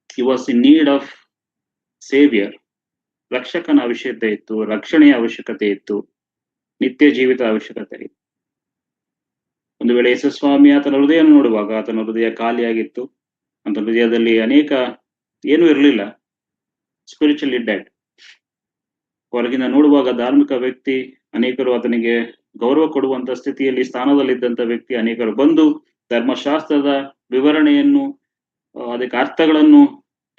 He was in need of saviour. ರಕ್ಷಕನ ಅವಶ್ಯಕತೆ ಇತ್ತು, ರಕ್ಷಣೆಯ ಅವಶ್ಯಕತೆ ಇತ್ತು, ನಿತ್ಯ ಜೀವಿತ ಅವಶ್ಯಕತೆ ಇತ್ತು. ಒಂದು ವೇಳೆ ಯೇಸುಸ್ವಾಮಿ ಆತನ ಹೃದಯ ನೋಡುವಾಗ ಆತನ ಹೃದಯ ಖಾಲಿಯಾಗಿತ್ತು. ಆತನ ಹೃದಯದಲ್ಲಿ ಏನೂ ಇರಲಿಲ್ಲ. Spiritually dead. ಹೊರಗಿನ ನೋಡುವಾಗ ಧಾರ್ಮಿಕ ವ್ಯಕ್ತಿ, ಅನೇಕರು ಆತನಿಗೆ ಗೌರವ ಕೊಡುವಂತ ಸ್ಥಿತಿಯಲ್ಲಿ ಸ್ಥಾನದಲ್ಲಿದ್ದಂತ ವ್ಯಕ್ತಿ, ಅನೇಕರು ಬಂದು ಧರ್ಮಶಾಸ್ತ್ರದ ವಿವರಣೆಯನ್ನು, ಅದಕ್ಕೆ ಅರ್ಥಗಳನ್ನು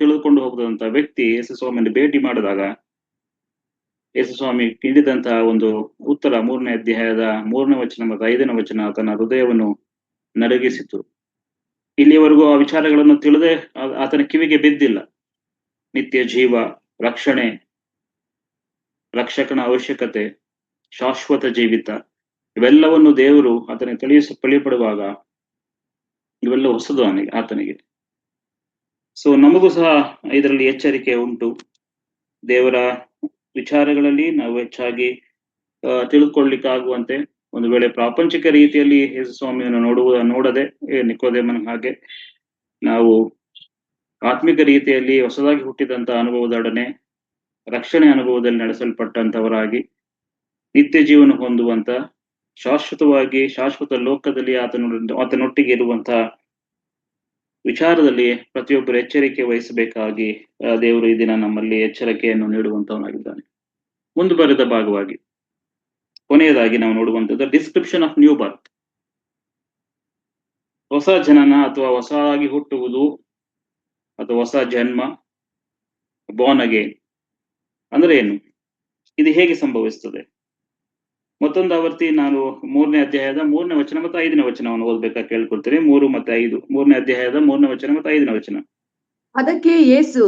ತಿಳಿದುಕೊಂಡು ಹೋಗದಂತ ವ್ಯಕ್ತಿ ಯೇಸುಸ್ವಾಮಿಯನ್ನು ಭೇಟಿ ಮಾಡಿದಾಗ ಯೇಸುಸ್ವಾಮಿ ನೀಡಿದಂತಹ ಒಂದು ಉತ್ತರ 3ನೇ ಅಧ್ಯಾಯದ 3ನೇ ವಚನ ಮತ್ತು 5ನೇ ವಚನ ಆತನ ಹೃದಯವನ್ನು ನಡಗಿಸಿತು. ಇಲ್ಲಿಯವರೆಗೂ ಆ ವಿಚಾರಗಳನ್ನು ತಿಳಿದೇ ಆತನ ಕಿವಿಗೆ ಬಿದ್ದಿಲ್ಲ. ನಿತ್ಯ ಜೀವ, ರಕ್ಷಣೆ, ರಕ್ಷಕನ ಅವಶ್ಯಕತೆ, ಶಾಶ್ವತ ಜೀವಿತ, ಇವೆಲ್ಲವನ್ನು ದೇವರು ಆತನಿಗೆ ತಿಳಿಯಪಡುವಾಗ ಇವೆಲ್ಲ ಹೊಸದು ಆತನಿಗೆ. ಸೊ ನಮಗೂ ಸಹ ಇದರಲ್ಲಿ ಎಚ್ಚರಿಕೆ ಉಂಟು. ದೇವರ ವಿಚಾರಗಳಲ್ಲಿ ನಾವು ಹೆಚ್ಚಾಗಿ ತಿಳಿದುಕೊಳ್ಳಿಕ್ಕಾಗುವಂತೆ, ಒಂದು ವೇಳೆ ಪ್ರಾಪಂಚಿಕ ರೀತಿಯಲ್ಲಿ ಯೇಸುಸ್ವಾಮಿಯನ್ನು ನೋಡದೆ ನಿಕೋದೇಮನ ಹಾಗೆ ನಾವು ಆತ್ಮಿಕ ರೀತಿಯಲ್ಲಿ ಹೊಸದಾಗಿ ಹುಟ್ಟಿದಂತ ಅನುಭವದೊಡನೆ ರಕ್ಷಣೆ ಅನುಭವದಲ್ಲಿ ನಡೆಸಲ್ಪಟ್ಟಂತವರಾಗಿ ನಿತ್ಯ ಜೀವನ ಹೊಂದುವಂತ, ಶಾಶ್ವತ ಲೋಕದಲ್ಲಿ ಆತನೊಟ್ಟಿಗೆ ಇರುವಂತ ವಿಚಾರದಲ್ಲಿ ಪ್ರತಿಯೊಬ್ಬರು ಎಚ್ಚರಿಕೆ ವಹಿಸಬೇಕಾಗಿ ದೇವರು ಈ ದಿನ ನಮ್ಮಲ್ಲಿ ಎಚ್ಚರಿಕೆಯನ್ನು ನೀಡುವಂತವನಾಗಿದ್ದಾನೆ. ಮುಂದುವರೆದ ಭಾಗವಾಗಿ ಕೊನೆಯದಾಗಿ ನಾವು ನೋಡುವಂತದ್ದು ಡಿಸ್ಕ್ರಿಪ್ಷನ್ ಆಫ್ ನ್ಯೂ ಬರ್ತ್. ಹೊಸ ಜನನ ಅಥವಾ ಹೊಸದಾಗಿ ಹುಟ್ಟುವುದು ಅಥವಾ ಹೊಸ ಜನ್ಮ, ಬಾರ್ನ್ ಅಗೇನ್ ಅಂದ್ರೆ ಏನು? ಇದು ಹೇಗೆ ಸಂಭವಿಸ್ತದೆ? ಮತ್ತೊಂದು ಆವರ್ತಿ ನಾನು 3ನೇ ಅಧ್ಯಾಯದ 3ನೇ ವಚನ ಮತ್ತು 5ನೇ ವಚನವನ್ನು ಓದ್ಬೇಕಾಗಿ ಕೇಳ್ಕೊಳ್ತೇನೆ. 3 ಮತ್ತು 5. 3ನೇ ಅಧ್ಯಾಯದ 3ನೇ ವಚನ ಮತ್ತು 5ನೇ ವಚನ. ಅದಕ್ಕೆ ಯೇಸು,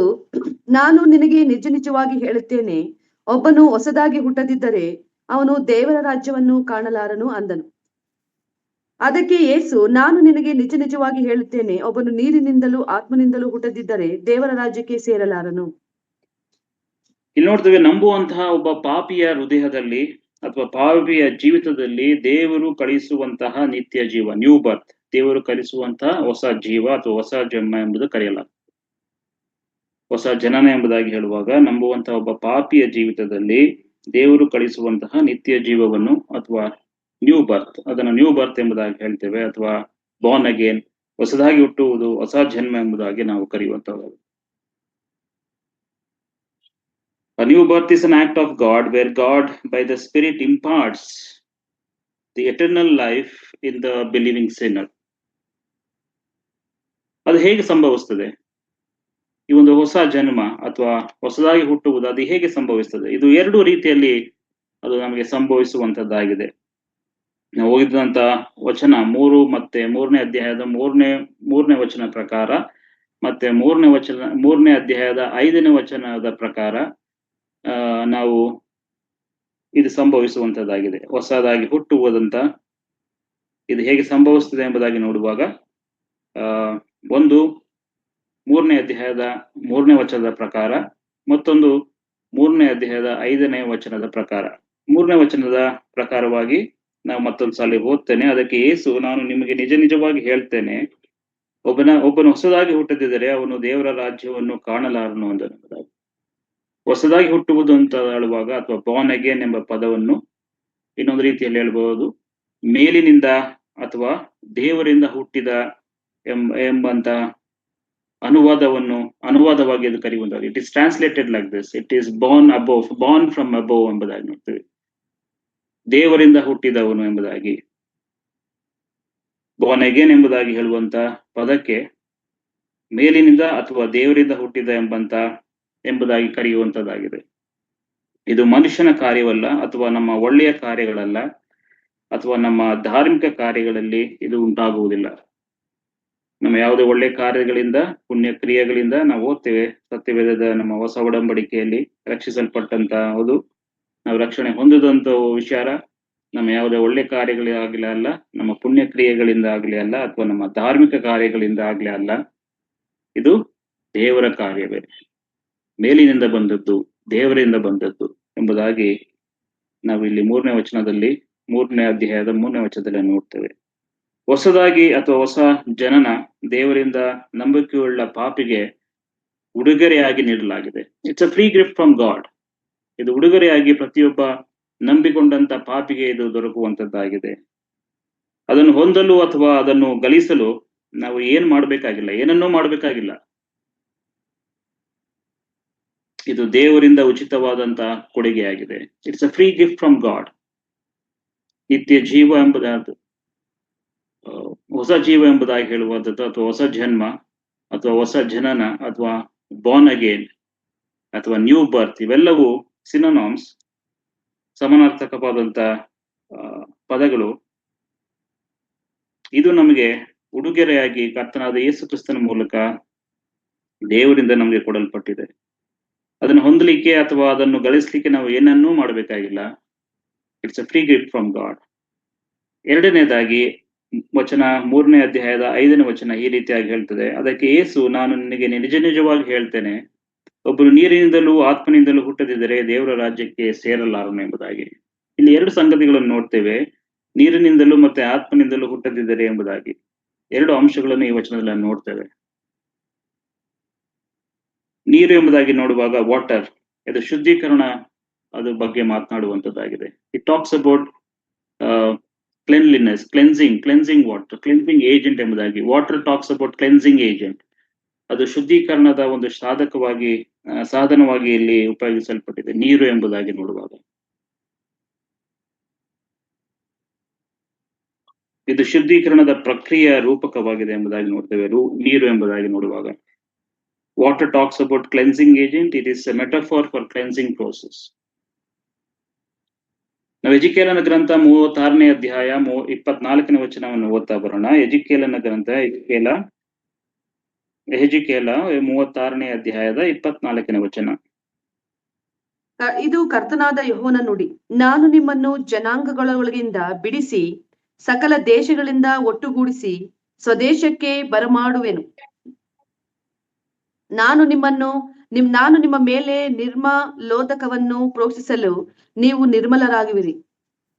ನಾನು ನಿನಗೆ ನಿಜ ನಿಜವಾಗಿ ಹೇಳುತ್ತೇನೆ, ಒಬ್ಬನು ಹೊಸದಾಗಿ ಹುಟ್ಟದಿದ್ದರೆ ಅವನು ದೇವರ ರಾಜ್ಯವನ್ನು ಕಾಣಲಾರನು ಅಂದನು. ಅದಕ್ಕೆ ಯೇಸು, ನಾನು ನಿನಗೆ ನಿಜ ನಿಜವಾಗಿ ಹೇಳುತ್ತೇನೆ, ಒಬ್ಬನು ನೀರಿನಿಂದಲೂ ಆತ್ಮನಿಂದಲೂ ಹುಟ್ಟದಿದ್ದರೆ ದೇವರ ರಾಜ್ಯಕ್ಕೆ ಸೇರಲಾರನು. ಇಲ್ಲಿ ನೋಡ್ತೇವೆ, ನಂಬುವಂತಹ ಒಬ್ಬ ಪಾಪಿಯ ಹೃದಯದಲ್ಲಿ ಅಥವಾ ಪಾಪಿಯ ಜೀವಿತದಲ್ಲಿ ದೇವರು ಕಳಿಸುವಂತಹ ನಿತ್ಯ ಜೀವ, ನ್ಯೂ ಬರ್ತ್, ದೇವರು ಕಲಿಸುವಂತಹ ಹೊಸ ಜೀವ ಅಥವಾ ಹೊಸ ಜನ್ಮ ಎಂಬುದು ಕರೆಯಲಾಗ್ತದೆ. ಹೊಸ ಜನನ ಎಂಬುದಾಗಿ ಹೇಳುವಾಗ ನಂಬುವಂತಹ ಒಬ್ಬ ಪಾಪಿಯ ಜೀವಿತದಲ್ಲಿ ದೇವರು ಕಳಿಸುವಂತಹ ನಿತ್ಯ ಜೀವವನ್ನು ಅಥವಾ ನ್ಯೂ ಬರ್ತ್, ಅದನ್ನು ನ್ಯೂ ಬರ್ತ್ ಎಂಬುದಾಗಿ ಹೇಳ್ತೇವೆ, ಅಥವಾ ಬಾರ್ನ್ ಅಗೇನ್, ಹೊಸದಾಗಿ ಹುಟ್ಟುವುದು, ಹೊಸ ಜನ್ಮ ಎಂಬುದಾಗಿ ನಾವು ಕರೆಯುವಂತಹದ್ದು. A new birth is an act of God where God by the Spirit imparts the eternal life in the believing sinner. ಅದು ಹೇಗೆ ಸಂಭವಿಸ್ತದೆ? ಈ ಒಂದು ಹೊಸ ಜನ್ಮ ಅಥವಾ ಹೊಸದಾಗಿ ಹುಟ್ಟುವುದು ಅದು ಹೇಗೆ ಸಂಭವಿಸ್ತದೆ? ಇದು 2 ರೀತಿಯಲ್ಲಿ ಅದು ನಮಗೆ ಸಂಭವಿಸುವಂತದ್ದಾಗಿದೆ. ನಾವು ಓದಿದಂತ ವಚನ 3 ಮತ್ತೆ 3ನೇ ಅಧ್ಯಾಯದ 3ನೇ ವಚನ ಪ್ರಕಾರ, ಮತ್ತೆ 3ನೇ ಅಧ್ಯಾಯದ 5ನೇ ವಚನದ ಪ್ರಕಾರ ನಾವು ಇದು ಸಂಭವಿಸುವಂತದ್ದಾಗಿದೆ. ಹೊಸದಾಗಿ ಹುಟ್ಟುವುದಂತ ಇದು ಹೇಗೆ ಸಂಭವಿಸ್ತದೆ ಎಂಬುದಾಗಿ ನೋಡುವಾಗ, ಒಂದು 3ನೇ ಅಧ್ಯಾಯದ 3ನೇ ವಚನದ ಪ್ರಕಾರ, ಮತ್ತೊಂದು 3ನೇ ಅಧ್ಯಾಯದ 5ನೇ ವಚನದ ಪ್ರಕಾರ. 3ನೇ ವಚನದ ಪ್ರಕಾರವಾಗಿ ನಾವು ಮತ್ತೊಂದು ಸಾಲಿ ಓದ್ತೇನೆ. ಅದಕ್ಕೆ ಯೇಸು, ನಾನು ನಿಮಗೆ ನಿಜ ನಿಜವಾಗಿ ಹೇಳ್ತೇನೆ, ಒಬ್ಬನು ಹೊಸದಾಗಿ ಹುಟ್ಟದಿದ್ದರೆ ಅವನು ದೇವರ ರಾಜ್ಯವನ್ನು ಕಾಣಲಾರನು ಅಂದನು. ಹೊಸದಾಗಿ ಹುಟ್ಟುವುದು ಅಂತ ಹೇಳುವಾಗ, ಅಥವಾ ಬಾರ್ನ್ ಅಗೇನ್ ಎಂಬ ಪದವನ್ನು ಇನ್ನೊಂದು ರೀತಿಯಲ್ಲಿ ಹೇಳ್ಬಹುದು, ಮೇಲಿನಿಂದ ಅಥವಾ ದೇವರಿಂದ ಹುಟ್ಟಿದ ಎಂಬಂತ ಅನುವಾದವಾಗಿ ಅದು ಕರೆಯುವಂತ. It is translated like this, it is born from above ಎಂಬುದಾಗಿ ನೋಡ್ತೇವೆ. ದೇವರಿಂದ ಹುಟ್ಟಿದವನು ಎಂಬುದಾಗಿ, ಬಾರ್ನ್ ಅಗೇನ್ ಎಂಬುದಾಗಿ ಹೇಳುವಂತ ಪದಕ್ಕೆ ಮೇಲಿನಿಂದ ಅಥವಾ ದೇವರಿಂದ ಹುಟ್ಟಿದ ಎಂಬುದಾಗಿ ಕರೆಯುವಂತದ್ದಾಗಿದೆ. ಇದು ಮನುಷ್ಯನ ಕಾರ್ಯವಲ್ಲ, ಅಥವಾ ನಮ್ಮ ಒಳ್ಳೆಯ ಕಾರ್ಯಗಳಲ್ಲ, ಅಥವಾ ನಮ್ಮ ಧಾರ್ಮಿಕ ಕಾರ್ಯಗಳಲ್ಲಿ ಇದು ಉಂಟಾಗುವುದಿಲ್ಲ. ನಮ್ಮ ಯಾವುದೇ ಒಳ್ಳೆಯ ಕಾರ್ಯಗಳಿಂದ, ಪುಣ್ಯ ಕ್ರಿಯೆಗಳಿಂದ ನಾವು ಓದ್ತೇವೆ ಸತ್ಯವೇದದ ನಮ್ಮ ಹೊಸ ಒಡಂಬಡಿಕೆಯಲ್ಲಿ ರಕ್ಷಿಸಲ್ಪಟ್ಟಂತಹದು, ನಾವು ರಕ್ಷಣೆ ಹೊಂದಿದಂತ ವಿಚಾರ. ನಮ್ಮ ಯಾವುದೇ ಒಳ್ಳೆ ಕಾರ್ಯಗಳಾಗಲಿ ಅಲ್ಲ, ನಮ್ಮ ಪುಣ್ಯ ಕ್ರಿಯೆಗಳಿಂದ ಆಗಲಿ ಅಲ್ಲ, ಅಥವಾ ನಮ್ಮ ಧಾರ್ಮಿಕ ಕಾರ್ಯಗಳಿಂದ ಆಗಲಿ ಅಲ್ಲ. ಇದು ದೇವರ ಕಾರ್ಯವೇ, ಮೇಲಿನಿಂದ ಬಂದದ್ದು, ದೇವರಿಂದ ಬಂದದ್ದು ಎಂಬುದಾಗಿ ನಾವು ಇಲ್ಲಿ 3ನೇ ವಚನದಲ್ಲಿ, 3ನೇ ಅಧ್ಯಾಯದ 3ನೇ ವಚನದಲ್ಲಿ ನೋಡ್ತೇವೆ. ಹೊಸದಾಗಿ ಅಥವಾ ಹೊಸ ಜನನ ದೇವರಿಂದ ನಂಬಿಕೆಯುಳ್ಳ ಪಾಪಿಗೆ ಉಡುಗೊರೆಯಾಗಿ ನೀಡಲಾಗಿದೆ. It's a free gift from god. ಇದು ಉಡುಗೊರೆಯಾಗಿ ಪ್ರತಿಯೊಬ್ಬ ನಂಬಿಕೊಂಡಂತ ಪಾಪಿಗೆ ಇದು ದೊರಕುವಂತದ್ದಾಗಿದೆ. ಅದನ್ನು ಹೊಂದಲು ಅಥವಾ ಅದನ್ನು ಗಳಿಸಲು ನಾವು ಏನ್ ಮಾಡ್ಬೇಕಾಗಿಲ್ಲ, ಏನನ್ನೂ ಮಾಡ್ಬೇಕಾಗಿಲ್ಲ. ಇದು ದೇವರಿಂದ ಉಚಿತವಾದಂತ ಕೊಡುಗೆಯಾಗಿದೆ. It's a free gift from god. ನಿತ್ಯ ಜೀವ ಎಂಬುದಾದ, ಹೊಸ ಜೀವ ಎಂಬುದಾಗಿ ಹೇಳುವಂಥದ್ದು, ಅಥವಾ ಹೊಸ ಜನ್ಮ, ಅಥವಾ ಹೊಸ ಜನನ, ಅಥವಾ ಬಾರ್ನ್ ಅಗೇನ್, ಅಥವಾ ನ್ಯೂ ಬರ್ತ್, ಇವೆಲ್ಲವೂ ಸಿನೋನಿಮ್ಸ್, ಸಮಾನಾರ್ಥಕವಾದಂತ ಪದಗಳು. ಇದು ನಮಗೆ ಉಡುಗೊರೆಯಾಗಿ ಕರ್ತನಾದ ಯೇಸು ಕ್ರಿಸ್ತನ ಮೂಲಕ ದೇವರಿಂದ ನಮಗೆ ಕೊಡಲ್ಪಟ್ಟಿದೆ. ಅದನ್ನು ಹೊಂದಲಿಕ್ಕೆ ಅಥವಾ ಅದನ್ನು ಗಳಿಸ್ಲಿಕ್ಕೆ ನಾವು ಏನನ್ನೂ ಮಾಡಬೇಕಾಗಿಲ್ಲ. It's a free gift from god. ಎರಡನೇದಾಗಿ ವಚನ 3ನೇ ಅಧ್ಯಾಯದ 5ನೇ ವಚನ ಈ ರೀತಿಯಾಗಿ ಹೇಳ್ತದೆ, ಅದಕ್ಕೆ ಯೇಸು, ನಾನು ನಿನಗೆ ನಿಜ ನಿಜವಾಗಿ ಹೇಳ್ತೇನೆ, ಒಬ್ಬರು ನೀರಿನಿಂದಲೂ ಆತ್ಮನಿಂದಲೂ ಹುಟ್ಟದಿದ್ದರೆ ದೇವರ ರಾಜ್ಯಕ್ಕೆ ಸೇರಲಾರನು ಎಂಬುದಾಗಿ. ಇಲ್ಲಿ 2 ಸಂಗತಿಗಳನ್ನು ನೋಡ್ತೇವೆ, ನೀರಿನಿಂದಲೂ ಮತ್ತೆ ಆತ್ಮನಿಂದಲೂ ಹುಟ್ಟದಿದ್ದರೆ ಎಂಬುದಾಗಿ. 2 ಅಂಶಗಳನ್ನು ಈ ವಚನದಲ್ಲಿ ನೋಡ್ತೇವೆ. ನೀರು ಎಂಬುದಾಗಿ ನೋಡುವಾಗ ವಾಟರ್, ಇದು ಶುದ್ಧೀಕರಣ ಅದ್ರ ಬಗ್ಗೆ ಮಾತನಾಡುವಂತದ್ದಾಗಿದೆ. It talks about cleanliness, cleansing water, cleansing agent ಎಂಬುದಾಗಿ. Water talks about cleansing agent. ಅದು ಶುದ್ಧೀಕರಣದ ಒಂದು ಸಾಧನವಾಗಿ ಇಲ್ಲಿ ಉಪಯೋಗಿಸಲ್ಪಟ್ಟಿದೆ ನೀರು ಎಂಬುದಾಗಿ ನೋಡುವಾಗ. ಇದು ಶುದ್ಧೀಕರಣದ ಪ್ರಕ್ರಿಯೆಯ ರೂಪಕವಾಗಿದೆ ಎಂಬುದಾಗಿ ನೋಡ್ತೇವೆ ನೀರು ಎಂಬುದಾಗಿ ನೋಡುವಾಗ. Water talks about cleansing agent. It is A metaphor for cleansing process. ನಾವು ಎಜಿಕೇಲನ ಗ್ರಂಥ 36ನೇ ಅಧ್ಯಾಯ 24ನೇ ವಚನವನ್ನು ಓದ್ತಾ ಬರೋಣ. ಎಜಿಕೇಲನ ಗ್ರಂಥ ಎಜಿಕೇಲ 36ನೇ ಅಧ್ಯಾಯದ 24ನೇ ವಚನ. ಇದು ಕರ್ತನಾದ ಯೆಹೋವನ ನುಡಿ. ನಾನು ನಿಮ್ಮನ್ನು ಜನಾಂಗಗಳೊಳಗಿಂದ ಬಿಡಿಸಿ ಸಕಲ ದೇಶಗಳಿಂದ ಒಟ್ಟುಗೂಡಿಸಿ ಸ್ವದೇಶಕ್ಕೆ ಬರಮಾಡುವೆನು. ನಾನು ನಿಮ್ಮ ಮೇಲೆ ನಿರ್ಮಲೋದಕವನ್ನು ಪ್ರೋಕ್ಷಿಸಲು ನೀವು ನಿರ್ಮಲರಾಗುವಿರಿ.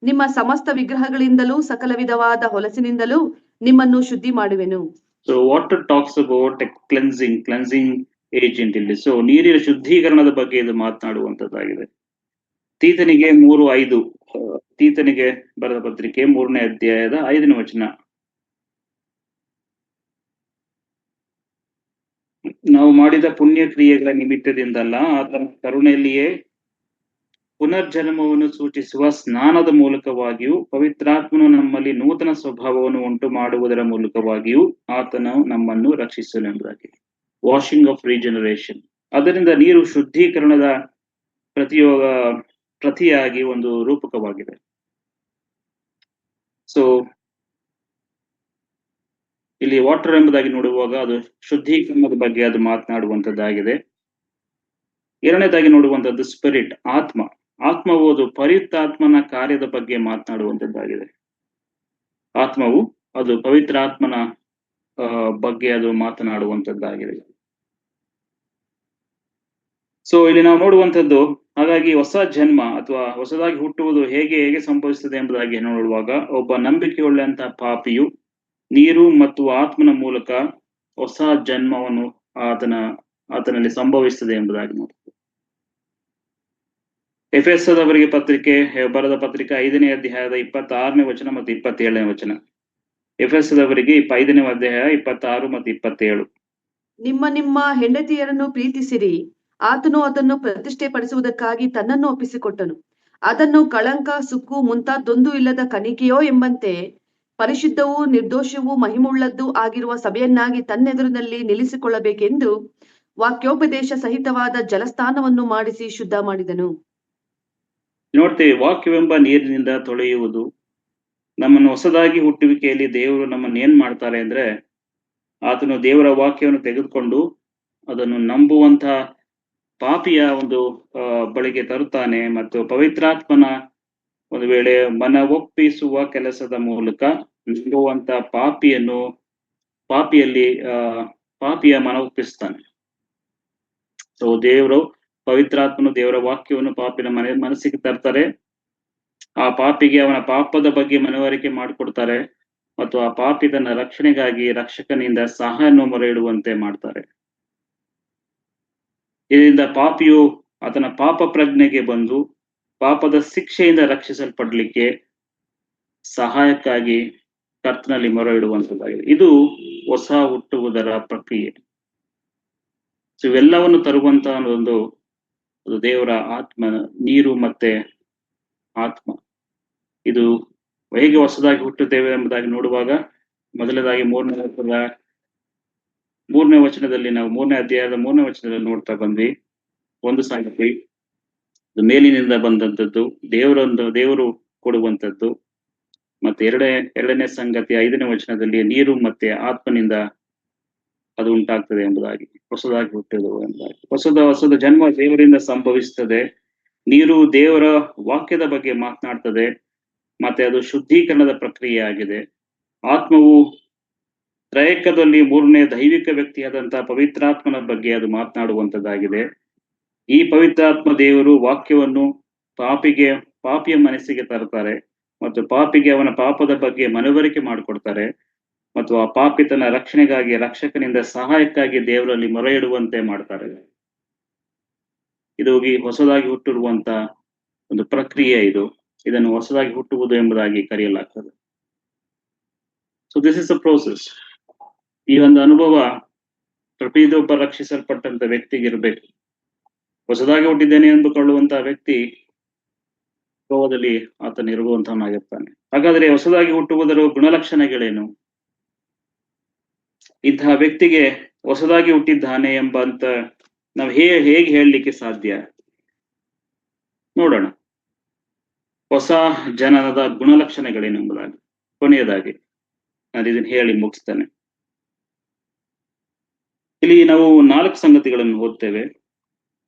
ನಿಮ್ಮ ಸಮಸ್ತ ವಿಗ್ರಹಗಳಿಂದಲೂ ಸಕಲ ವಿಧವಾದ ಹೊಲಸಿನಿಂದಲೂ ನಿಮ್ಮನ್ನು ಶುದ್ಧಿ ಮಾಡುವೆನು. So water talks about cleansing agent ಇಲ್ಲಿ. ಸೊ ನೀರಿನ ಶುದ್ಧೀಕರಣದ ಬಗ್ಗೆ ಇದು ಮಾತನಾಡುವಂತದ್ದಾಗಿದೆ. ತೀತನಿಗೆ 3:5, ತೀತನಿಗೆ ಬರೆದ ಪತ್ರಿಕೆ 3ನೇ ಅಧ್ಯಾಯದ 5ನೇ ವಚನ. ನಾವು ಮಾಡಿದ ಪುಣ್ಯ ಕ್ರಿಯೆಗಳ ನಿಮಿತ್ತದಿಂದಲ್ಲ, ಆತನ ಕರುಣೆಯಲ್ಲಿಯೇ ಪುನರ್ಜನ್ಮವನ್ನು ಸೂಚಿಸುವ ಸ್ನಾನದ ಮೂಲಕವಾಗಿಯೂ ಪವಿತ್ರಾತ್ಮನು ನಮ್ಮಲ್ಲಿ ನೂತನ ಸ್ವಭಾವವನ್ನು ಉಂಟು ಮಾಡುವುದರ ಮೂಲಕವಾಗಿಯೂ ಆತನು ನಮ್ಮನ್ನು ರಕ್ಷಿಸಲು ಎಂಬುದಾಗಿ. Washing of regeneration. ಅದರಿಂದ ನೀರು ಶುದ್ಧೀಕರಣದ ಪ್ರತಿಯಾಗಿ ಒಂದು ರೂಪಕವಾಗಿದೆ. ಸೊ ಇಲ್ಲಿ ವಾಟರ್ ಎಂಬುದಾಗಿ ನೋಡುವಾಗ ಅದು ಶುದ್ಧೀಕರಣದ ಬಗ್ಗೆ ಅದು ಮಾತನಾಡುವಂತದ್ದಾಗಿದೆ. ಎರಡನೇದಾಗಿ ನೋಡುವಂತದ್ದು ಸ್ಪಿರಿಟ್, ಆತ್ಮವು ಅದು ಪವಿತ್ರಾತ್ಮನ ಕಾರ್ಯದ ಬಗ್ಗೆ ಮಾತನಾಡುವಂತದ್ದಾಗಿದೆ. ಆತ್ಮವು ಅದು ಪವಿತ್ರಾತ್ಮನ ಬಗ್ಗೆ ಅದು ಮಾತನಾಡುವಂತದ್ದಾಗಿದೆ. ಸೊ ಇಲ್ಲಿ ನಾವು ನೋಡುವಂಥದ್ದು, ಹಾಗಾಗಿ ಹೊಸ ಜನ್ಮ ಅಥವಾ ಹೊಸದಾಗಿ ಹುಟ್ಟುವುದು ಹೇಗೆ ಸಂಭವಿಸುತ್ತದೆ ಎಂಬುದಾಗಿ ನೋಡುವಾಗ, ಒಬ್ಬ ನಂಬಿಕೆಯುಳ್ಳಂತಹ ಪಾಪಿಯು ನೀರು ಮತ್ತು ಆತ್ಮನ ಮೂಲಕ ಹೊಸ ಜನ್ಮವನ್ನು ಆತನಲ್ಲಿ ಸಂಭವಿಸುತ್ತದೆ ಎಂಬುದಾಗಿ ನೋಡ್ತೇವೆ. ಎಫೆಸದವರಿಗೆ ಬರೆದ ಪತ್ರಿಕೆ 5ನೇ ಅಧ್ಯಾಯದ 26ನೇ ವಚನ ಮತ್ತು 27ನೇ ವಚನ. ಎಫೆಸದವರಿಗೆ 5ನೇ ಅಧ್ಯಾಯ 26 ಮತ್ತು 27. ನಿಮ್ಮ ಹೆಂಡತಿಯರನ್ನು ಪ್ರೀತಿಸಿರಿ, ಆತನು ಅದನ್ನು ಪ್ರತಿಷ್ಠೆ ಪಡಿಸುವುದಕ್ಕಾಗಿ ತನ್ನನ್ನು ಒಪ್ಪಿಸಿಕೊಟ್ಟನು. ಅದನ್ನು ಕಳಂಕ, ಸುಕ್ಕು ಮುಂತಾದೊಂದು ಇಲ್ಲದ ಕಣಿಕೆಯೋ ಎಂಬಂತೆ ಪರಿಶುದ್ಧವೂ ನಿರ್ದೋಷವೂ ಮಹಿಮುಳ್ಳದ್ದೂ ಆಗಿರುವ ಸಭೆಯನ್ನಾಗಿ ತನ್ನೆದುರಿನಲ್ಲಿ ನಿಲ್ಲಿಸಿಕೊಳ್ಳಬೇಕೆಂದು ವಾಕ್ಯೋಪದೇಶ ಸಹಿತವಾದ ಜಲಸ್ನಾನವನ್ನು ಮಾಡಿಸಿ ಶುದ್ಧ ಮಾಡಿದನು. ನೋಡ್ತೇವೆ, ವಾಕ್ಯವೆಂಬ ನೀರಿನಿಂದ ತೊಳೆಯುವುದು. ನಮ್ಮನ್ನು ಹೊಸದಾಗಿ ಹುಟ್ಟುವಿಕೆಯಲ್ಲಿ ದೇವರು ನಮ್ಮನ್ನು ಏನ್ ಮಾಡ್ತಾರೆ ಅಂದ್ರೆ, ಆತನು ದೇವರ ವಾಕ್ಯವನ್ನು ತೆಗೆದುಕೊಂಡು ಅದನ್ನು ನಂಬುವಂತ ಪಾಪಿಯ ಒಂದು ಬಳಿಗೆ ತರುತ್ತಾನೆ ಮತ್ತು ಪವಿತ್ರಾತ್ಮನ ಒಂದು ವೇಳೆ ಮನ ಒಪ್ಪಿಸುವ ಕೆಲಸದ ಮೂಲಕ ನಂಬುವಂತ ಪಾಪಿಯಲ್ಲಿ ಪಾಪಿಯ ಮನ ಒಪ್ಪಿಸ್ತಾನೆ. ಸೊ ದೇವರು ಪವಿತ್ರಾತ್ಮನು ದೇವರ ವಾಕ್ಯವನ್ನು ಪಾಪಿನ ಮನಸ್ಸಿಗೆ ತರ್ತಾರೆ. ಆ ಪಾಪಿಗೆ ಅವನ ಪಾಪದ ಬಗ್ಗೆ ಮನವರಿಕೆ ಮಾಡಿಕೊಡ್ತಾರೆ ಮತ್ತು ಆ ಪಾಪಿ ತನ್ನ ರಕ್ಷಣೆಗಾಗಿ ರಕ್ಷಕನಿಂದ ಸಹಾಯವನ್ನು ಮೊರೆ ಇಡುವಂತೆ ಮಾಡ್ತಾರೆ. ಇದರಿಂದ ಪಾಪಿಯು ಆತನ ಪಾಪ ಪ್ರಜ್ಞೆಗೆ ಬಂದು ಪಾಪದ ಶಿಕ್ಷೆಯಿಂದ ರಕ್ಷಿಸಲ್ಪಡ್ಲಿಕ್ಕೆ ಸಹಾಯಕ್ಕಾಗಿ ಕರ್ತನಲ್ಲಿ ಮೊರೆ ಇಡುವಂತದ್ದಾಗಿದೆ. ಇದು ಹೊಸ ಹುಟ್ಟುವುದರ ಪ್ರಕ್ರಿಯೆ. ಸೊ ಇವೆಲ್ಲವನ್ನು ತರುವಂತ ಒಂದು ದೇವರ ಆತ್ಮ, ನೀರು ಮತ್ತೆ ಆತ್ಮ. ಇದು ಹೇಗೆ ಹೊಸದಾಗಿ ಹುಟ್ಟುತ್ತೇವೆ ಎಂಬುದಾಗಿ ನೋಡುವಾಗ ಮೊದಲದಾಗಿ ಮೂರನೇ ವಚನದಲ್ಲಿ ನಾವು 3ನೇ ಅಧ್ಯಾಯದ 3ನೇ ವಚನದಲ್ಲಿ ನೋಡ್ತಾ ಬಂದ್ವಿ. ಒಂದು ಸಂಗತಿ ಮೇಲಿನಿಂದ ಬಂದಂಥದ್ದು, ದೇವರು ಕೊಡುವಂಥದ್ದು. ಮತ್ತೆ ಎರಡನೇ ಸಂಗತಿ 5ನೇ ವಚನದಲ್ಲಿ ನೀರು ಮತ್ತೆ ಆತ್ಮನಿಂದ ಅದು ಉಂಟಾಗ್ತದೆ ಎಂಬುದಾಗಿ, ಹೊಸದಾಗಿ ಹುಟ್ಟುವುದು ಎಂಬುದಾಗಿ. ಹೊಸದ ಜನ್ಮ ದೇವರಿಂದ ಸಂಭವಿಸ್ತದೆ. ನೀರು ದೇವರ ವಾಕ್ಯದ ಬಗ್ಗೆ ಮಾತನಾಡ್ತದೆ, ಮತ್ತೆ ಅದು ಶುದ್ಧೀಕರಣದ ಪ್ರಕ್ರಿಯೆ ಆಗಿದೆ. ಆತ್ಮವು ತ್ರೈಕದಲ್ಲಿ 3ನೇ ದೈವಿಕ ವ್ಯಕ್ತಿಯಾದಂತಹ ಪವಿತ್ರಾತ್ಮನ ಬಗ್ಗೆ ಅದು ಮಾತನಾಡುವಂತದ್ದಾಗಿದೆ. ಈ ಪವಿತ್ರಾತ್ಮ ದೇವರು ವಾಕ್ಯವನ್ನು ಪಾಪಿಯ ಮನಸ್ಸಿಗೆ ತರ್ತಾರೆ ಮತ್ತು ಪಾಪಿಗೆ ಅವನ ಪಾಪದ ಬಗ್ಗೆ ಮನವರಿಕೆ ಮಾಡಿಕೊಡ್ತಾರೆ ಮತ್ತು ಆ ಪಾಪಿ ತನ್ನ ರಕ್ಷಣೆಗಾಗಿ ರಕ್ಷಕನಿಂದ ಸಹಾಯಕ್ಕಾಗಿ ದೇವರಲ್ಲಿ ಮೊರೆ ಇಡುವಂತೆ ಮಾಡ್ತಾರೆ. ಇದು ಹೊಸದಾಗಿ ಹುಟ್ಟಿರುವಂತ ಒಂದು ಪ್ರಕ್ರಿಯೆ. ಇದನ್ನು ಹೊಸದಾಗಿ ಹುಟ್ಟುವುದು ಎಂಬುದಾಗಿ ಕರೆಯಲಾಗ್ತದೆ. So this is a process. ಈ ಒಂದು ಅನುಭವ ಪ್ರತಿಯೊಬ್ಬ ರಕ್ಷಿಸಲ್ಪಟ್ಟಂತ ವ್ಯಕ್ತಿಗೆ ಇರಬೇಕು. ಹೊಸದಾಗಿ ಹುಟ್ಟಿದ್ದೇನೆ ಎಂದುಕೊಳ್ಳುವಂತಹ ವ್ಯಕ್ತಿ ರೋಗದಲ್ಲಿ ಆತನ ಇರುವಂತವನಾಗಿರ್ತಾನೆ. ಹಾಗಾದ್ರೆ ಹೊಸದಾಗಿ ಹುಟ್ಟುವುದರ ಗುಣಲಕ್ಷಣಗಳೇನು? ಇಂತಹ ವ್ಯಕ್ತಿಗೆ ಹೊಸದಾಗಿ ಹುಟ್ಟಿದ್ದಾನೆ ಎಂಬಂತ ನಾವು ಹೇಗೆ ಹೇಳಲಿಕ್ಕೆ ಸಾಧ್ಯ? ನೋಡೋಣ. ಹೊಸ ಜನನದ ಗುಣಲಕ್ಷಣಗಳೇನು ಎಂಬುದಾಗಿ ಕೊನೆಯದಾಗಿ ನಾನು ಇದನ್ನು ಹೇಳಿ ಮುಗಿಸ್ತೇನೆ. ಇಲ್ಲಿ ನಾವು 4 ಸಂಗತಿಗಳನ್ನು ಓದ್ತೇವೆ.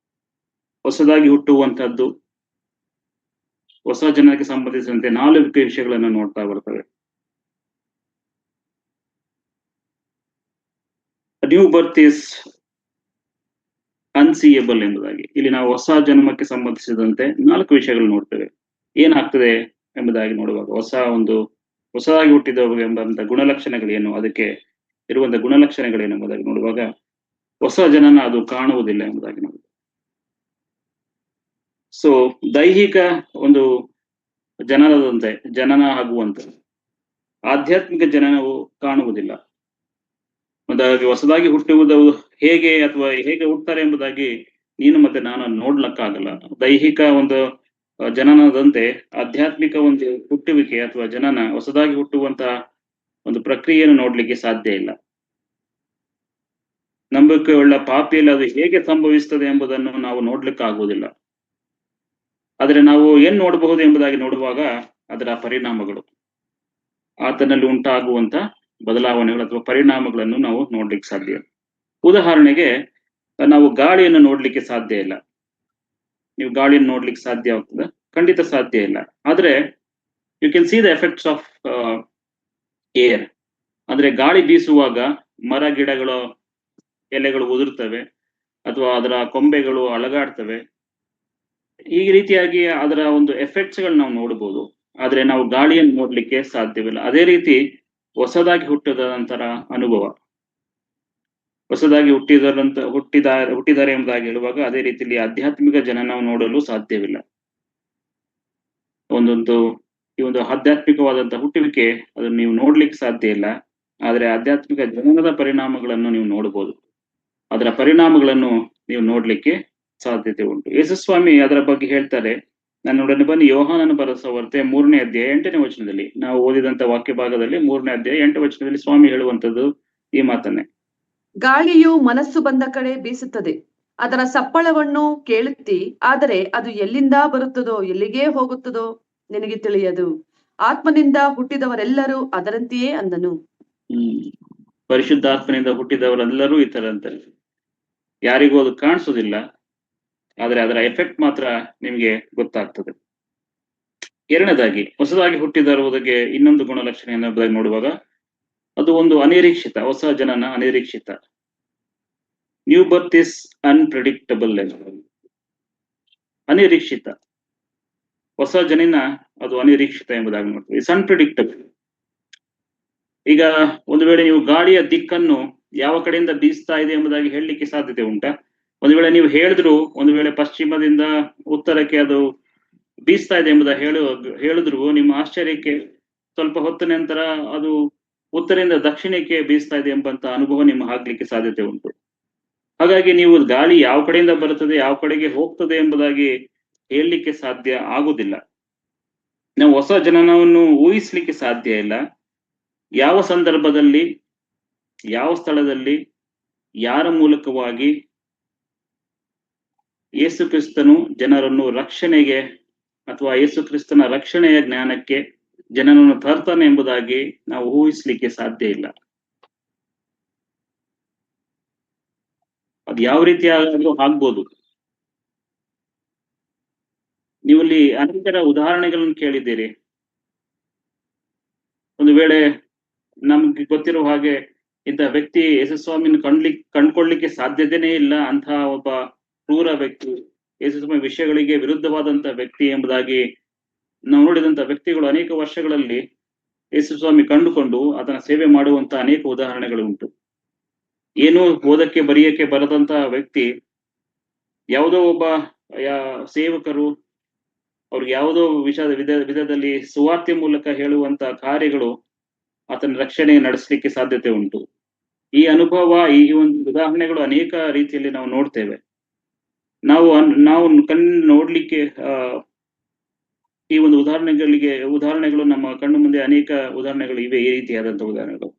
ಹೊಸದಾಗಿ ಹುಟ್ಟುವಂತಹದ್ದು, ಹೊಸ ಜನರಿಗೆ ಸಂಬಂಧಿಸಿದಂತೆ 4 ವಿಷಯಗಳನ್ನು ನೋಡ್ತಾ ಬರ್ತವೆ. ನ್ಯೂ ಬರ್ತ್ ಈಸ್ ಅನ್ಸಿಯಬಲ್ ಎಂಬುದಾಗಿ ಇಲ್ಲಿ ನಾವು ಹೊಸ ಜನ್ಮಕ್ಕೆ ಸಂಬಂಧಿಸಿದಂತೆ 4 ವಿಷಯಗಳು ನೋಡ್ತೇವೆ. ಏನಾಗ್ತದೆ ಎಂಬುದಾಗಿ ನೋಡುವಾಗ ಹೊಸದಾಗಿ ಹುಟ್ಟಿದವರು ಎಂಬಂತ ಗುಣಲಕ್ಷಣಗಳೇನು, ಅದಕ್ಕೆ ಇರುವಂತ ಗುಣಲಕ್ಷಣಗಳೇನು ಎಂಬುದಾಗಿ ನೋಡುವಾಗ ಹೊಸ ಜನನ ಅದು ಕಾಣುವುದಿಲ್ಲ ಎಂಬುದಾಗಿ ನೋಡುವುದು. ಸೊ ದೈಹಿಕ ಒಂದು ಜನನ ಆಗುವಂತ ಆಧ್ಯಾತ್ಮಿಕ ಜನನವು ಕಾಣುವುದಿಲ್ಲ. ಹಾಗಾಗಿ ಹೊಸದಾಗಿ ಹುಟ್ಟುವುದು ಹೇಗೆ ಅಥವಾ ಹೇಗೆ ಹುಟ್ಟುತ್ತಾರೆ ಎಂಬುದಾಗಿ ನೀನು ಮತ್ತೆ ನಾನು ನೋಡ್ಲಕ್ಕಾಗಲ್ಲ. ದೈಹಿಕ ಒಂದು ಜನನದಂತೆ ಆಧ್ಯಾತ್ಮಿಕ ಒಂದು ಹುಟ್ಟುವಿಕೆ ಅಥವಾ ಜನನ, ಹೊಸದಾಗಿ ಹುಟ್ಟುವಂತ ಒಂದು ಪ್ರಕ್ರಿಯೆಯನ್ನು ನೋಡ್ಲಿಕ್ಕೆ ಸಾಧ್ಯ ಇಲ್ಲ. ನಂಬಿಕೆಯುಳ್ಳ ಪಾಪಿಯಲ್ಲಿ ಅದು ಹೇಗೆ ಸಂಭವಿಸ್ತದೆ ಎಂಬುದನ್ನು ನಾವು ನೋಡ್ಲಿಕ್ಕೆ ಆಗುವುದಿಲ್ಲ. ಆದ್ರೆ ನಾವು ಏನ್ ನೋಡಬಹುದು ಎಂಬುದಾಗಿ ನೋಡುವಾಗ ಅದರ ಪರಿಣಾಮಗಳು, ಆತನಲ್ಲಿ ಉಂಟಾಗುವಂತ ಬದಲಾವಣೆಗಳು ಅಥವಾ ಪರಿಣಾಮಗಳನ್ನು ನಾವು ನೋಡ್ಲಿಕ್ಕೆ ಸಾಧ್ಯ. ಉದಾಹರಣೆಗೆ ನಾವು ಗಾಳಿಯನ್ನು ನೋಡ್ಲಿಕ್ಕೆ ಸಾಧ್ಯ ಇಲ್ಲ. ನೀವು ಗಾಳಿಯನ್ನು ನೋಡ್ಲಿಕ್ಕೆ ಸಾಧ್ಯ ಆಗ್ತದೆ? ಖಂಡಿತ ಸಾಧ್ಯ ಇಲ್ಲ. ಆದ್ರೆ you can see the effects of air. ಅಂದ್ರೆ ಗಾಳಿ ಬೀಸುವಾಗ ಮರ ಗಿಡಗಳ ಎಲೆಗಳು ಉದುರ್ತವೆ ಅಥವಾ ಅದರ ಕೊಂಬೆಗಳು ಅಲಗಾಡ್ತವೆ. ಈ ರೀತಿಯಾಗಿ ಅದರ ಒಂದು ಎಫೆಕ್ಟ್ಸ್ ಗಳು ನಾವು ನೋಡಬಹುದು. ಆದ್ರೆ ನಾವು ಗಾಳಿಯನ್ನು ನೋಡ್ಲಿಕ್ಕೆ ಸಾಧ್ಯವಿಲ್ಲ. ಅದೇ ರೀತಿ ಹೊಸದಾಗಿ ಹುಟ್ಟಿದ ನಂತರ ಅನುಭವ, ಹೊಸದಾಗಿ ಹುಟ್ಟಿದ್ದಾರೆ ಎಂಬುದಾಗಿ ಹೇಳುವಾಗ ಅದೇ ರೀತಿಯಲ್ಲಿ ಆಧ್ಯಾತ್ಮಿಕ ಜನನ ನೋಡಲು ಸಾಧ್ಯವಿಲ್ಲ. ಈ ಒಂದು ಆಧ್ಯಾತ್ಮಿಕವಾದಂತಹ ಹುಟ್ಟುವಿಕೆ ಅದನ್ನು ನೀವು ನೋಡ್ಲಿಕ್ಕೆ ಸಾಧ್ಯ ಇಲ್ಲ. ಆದ್ರೆ ಆಧ್ಯಾತ್ಮಿಕ ಜನನದ ಪರಿಣಾಮಗಳನ್ನು ನೀವು ನೋಡಬಹುದು. ಅದರ ಪರಿಣಾಮಗಳನ್ನು ನೀವು ನೋಡ್ಲಿಕ್ಕೆ ಸಾಧ್ಯತೆ ಉಂಟು. ಯೇಸುಸ್ವಾಮಿ ಅದರ ಬಗ್ಗೆ ಹೇಳ್ತಾರೆ. ನನ್ನೊಡನೆ ಬನ್ನಿ, ಯೋಹಾನನ ಬರೆದ ಸುವಾರ್ತೆ 3ನೇ ಅಧ್ಯಾಯ 8ನೇ ವಚನದಲ್ಲಿ ನಾವು ಓದಿದಂತ ವಾಕ್ಯ ಭಾಗದಲ್ಲಿ 3ನೇ ಅಧ್ಯಾಯ 8ನೇ ವಚನದಲ್ಲಿ ಸ್ವಾಮಿ ಹೇಳುವಂತದ್ದು ಈ ಮಾತನ್ನೇ. ಗಾಳಿಯು ಮನಸ್ಸು ಬಂದ ಕಡೆ ಬೀಸುತ್ತದೆ, ಅದರ ಸಪ್ಪಳವನ್ನು ಕೇಳುತ್ತಿ, ಆದರೆ ಅದು ಎಲ್ಲಿಂದ ಬರುತ್ತದೋ ಎಲ್ಲಿಗೆ ಹೋಗುತ್ತದೋ ನಿನಗೆ ತಿಳಿಯದು. ಆತ್ಮನಿಂದ ಹುಟ್ಟಿದವರೆಲ್ಲರೂ ಅದರಂತೆಯೇ ಅಂದನು. ಪರಿಶುದ್ಧಾತ್ಮನಿಂದ ಹುಟ್ಟಿದವರೆಲ್ಲರೂ ಈ ತರ ಅಂತಾರೆ. ಯಾರಿಗೂ ಅದು ಕಾಣಿಸೋದಿಲ್ಲ, ಆದ್ರೆ ಅದರ ಎಫೆಕ್ಟ್ ಮಾತ್ರ ನಿಮ್ಗೆ ಗೊತ್ತಾಗ್ತದೆ. ಎರಡನೇದಾಗಿ ಹೊಸದಾಗಿ ಹುಟ್ಟಿದವರಿಗೆ ಇನ್ನೊಂದು ಗುಣಲಕ್ಷಣ ಏನೆಂಬುದಾಗಿ ನೋಡುವಾಗ ಅದು ಒಂದು ಅನಿರೀಕ್ಷಿತ, ಹೊಸ ಜನನ ಅನಿರೀಕ್ಷಿತ. New birth is unpredictable. ಅನಿರೀಕ್ಷಿತ ಹೊಸ ಜನನ ಅದು ಅನಿರೀಕ್ಷಿತ ಎಂಬುದಾಗಿ ನೋಡ್ತೀವಿ. It's unpredictable. ಈಗ ಒಂದು ವೇಳೆ ನೀವು ಗಾಳಿಯ ದಿಕ್ಕನ್ನು ಯಾವ ಕಡೆಯಿಂದ ಬೀಸ್ತಾ ಇದೆ ಎಂಬುದಾಗಿ ಹೇಳಲಿಕ್ಕೆ ಸಾಧ್ಯತೆ ಉಂಟಾ? ಒಂದು ವೇಳೆ ನೀವು ಹೇಳಿದ್ರು, ಒಂದು ವೇಳೆ ಪಶ್ಚಿಮದಿಂದ ಉತ್ತರಕ್ಕೆ ಅದು ಬೀಸ್ತಾ ಇದೆ ಎಂಬುದಾಗಿ ಹೇಳಿದ್ರು ನಿಮ್ಮ ಆಶ್ಚರ್ಯಕ್ಕೆ ಸ್ವಲ್ಪ ಹೊತ್ತಿನ ನಂತರ ಅದು ಉತ್ತರದಿಂದ ದಕ್ಷಿಣಕ್ಕೆ ಬೀಸ್ತಾ ಇದೆ ಎಂಬಂತ ಅನುಭವ ನಿಮ್ಮ ಆಗ್ಲಿಕ್ಕೆ ಸಾಧ್ಯತೆ ಉಂಟು. ಹಾಗಾಗಿ ನೀವು ಗಾಳಿ ಯಾವ ಕಡೆಯಿಂದ ಬರುತ್ತದೆ, ಯಾವ ಕಡೆಗೆ ಹೋಗ್ತದೆ ಎಂಬುದಾಗಿ ಹೇಳಲಿಕ್ಕೆ ಸಾಧ್ಯ ಆಗುದಿಲ್ಲ. ನಾವು ಹೊಸ ಜನನವನ್ನು ಊಹಿಸ್ಲಿಕ್ಕೆ ಸಾಧ್ಯ ಇಲ್ಲ. ಯಾವ ಸಂದರ್ಭದಲ್ಲಿ, ಯಾವ ಸ್ಥಳದಲ್ಲಿ, ಯಾರ ಮೂಲಕವಾಗಿ ಯೇಸು ಕ್ರಿಸ್ತನು ಜನರನ್ನು ರಕ್ಷಣೆಗೆ ಅಥವಾ ಯೇಸು ಕ್ರಿಸ್ತನ ರಕ್ಷಣೆಯ ಜ್ಞಾನಕ್ಕೆ ಜನರನ್ನು ತರ್ತಾನೆ ಎಂಬುದಾಗಿ ನಾವು ಊಹಿಸ್ಲಿಕ್ಕೆ ಸಾಧ್ಯ ಇಲ್ಲ. ಅದು ಯಾವ ರೀತಿ ಆಗ್ಬೋದು. ನೀವಲ್ಲಿ ಅನೇಕರ ಉದಾಹರಣೆಗಳನ್ನು ಕೇಳಿದ್ದೀರಿ. ಒಂದು ವೇಳೆ ನಮ್ಗೆ ಗೊತ್ತಿರುವ ಹಾಗೆ ಇಂಥ ವ್ಯಕ್ತಿ ಯೇಸುಸ್ವಾಮಿನ ಕಂಡ್ಕೊಳ್ಳಿಕ್ಕೆ ಸಾಧ್ಯತೆನೇ ಇಲ್ಲ, ಅಂತಹ ಒಬ್ಬ ಕ್ರೂರ ವ್ಯಕ್ತಿ, ಯೇಸುಸ್ವಾಮಿ ವಿಷಯಗಳಿಗೆ ವಿರುದ್ಧವಾದಂತ ವ್ಯಕ್ತಿ ಎಂಬುದಾಗಿ ನಾವು ನೋಡಿದಂತ ವ್ಯಕ್ತಿಗಳು ಅನೇಕ ವರ್ಷಗಳಲ್ಲಿ ಯೇಸುಸ್ವಾಮಿ ಕಂಡುಕೊಂಡು ಆತನ ಸೇವೆ ಮಾಡುವಂತ ಅನೇಕ ಉದಾಹರಣೆಗಳು ಉಂಟು. ಏನೂ ಓದಕ್ಕೆ ಬರೆಯಕ್ಕೆ ಬರದಂತ ವ್ಯಕ್ತಿ ಯಾವುದೋ ಒಬ್ಬ ಸೇವಕರು ಅವ್ರಿಗೆ ಯಾವುದೋ ವಿಧದಲ್ಲಿ ಸುವಾರ್ತೆ ಮೂಲಕ ಹೇಳುವಂತ ಕಾರ್ಯಗಳು ಆತನ ರಕ್ಷಣೆ ನಡೆಸಲಿಕ್ಕೆ ಸಾಧ್ಯತೆ ಉಂಟು. ಈ ಅನುಭವ, ಈ ಒಂದು ಉದಾಹರಣೆಗಳು ಅನೇಕ ರೀತಿಯಲ್ಲಿ ನಾವು ನೋಡ್ತೇವೆ. ನಾವು ಕಣ್ಣು ನೋಡ್ಲಿಕ್ಕೆ ಈ ಒಂದು ಉದಾಹರಣೆಗಳು ನಮ್ಮ ಕಣ್ಣು ಮುಂದೆ ಅನೇಕ ಉದಾಹರಣೆಗಳು ಇವೆ, ಈ ರೀತಿಯಾದಂತಹ ಉದಾಹರಣೆಗಳು.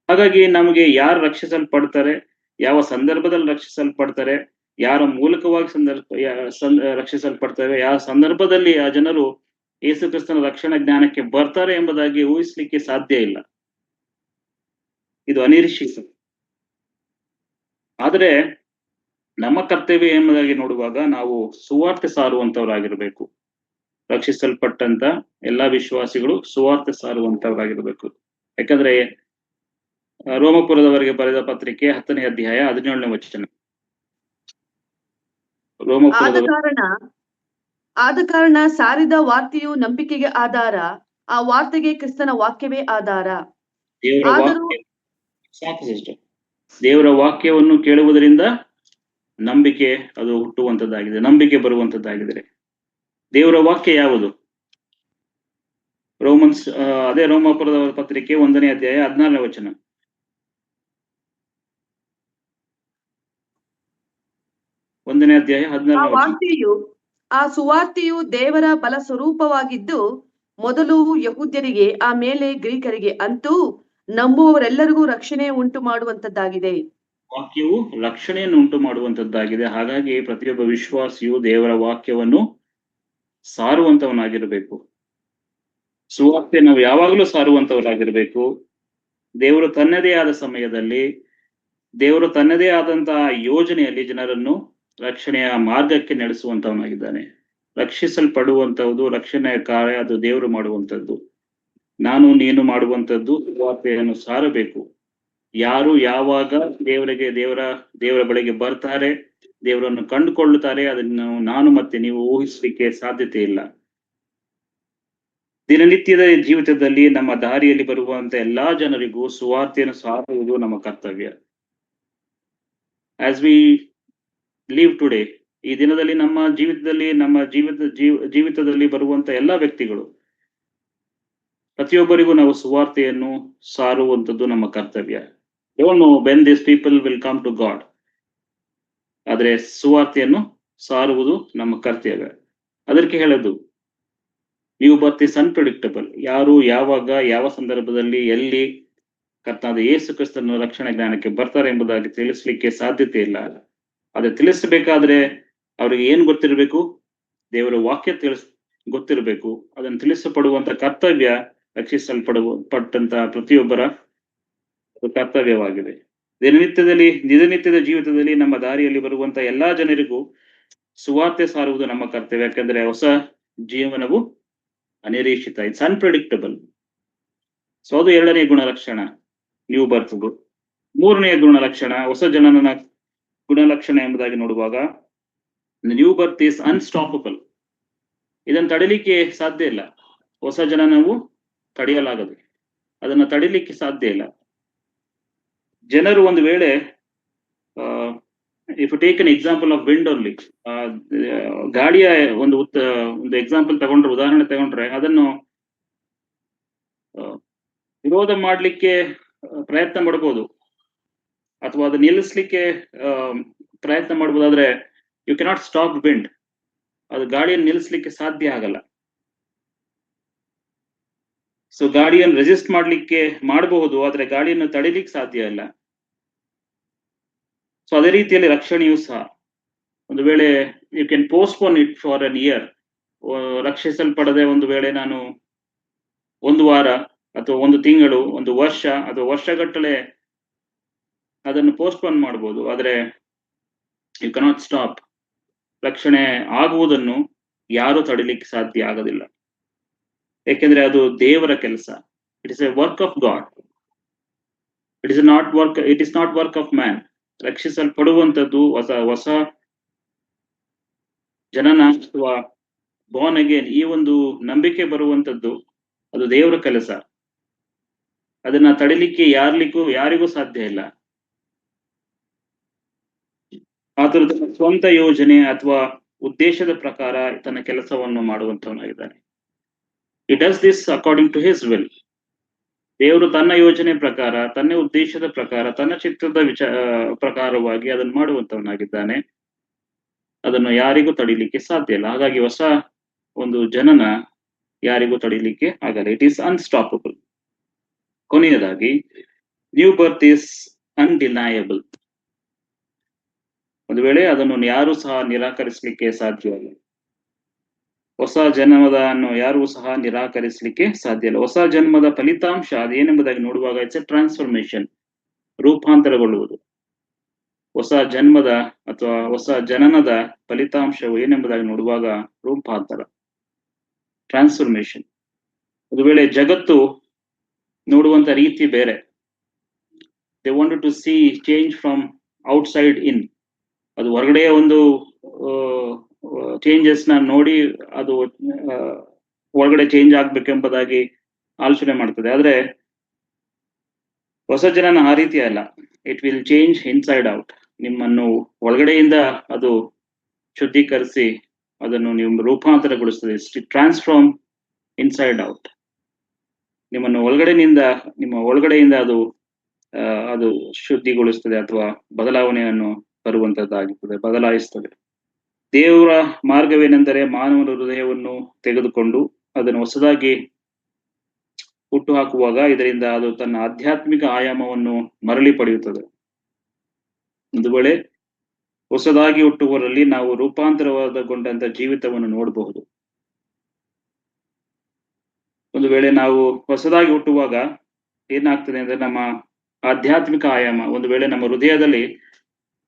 ಹಾಗಾಗಿ ನಮಗೆ ಯಾರು ರಕ್ಷಿಸಲ್ಪಡ್ತಾರೆ, ಯಾವ ಸಂದರ್ಭದಲ್ಲಿ ರಕ್ಷಿಸಲ್ಪಡ್ತಾರೆ, ಯಾರ ಮೂಲಕವಾಗಿ ರಕ್ಷಿಸಲ್ಪಡ್ತೇವೆ, ಯಾವ ಸಂದರ್ಭದಲ್ಲಿ ಆ ಜನರು ಯೇಸು ಕ್ರಿಸ್ತನ ರಕ್ಷಣಾ ಜ್ಞಾನಕ್ಕೆ ಬರ್ತಾರೆ ಎಂಬುದಾಗಿ ಊಹಿಸ್ಲಿಕ್ಕೆ ಸಾಧ್ಯ ಇಲ್ಲ. ಇದು ಅನಿರೀಕ್ಷಿತ. ಆದರೆ ನಮ್ಮ ಕರ್ತವ್ಯ ಎಂಬುದಾಗಿ ನೋಡುವಾಗ ನಾವು ಸುವಾರ್ತೆ ಸಾರುವಂತವರಾಗಿರ್ಬೇಕು. ರಕ್ಷಿಸಲ್ಪಟ್ಟಂತ ಎಲ್ಲಾ ವಿಶ್ವಾಸಿಗಳು ಸುವಾರ್ತೆ ಸಾರುವಂತವರಾಗಿರ್ಬೇಕು. ಯಾಕಂದ್ರೆ ರೋಮಪುರದವರಿಗೆ ಬರೆದ ಪತ್ರಿಕೆ 10ನೇ ಅಧ್ಯಾಯ 17ನೇ ವಚನ. ಆದ ಕಾರಣ ಸಾರಿದ ವಾರ್ತೆಯು ನಂಬಿಕೆಗೆ ಆಧಾರ, ಆ ವಾರ್ತೆಗೆ ಕ್ರಿಸ್ತನ ವಾಕ್ಯವೇ ಆಧಾರ. ದೇವರ ವಾಕ್ಯವನ್ನು ಕೇಳುವುದರಿಂದ ನಂಬಿಕೆ ಅದು ಹುಟ್ಟುವಂತದ್ದಾಗಿದೆ, ನಂಬಿಕೆ ಬರುವಂತದ್ದಾಗಿದೆ. ದೇವರ ವಾಕ್ಯ ಯಾವುದು? ಅದೇ ರೋಮಾಪುರದವರ ಪತ್ರಿಕೆ 1ನೇ ಅಧ್ಯಾಯ 14ನೇ ವಚನ. ಆ ಸುವಾರ್ತೆಯು ದೇವರ ಬಲ ಸ್ವರೂಪವಾಗಿದ್ದು ಮೊದಲು ಯಹೂದ್ಯರಿಗೆ, ಆಮೇಲೆ ಗ್ರೀಕರಿಗೆ, ಅಂತೂ ನಂಬುವವರೆಲ್ಲರಿಗೂ ರಕ್ಷಣೆ ಉಂಟು ಮಾಡುವಂತದ್ದಾಗಿದೆ. ವಾಕ್ಯವು ರಕ್ಷಣೆಯನ್ನು ಉಂಟು ಮಾಡುವಂತದ್ದಾಗಿದೆ. ಹಾಗಾಗಿ ಪ್ರತಿಯೊಬ್ಬ ವಿಶ್ವಾಸಿಯು ದೇವರ ವಾಕ್ಯವನ್ನು ಸಾರುವಂತವನಾಗಿರ್ಬೇಕು. ಸುವಾರ್ತೆ ನಾವು ಯಾವಾಗಲೂ ಸಾರುವಂತವರಾಗಿರ್ಬೇಕು. ದೇವರು ತನ್ನದೇ ಆದ ಸಮಯದಲ್ಲಿ, ದೇವರು ತನ್ನದೇ ಆದಂತಹ ಯೋಜನೆಯಲ್ಲಿ ಜನರನ್ನು ರಕ್ಷಣೆಯ ಮಾರ್ಗಕ್ಕೆ ನಡೆಸುವಂತವನಾಗಿದ್ದಾನೆ. ರಕ್ಷಿಸಲ್ಪಡುವಂತಹದ್ದು, ರಕ್ಷಣೆಯ ಕಾರ್ಯ ಅದು ದೇವರು ಮಾಡುವಂಥದ್ದು. ನಾನು ನೀನು ಮಾಡುವಂಥದ್ದು ಸುವಾರ್ತೆಯನ್ನು ಸಾರಬೇಕು. ಯಾರು ಯಾವಾಗ ದೇವರ ಬಳಿಗೆ ಬರ್ತಾರೆ, ದೇವರನ್ನು ಕಂಡುಕೊಳ್ಳುತ್ತಾರೆ, ಅದನ್ನು ನಾನು ಮತ್ತೆ ನೀವು ಊಹಿಸಲಿಕ್ಕೆ ಸಾಧ್ಯತೆ ಇಲ್ಲ. ದಿನನಿತ್ಯದ ಜೀವಿತದಲ್ಲಿ ನಮ್ಮ ದಾರಿಯಲ್ಲಿ ಬರುವಂತ ಎಲ್ಲಾ ಜನರಿಗೂ ಸುವಾರ್ತೆಯನ್ನು ಸಾರುವುದು ನಮ್ಮ ಕರ್ತವ್ಯ. ಆಸ್ ವಿ ಲಿವ್ ಟುಡೇ, ಈ ದಿನದಲ್ಲಿ ನಮ್ಮ ಜೀವಿತದಲ್ಲಿ ಬರುವಂತ ಎಲ್ಲಾ ವ್ಯಕ್ತಿಗಳು, ಪ್ರತಿಯೊಬ್ಬರಿಗೂ ನಾವು ಸುವಾರ್ತೆಯನ್ನು ಸಾರುವಂಥದ್ದು ನಮ್ಮ ಕರ್ತವ್ಯ. Don't know when this people will come to God. ಆದ್ರೆ ಸುವಾರ್ತೆಯನ್ನು ಸಾರುವುದು ನಮ್ಮ ಕರ್ತವ್ಯ. ಅದಕ್ಕೆ ಹೇಳೋದು, ನ್ಯೂ ಬರ್ತ್ ಇಸ್ ಅನ್ಪ್ರೆಡಿಕ್ಟಬಲ್. ಯಾರು ಯಾವಾಗ ಯಾವ ಸಂದರ್ಭದಲ್ಲಿ ಎಲ್ಲಿ ಕರ್ತನಾದ ಯೇಸು ಕ್ರಿಸ್ತನ ರಕ್ಷಣಾ ಜ್ಞಾನಕ್ಕೆ ಬರ್ತಾರೆ ಎಂಬುದಾಗಿ ತಿಳಿಸ್ಲಿಕ್ಕೆ ಸಾಧ್ಯತೆ ಇಲ್ಲ. ಅದೇ ತಿಳಿಸಬೇಕಾದ್ರೆ ಅವ್ರಿಗೆ ಏನ್ ಗೊತ್ತಿರಬೇಕು? ದೇವರ ವಾಕ್ಯ ಗೊತ್ತಿರಬೇಕು. ಅದನ್ನು ತಿಳಿಸಪಡುವಂತ ಕರ್ತವ್ಯ ರಕ್ಷಿಸಲ್ಪಟ್ಟಂತ ಪ್ರತಿಯೊಬ್ಬರ ಕರ್ತವ್ಯವಾಗಿದೆ. ದಿನನಿತ್ಯದ ಜೀವಿತದಲ್ಲಿ ನಮ್ಮ ದಾರಿಯಲ್ಲಿ ಬರುವಂತ ಎಲ್ಲಾ ಜನರಿಗೂ ಸುವಾರ್ತೆ ಸಾರುವುದು ನಮ್ಮ ಕರ್ತವ್ಯ. ಯಾಕಂದ್ರೆ ಹೊಸ ಜೀವನವು ಅನಿರೀಕ್ಷಿತ, ಇಟ್ಸ್ ಅನ್ಪ್ರೆಡಿಕ್ಟಬಲ್. ಸೊ ಅದು ಎರಡನೇ ಗುಣಲಕ್ಷಣ ನ್ಯೂ ಬರ್ತ್ದು. ಮೂರನೆಯ ಗುಣಲಕ್ಷಣ ಹೊಸ ಜನನ ಗುಣಲಕ್ಷಣ ಎಂಬುದಾಗಿ ನೋಡುವಾಗ ನ್ಯೂ ಬರ್ತ್ ಈಸ್ ಅನ್ಸ್ಟಾಪಬಲ್. ಇದನ್ನು ತಡಿಲಿಕ್ಕೆ ಸಾಧ್ಯ ಇಲ್ಲ. ಹೊಸ ಜನನವು ತಡೆಯಲಾಗದು, ಅದನ್ನ ತಡಿಲಿಕ್ಕೆ ಸಾಧ್ಯ ಇಲ್ಲ. ಜನರು ಒಂದು ವೇಳೆ if take an example of wind only, ಗಾಳಿಯ ಒಂದು ಎಕ್ಸಾಂಪಲ್ ತಗೊಂಡ್ರೆ, ಉದಾಹರಣೆ ತಗೊಂಡ್ರೆ, ಅದನ್ನು ವಿರೋಧ ಮಾಡ್ಲಿಕ್ಕೆ ಪ್ರಯತ್ನ ಮಾಡಬಹುದು ಅಥವಾ ಅದು ನಿಲ್ಲಿಸ್ಲಿಕ್ಕೆ ಪ್ರಯತ್ನ ಮಾಡ್ಬೋದು. ಆದ್ರೆ ಯು ಕೆನಾಟ್ ಸ್ಟಾಪ್ ವಿಂಡ್. ಅದು ಗಾಳಿಯನ್ನು ನಿಲ್ಲಿಸ್ಲಿಕ್ಕೆ ಸಾಧ್ಯ ಆಗಲ್ಲ. ಸೊ ಗಾಳಿಯನ್ನು ರೆಸಿಸ್ಟ್ ಮಾಡ್ಲಿಕ್ಕೆ ಮಾಡಬಹುದು, ಆದ್ರೆ ಗಾಳಿಯನ್ನು ತಡಿಲಿಕ್ಕೆ ಸಾಧ್ಯ ಇಲ್ಲ. ಸೊ ಅದೇ ರೀತಿಯಲ್ಲಿ ರಕ್ಷಣೆಯೂ ಸಹ ಒಂದು ವೇಳೆ you can postpone it for an year. ರಕ್ಷಿಸಲ್ಪಡದೆ ಒಂದು ವೇಳೆ ನಾನು ಒಂದು ವಾರ ಅಥವಾ ಒಂದು ತಿಂಗಳು, ಒಂದು ವರ್ಷ ಅಥವಾ ವರ್ಷಗಟ್ಟಲೆ ಅದನ್ನು ಪೋಸ್ಟ್ಪೋನ್ ಮಾಡಬಹುದು, ಆದ್ರೆ ಯು ಕೆನಾಟ್ ಸ್ಟಾಪ್. ರಕ್ಷಣೆ ಆಗುವುದನ್ನು ಯಾರು ತಡಿಲಿಕ್ಕೆ ಸಾಧ್ಯ ಆಗೋದಿಲ್ಲ, ಏಕೆಂದ್ರೆ ಅದು ದೇವರ ಕೆಲಸ. It is a work of God, it is not work of man. ರಕ್ಷಿಸಲ್ಪಡುವಂಥದ್ದು, ಹೊಸ ಜನನ ಅಥವಾ ಬಾರ್ನ್ ಅಗೇನ್, ಈ ಒಂದು ನಂಬಿಕೆ ಬರುವಂಥದ್ದು ಅದು ದೇವರ ಕೆಲಸ. ಅದನ್ನ ತಡಿಲಿಕ್ಕೆ ಯಾರಿಗೂ ಸಾಧ್ಯ ಇಲ್ಲ. ಆತನು ತನ್ನ ಸ್ವಂತ ಯೋಜನೆ ಅಥವಾ ಉದ್ದೇಶದ ಪ್ರಕಾರ ತನ್ನ ಕೆಲಸವನ್ನು ಮಾಡುವಂತವನಾಗಿದ್ದಾನೆ. He does this according to his will. ದೇವರು ತನ್ನ ಯೋಜನೆ ಪ್ರಕಾರ, ತನ್ನ ಉದ್ದೇಶದ ಪ್ರಕಾರ, ತನ್ನ ಚಿತ್ತದ ಪ್ರಕಾರವಾಗಿ ಅದನ್ನು ಮಾಡುವಂತವನಾಗಿದ್ದಾನೆ. ಅದನ್ನು ಯಾರಿಗೂ ತಡಿಲಿಕ್ಕೆ ಸಾಧ್ಯ ಇಲ್ಲ. ಹಾಗಾಗಿ ಹೊಸ ಒಂದು ಜನನ ಯಾರಿಗೂ ತಡಿಲಿಕ್ಕೆ ಆಗಲ್ಲ. It is unstoppable. ಕೊನೆಯದಾಗಿ ನ್ಯೂ ಬರ್ತ್ ಈಸ್ ಅನ್ಡಿನಯಬಲ್. ಒಂದು ವೇಳೆ ಅದನ್ನು ಯಾರು ಸಹ ನಿರಾಕರಿಸಲಿಕ್ಕೆ ಸಾಧ್ಯವಿಲ್ಲ. ಹೊಸ ಜನ್ಮದನ್ನು ಯಾರೂ ಸಹ ನಿರಾಕರಿಸಲಿಕ್ಕೆ ಸಾಧ್ಯ ಇಲ್ಲ. ಹೊಸ ಜನ್ಮದ ಫಲಿತಾಂಶ ಅದೇನೆಂಬುದಾಗಿ ನೋಡುವಾಗ ಇಟ್ಸ್ ಎ ಟ್ರಾನ್ಸ್ಫಾರ್ಮೇಶನ್, ರೂಪಾಂತರಗೊಳ್ಳುವುದು. ಹೊಸ ಜನ್ಮದ ಅಥವಾ ಹೊಸ ಜನನದ ಫಲಿತಾಂಶವು ಏನೆಂಬುದಾಗಿ ನೋಡುವಾಗ ರೂಪಾಂತರ, ಟ್ರಾನ್ಸ್ಫಾರ್ಮೇಶನ್. ಒಂದು ವೇಳೆ ಜಗತ್ತು ನೋಡುವಂತ ರೀತಿ ಬೇರೆ. They wanted to see change from outside in. ಅದು ಹೊರಗಡೆ ಒಂದು ಚೇಂಜಸ್ ನ ನೋಡಿ ಅದು ಒಳಗಡೆ ಚೇಂಜ್ ಆಗ್ಬೇಕೆಂಬುದಾಗಿ ಆಲೋಚನೆ ಮಾಡ್ತದೆ. ಆದ್ರೆ ಹೊಸ ಜನನ ಆ ರೀತಿ ಅಲ್ಲ. It will change inside out. ನಿಮ್ಮನ್ನು ಒಳಗಡೆಯಿಂದ ಅದು ಶುದ್ಧೀಕರಿಸಿ ಅದನ್ನು ನೀವು ರೂಪಾಂತರಗೊಳಿಸ್ತದೆ. Transform inside out. ನಿಮ್ಮ ಒಳಗಡೆಯಿಂದ ಅದು ಶುದ್ಧಿಗೊಳಿಸ್ತದೆ ಅಥವಾ ಬದಲಾವಣೆಯನ್ನು ಬರುವಂತದ್ದಾಗಿರ್ತದೆ, ಬದಲಾಯಿಸ್ತದೆ. ದೇವರ ಮಾರ್ಗವೇನೆಂದರೆ ಮಾನವನ ಹೃದಯವನ್ನು ತೆಗೆದುಕೊಂಡು ಅದನ್ನು ಹೊಸದಾಗಿ ಹುಟ್ಟು ಹಾಕುವಾಗ ಇದರಿಂದ ಅದು ತನ್ನ ಆಧ್ಯಾತ್ಮಿಕ ಆಯಾಮವನ್ನು ಮರಳಿ ಪಡೆಯುತ್ತದೆ. ಒಂದು ವೇಳೆ ಹೊಸದಾಗಿ ಹುಟ್ಟುವವರಲ್ಲಿ ನಾವು ರೂಪಾಂತರವಾದಗೊಂಡಂತ ಜೀವಿತವನ್ನು ನೋಡಬಹುದು. ಒಂದು ವೇಳೆ ನಾವು ಹೊಸದಾಗಿ ಹುಟ್ಟುವಾಗ ಏನಾಗ್ತದೆ ಅಂದ್ರೆ ನಮ್ಮ ಆಧ್ಯಾತ್ಮಿಕ ಆಯಾಮ, ಒಂದು ವೇಳೆ ನಮ್ಮ ಹೃದಯದಲ್ಲಿ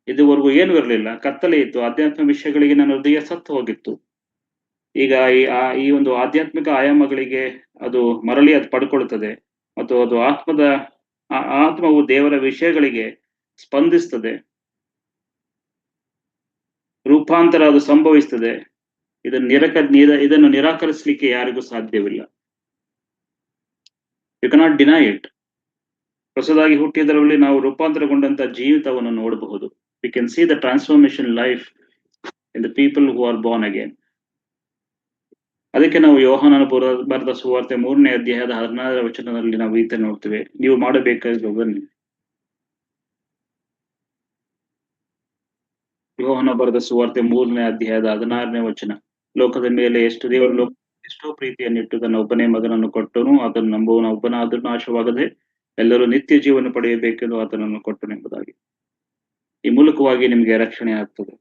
ಇದುವರೆಗೂ ಏನು ಇರಲಿಲ್ಲ, ಕತ್ತಲೆ ಇತ್ತು, ಆಧ್ಯಾತ್ಮಿಕ ವಿಷಯಗಳಿಗೆ ನನ್ನ ಹೃದಯ ಸತ್ತು ಹೋಗಿತ್ತು. ಈಗ ಈ ಒಂದು ಆಧ್ಯಾತ್ಮಿಕ ಆಯಾಮಗಳಿಗೆ ಅದು ಮರಳಿ ಅದು ಪಡ್ಕೊಳ್ತದೆ ಮತ್ತು ಅದು ಆತ್ಮವು ದೇವರ ವಿಷಯಗಳಿಗೆ ಸ್ಪಂದಿಸ್ತದೆ, ರೂಪಾಂತರ ಅದು ಸಂಭವಿಸ್ತದೆ. ಇದನ್ನು ನಿರಾಕರಿಸಲಿಕ್ಕೆ ಯಾರಿಗೂ ಸಾಧ್ಯವಿಲ್ಲ. You cannot deny it. ಹೊಸದಾಗಿ ಹುಟ್ಟಿದರಲ್ಲಿ ನಾವು ರೂಪಾಂತರಗೊಂಡಂತ ಜೀವಿತವನ್ನು ನೋಡಬಹುದು. We can see the transformation life in the people who are born again. ಅದಕ್ಕೆ ನಾವು ಯೋಹಾನನ ಬರೆದ ಸುವಾರ್ತೆ 3ನೇ ಅಧ್ಯಾಯದ 16ನೇ ವಚನದಲ್ಲಿ ನಾವು ಈತ ನೋಡ್ತೇವೆ, ನೀವು ಮಾಡಬೇಕಾದ ಬನ್ನಿ. ಯೋಹಾನ ಬರೆದ ಸುವಾರ್ತೆ 3ನೇ ಅಧ್ಯಾಯದ 16ನೇ ವಚನ, ಲೋಕದ ಮೇಲೆ ಎಷ್ಟೋ ಪ್ರೀತಿಯನ್ನಿಟ್ಟು ತನ್ನ ಒಬ್ಬನೇ ಮಗನನ್ನು ಕೊಟ್ಟನು, ಅದನ್ನು ನಂಬುವನ ಒಬ್ಬನಾದರೂ ನಾಶವಾಗದೆ ಎಲ್ಲರೂ ನಿತ್ಯ ಜೀವನ ಪಡೆಯಬೇಕೆಂದು ಆತನನ್ನು ಕೊಟ್ಟನು ಎಂಬುದಾಗಿ. ಈ ಮೂಲಕವಾಗಿ ನಿಮಗೆ ರಕ್ಷಣೆ ಆಗ್ತದೆ.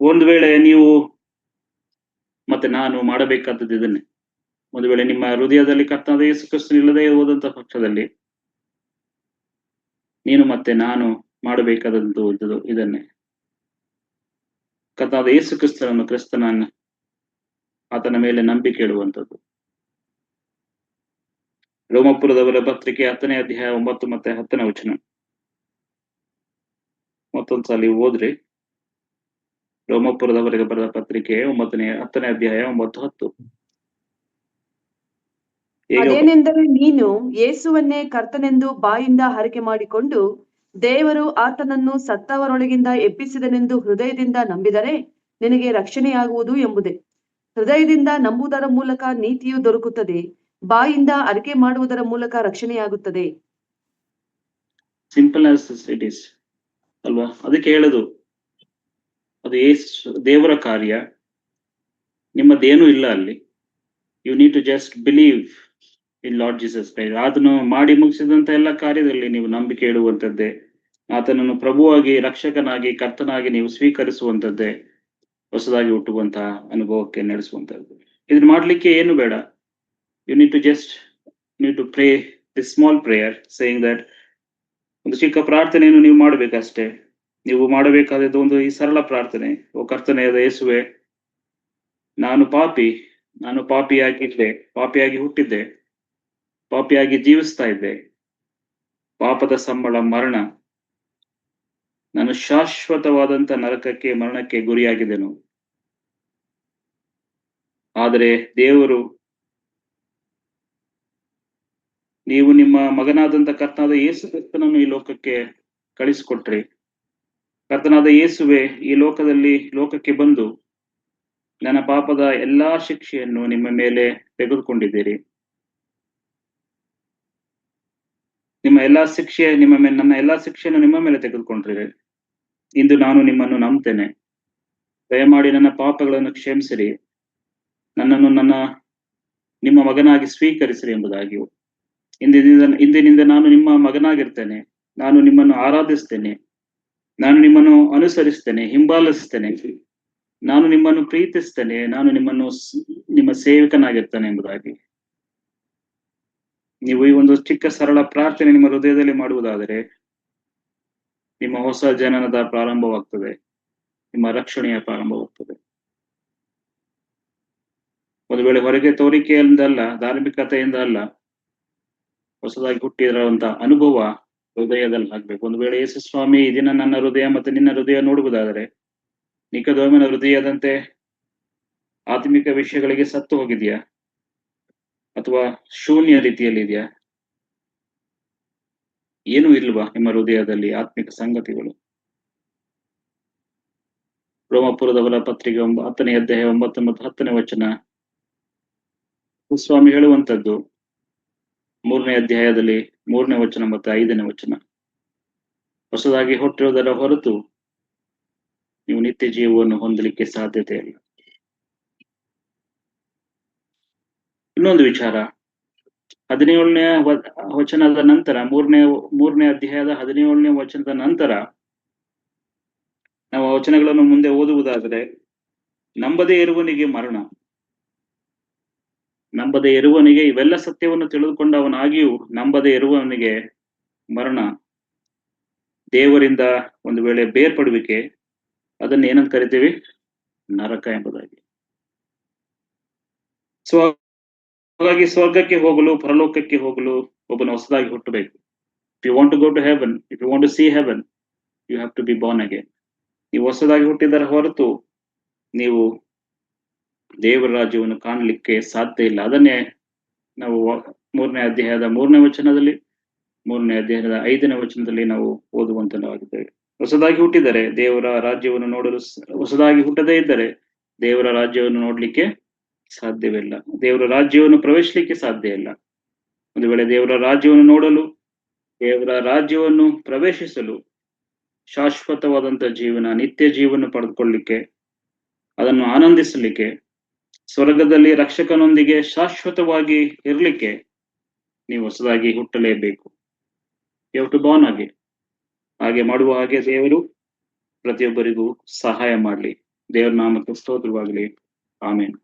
ಒಂದು ವೇಳೆ ನೀವು ಮತ್ತೆ ನಾನು ಮಾಡಬೇಕಾದದ್ದು ಇದನ್ನೇ. ಒಂದು ವೇಳೆ ನಿಮ್ಮ ಹೃದಯದಲ್ಲಿ ಕರ್ತನಾದ ಯೇಸು ಕ್ರಿಸ್ತನು ಇಲ್ಲದೆ ಹೋದಂತ ಪಕ್ಷದಲ್ಲಿ ನೀನು ಮತ್ತೆ ನಾನು ಮಾಡಬೇಕಾದದ್ದು ಇದನ್ನೇ. ಕರ್ತಾದ ಯೇಸು ಕ್ರಿಸ್ತನನ್ನು ಆತನ ಮೇಲೆ ನಂಬಿಕೆ ಇಡುವಂಥದ್ದು. ರೋಮಪುರದವರ ಪತ್ರಿಕೆ 10ನೇ ಅಧ್ಯಾಯ 9 ಮತ್ತೆ 10ನೇ ವಚನ ಮತ್ತೊಂದ್ಸಲಿ ಓದ್ರಿ. ರೋಮಪುರದವರಿಗೆ ಬರೆದ ಪತ್ರಿಕೆ 10ನೇ ಅಧ್ಯಾಯ 9-10. ಅದೇನೆಂದರೆ, ನೀನು ಯೇಸುವನ್ನೇ ಕರ್ತನೆಂದು ಬಾಯಿಂದ ಹರಕೆ ಮಾಡಿಕೊಂಡು ದೇವರು ಆತನನ್ನು ಸತ್ತವರೊಳಗಿಂದ ಎಬ್ಬಿಸಿದನೆಂದು ಹೃದಯದಿಂದ ನಂಬಿದರೆ ನಿನಗೆ ರಕ್ಷಣೆಯಾಗುವುದು ಎಂಬುದೇ. ಹೃದಯದಿಂದ ನಂಬುವುದರ ಮೂಲಕ ನೀತಿಯು ದೊರಕುತ್ತದೆ, ಬಾಯಿಂದ ಅರಿಕೆ ಮಾಡುವುದರ ಮೂಲಕ ರಕ್ಷಣೆಯಾಗುತ್ತದೆ. ಸಿಂಪಲ್ ಆಸ್ ಇಟ್ ಈಸ್ ಅಲ್ವಾ? ಅದಕ್ಕೆ ಹೇಳುದು, ಅದು ದೇವರ ಕಾರ್ಯ, ನಿಮ್ಮದೇನೂ ಇಲ್ಲ ಅಲ್ಲಿ. You need to just believe in Lord Jesus Christ. ಆತನು ಮಾಡಿ ಮುಗಿಸಿದಂತ ಎಲ್ಲ ಕಾರ್ಯದಲ್ಲಿ ನೀವು ನಂಬಿಕೆ ಇಡುವಂಥದ್ದೇ, ಆತನನ್ನು ಪ್ರಭುವಾಗಿ, ರಕ್ಷಕನಾಗಿ, ಕರ್ತನಾಗಿ ನೀವು ಸ್ವೀಕರಿಸುವಂಥದ್ದೇ ಹೊಸದಾಗಿ ಹುಟ್ಟುವಂತಹ ಅನುಭವಕ್ಕೆ ನಡೆಸುವಂಥದ್ದು. ಇದನ್ನ ಮಾಡ್ಲಿಕ್ಕೆ ಏನು ಬೇಡ. You need to pray this small prayer saying that. ಒಂದು ಚಿಕ್ಕ ಪ್ರಾರ್ಥನೆಯನ್ನು ನೀವು ಮಾಡಬೇಕಷ್ಟೇ. ನೀವು ಮಾಡಬೇಕಾದದ್ದು ಈ ಸರಳ ಪ್ರಾರ್ಥನೆ. ಓ ಕರ್ತನೆಯಾದ ಯೇಸುವೆ, ನಾನು ಪಾಪಿಯಾಗಿ ಹುಟ್ಟಿದ್ದೆ, ಪಾಪಿಯಾಗಿ ಜೀವಿಸ್ತಾ ಇದ್ದೆ. ಪಾಪದ ಸಂಬಳ ಮರಣ. ನಾನು ಶಾಶ್ವತವಾದಂತ ಮರಣಕ್ಕೆ ಗುರಿಯಾಗಿದ್ದೆನು. ಆದರೆ ದೇವರು, ನೀವು ನಿಮ್ಮ ಮಗನಾದಂತ ಕರ್ತನಾದ ಯೇಸು ಕ್ರಿಸ್ತನನ್ನು ಈ ಲೋಕಕ್ಕೆ ಕಳಿಸಿಕೊಟ್ರಿ. ಕರ್ತನಾದ ಯೇಸುವೆ, ಈ ಲೋಕಕ್ಕೆ ಬಂದು ನನ್ನ ಪಾಪದ ಎಲ್ಲಾ ಶಿಕ್ಷೆಯನ್ನು ನಿಮ್ಮ ಮೇಲೆ ತೆಗೆದುಕೊಂಡಿದ್ದೀರಿ. ನನ್ನ ಎಲ್ಲಾ ಶಿಕ್ಷೆಯನ್ನು ನಿಮ್ಮ ಮೇಲೆ ತೆಗೆದುಕೊಂಡ್ರಿ. ಇಂದು ನಾನು ನಿಮ್ಮನ್ನು ನಂಬ್ತೇನೆ. ದಯಮಾಡಿ ನನ್ನ ಪಾಪಗಳನ್ನು ಕ್ಷಮಿಸಿರಿ, ನನ್ನನ್ನು ನಿಮ್ಮ ಮಗನಾಗಿ ಸ್ವೀಕರಿಸಿರಿ ಎಂಬುದಾಗಿಯೂ. ಇಂದಿನಿಂದ ನಾನು ನಿಮ್ಮ ಮಗನಾಗಿರ್ತೇನೆ. ನಾನು ನಿಮ್ಮನ್ನು ಆರಾಧಿಸ್ತೇನೆ, ನಾನು ನಿಮ್ಮನ್ನು ಅನುಸರಿಸ್ತೇನೆ, ಹಿಂಬಾಲಿಸ್ತೇನೆ, ನಾನು ನಿಮ್ಮನ್ನು ಪ್ರೀತಿಸ್ತೇನೆ, ನಾನು ನಿಮ್ಮ ಸೇವಕನಾಗಿರ್ತೇನೆ ಎಂಬುದಾಗಿ ನೀವು ಈ ಒಂದು ಚಿಕ್ಕ ಸರಳ ಪ್ರಾರ್ಥನೆ ನಿಮ್ಮ ಹೃದಯದಲ್ಲಿ ಮಾಡುವುದಾದರೆ ನಿಮ್ಮ ಹೊಸ ಜನನದ ಪ್ರಾರಂಭವಾಗ್ತದೆ, ನಿಮ್ಮ ರಕ್ಷಣೆಯ ಪ್ರಾರಂಭವಾಗ್ತದೆ. ಒಂದು ವೇಳೆ ಹೊರಗೆ ತೋರಿಕೆಯಿಂದ ಅಲ್ಲ, ಧಾರ್ಮಿಕತೆಯಿಂದ ಅಲ್ಲ, ಹೊಸದಾಗಿ ಹುಟ್ಟಿರುವಂತ ಅನುಭವ ಹೃದಯದಲ್ಲಿ ಆಗ್ಬೇಕು. ಒಂದು ವೇಳೆ ಯೇಸು ಸ್ವಾಮಿ, ಈ ದಿನ ನನ್ನ ಹೃದಯ ಮತ್ತೆ ನಿನ್ನ ಹೃದಯ ನೋಡುವುದಾದರೆ ನಿಕೋದೇಮನ ಹೃದಯದಂತೆ ಆತ್ಮಿಕ ವಿಷಯಗಳಿಗೆ ಸತ್ತು ಹೋಗಿದ್ಯಾ ಅಥವಾ ಶೂನ್ಯ ರೀತಿಯಲ್ಲಿ ಇದೆಯಾ? ಏನೂ ಇಲ್ವಾ ನಿಮ್ಮ ಹೃದಯದಲ್ಲಿ ಆತ್ಮಿಕ ಸಂಗತಿಗಳು? ರೋಮಪುರದವರ ಪತ್ರಿಕೆ 10ನೇ ಅಧ್ಯಾಯ 9 ಮತ್ತು 10ನೇ ವಚನ ಸ್ವಾಮಿ ಹೇಳುವಂತದ್ದು. 3ನೇ ಅಧ್ಯಾಯದಲ್ಲಿ 3ನೇ ವಚನ ಮತ್ತು 5ನೇ ವಚನ, ಹೊಸದಾಗಿ ಹುಟ್ಟಿರುವುದರ ಹೊರತು ನೀವು ನಿತ್ಯ ಜೀವವನ್ನು ಹೊಂದಲಿಕ್ಕೆ ಸಾಧ್ಯತೆ ಇಲ್ಲ. ಇನ್ನೊಂದು ವಿಚಾರ, 17ನೇ ವಚನದ ನಂತರ, ಮೂರನೇ ಅಧ್ಯಾಯದ 17ನೇ ವಚನದ ನಂತರ ನಾವು ವಚನಗಳನ್ನು ಮುಂದೆ ಓದುವುದಾದರೆ, ನಂಬದೇ ಇರುವನಿಗೆ ಮರಣ, ನಂಬದೇ ಇರುವನಿಗೆ ಇವೆಲ್ಲ ಸತ್ಯವನ್ನು ತಿಳಿದುಕೊಂಡವನಾಗಿಯೂ ನಂಬದೇ ಇರುವವನಿಗೆ ಮರಣ, ದೇವರಿಂದ ಒಂದು ವೇಳೆ ಬೇರ್ಪಡುವಿಕೆ, ಅದನ್ನ ಏನಂತ ಕರಿತೀವಿ? ನರಕ ಎಂಬುದಾಗಿ. ಹಾಗಾಗಿ ಸ್ವರ್ಗಕ್ಕೆ ಹೋಗಲು, ಪರಲೋಕಕ್ಕೆ ಹೋಗಲು ಒಬ್ಬನು ಹೊಸದಾಗಿ ಹುಟ್ಟಬೇಕು. If you want to go to heaven, if you want to see heaven, you have to be born again. ನೀವು ಹೊಸದಾಗಿ ಹುಟ್ಟಿದರ ಹೊರತು ನೀವು ದೇವರ ರಾಜ್ಯವನ್ನು ಕಾಣಲಿಕ್ಕೆ ಸಾಧ್ಯ ಇಲ್ಲ. ಅದನ್ನೇ ನಾವು 3ನೇ ಅಧ್ಯಾಯದ 3ನೇ ವಚನದಲ್ಲಿ, 3ನೇ ಅಧ್ಯಾಯದ 5ನೇ ವಚನದಲ್ಲಿ ನಾವು ಓದುವಂತನಾಗಿದ್ದೇವೆ. ಹೊಸದಾಗಿ ಹುಟ್ಟಿದರೆ ದೇವರ ರಾಜ್ಯವನ್ನು ನೋಡಲು, ಹೊಸದಾಗಿ ಹುಟ್ಟದೇ ಇದ್ದರೆ ದೇವರ ರಾಜ್ಯವನ್ನು ನೋಡ್ಲಿಕ್ಕೆ ಸಾಧ್ಯವಿಲ್ಲ, ದೇವರ ರಾಜ್ಯವನ್ನು ಪ್ರವೇಶಿಸಲಿಕ್ಕೆ ಸಾಧ್ಯ ಇಲ್ಲ. ಒಂದು ವೇಳೆ ದೇವರ ರಾಜ್ಯವನ್ನು ನೋಡಲು, ದೇವರ ರಾಜ್ಯವನ್ನು ಪ್ರವೇಶಿಸಲು, ಶಾಶ್ವತವಾದಂತ ಜೀವನ, ನಿತ್ಯ ಜೀವನ ಪಡೆದುಕೊಳ್ಳಲಿಕ್ಕೆ, ಅದನ್ನು ಆನಂದಿಸಲಿಕ್ಕೆ, ಸ್ವರ್ಗದಲ್ಲಿ ರಕ್ಷಕನೊಂದಿಗೆ ಶಾಶ್ವತವಾಗಿ ಇರಲಿಕ್ಕೆ ನೀವು ಹೊಸದಾಗಿ ಹುಟ್ಟಲೇಬೇಕು. You have to born again. ಹಾಗೆ ಮಾಡುವ ಹಾಗೆ ದೇವರು ಪ್ರತಿಯೊಬ್ಬರಿಗೂ ಸಹಾಯ ಮಾಡಲಿ. ದೇವರ ನಾಮಕ್ಕೆ ಸ್ತೋತ್ರವಾಗಲಿ. ಆಮೇನ್.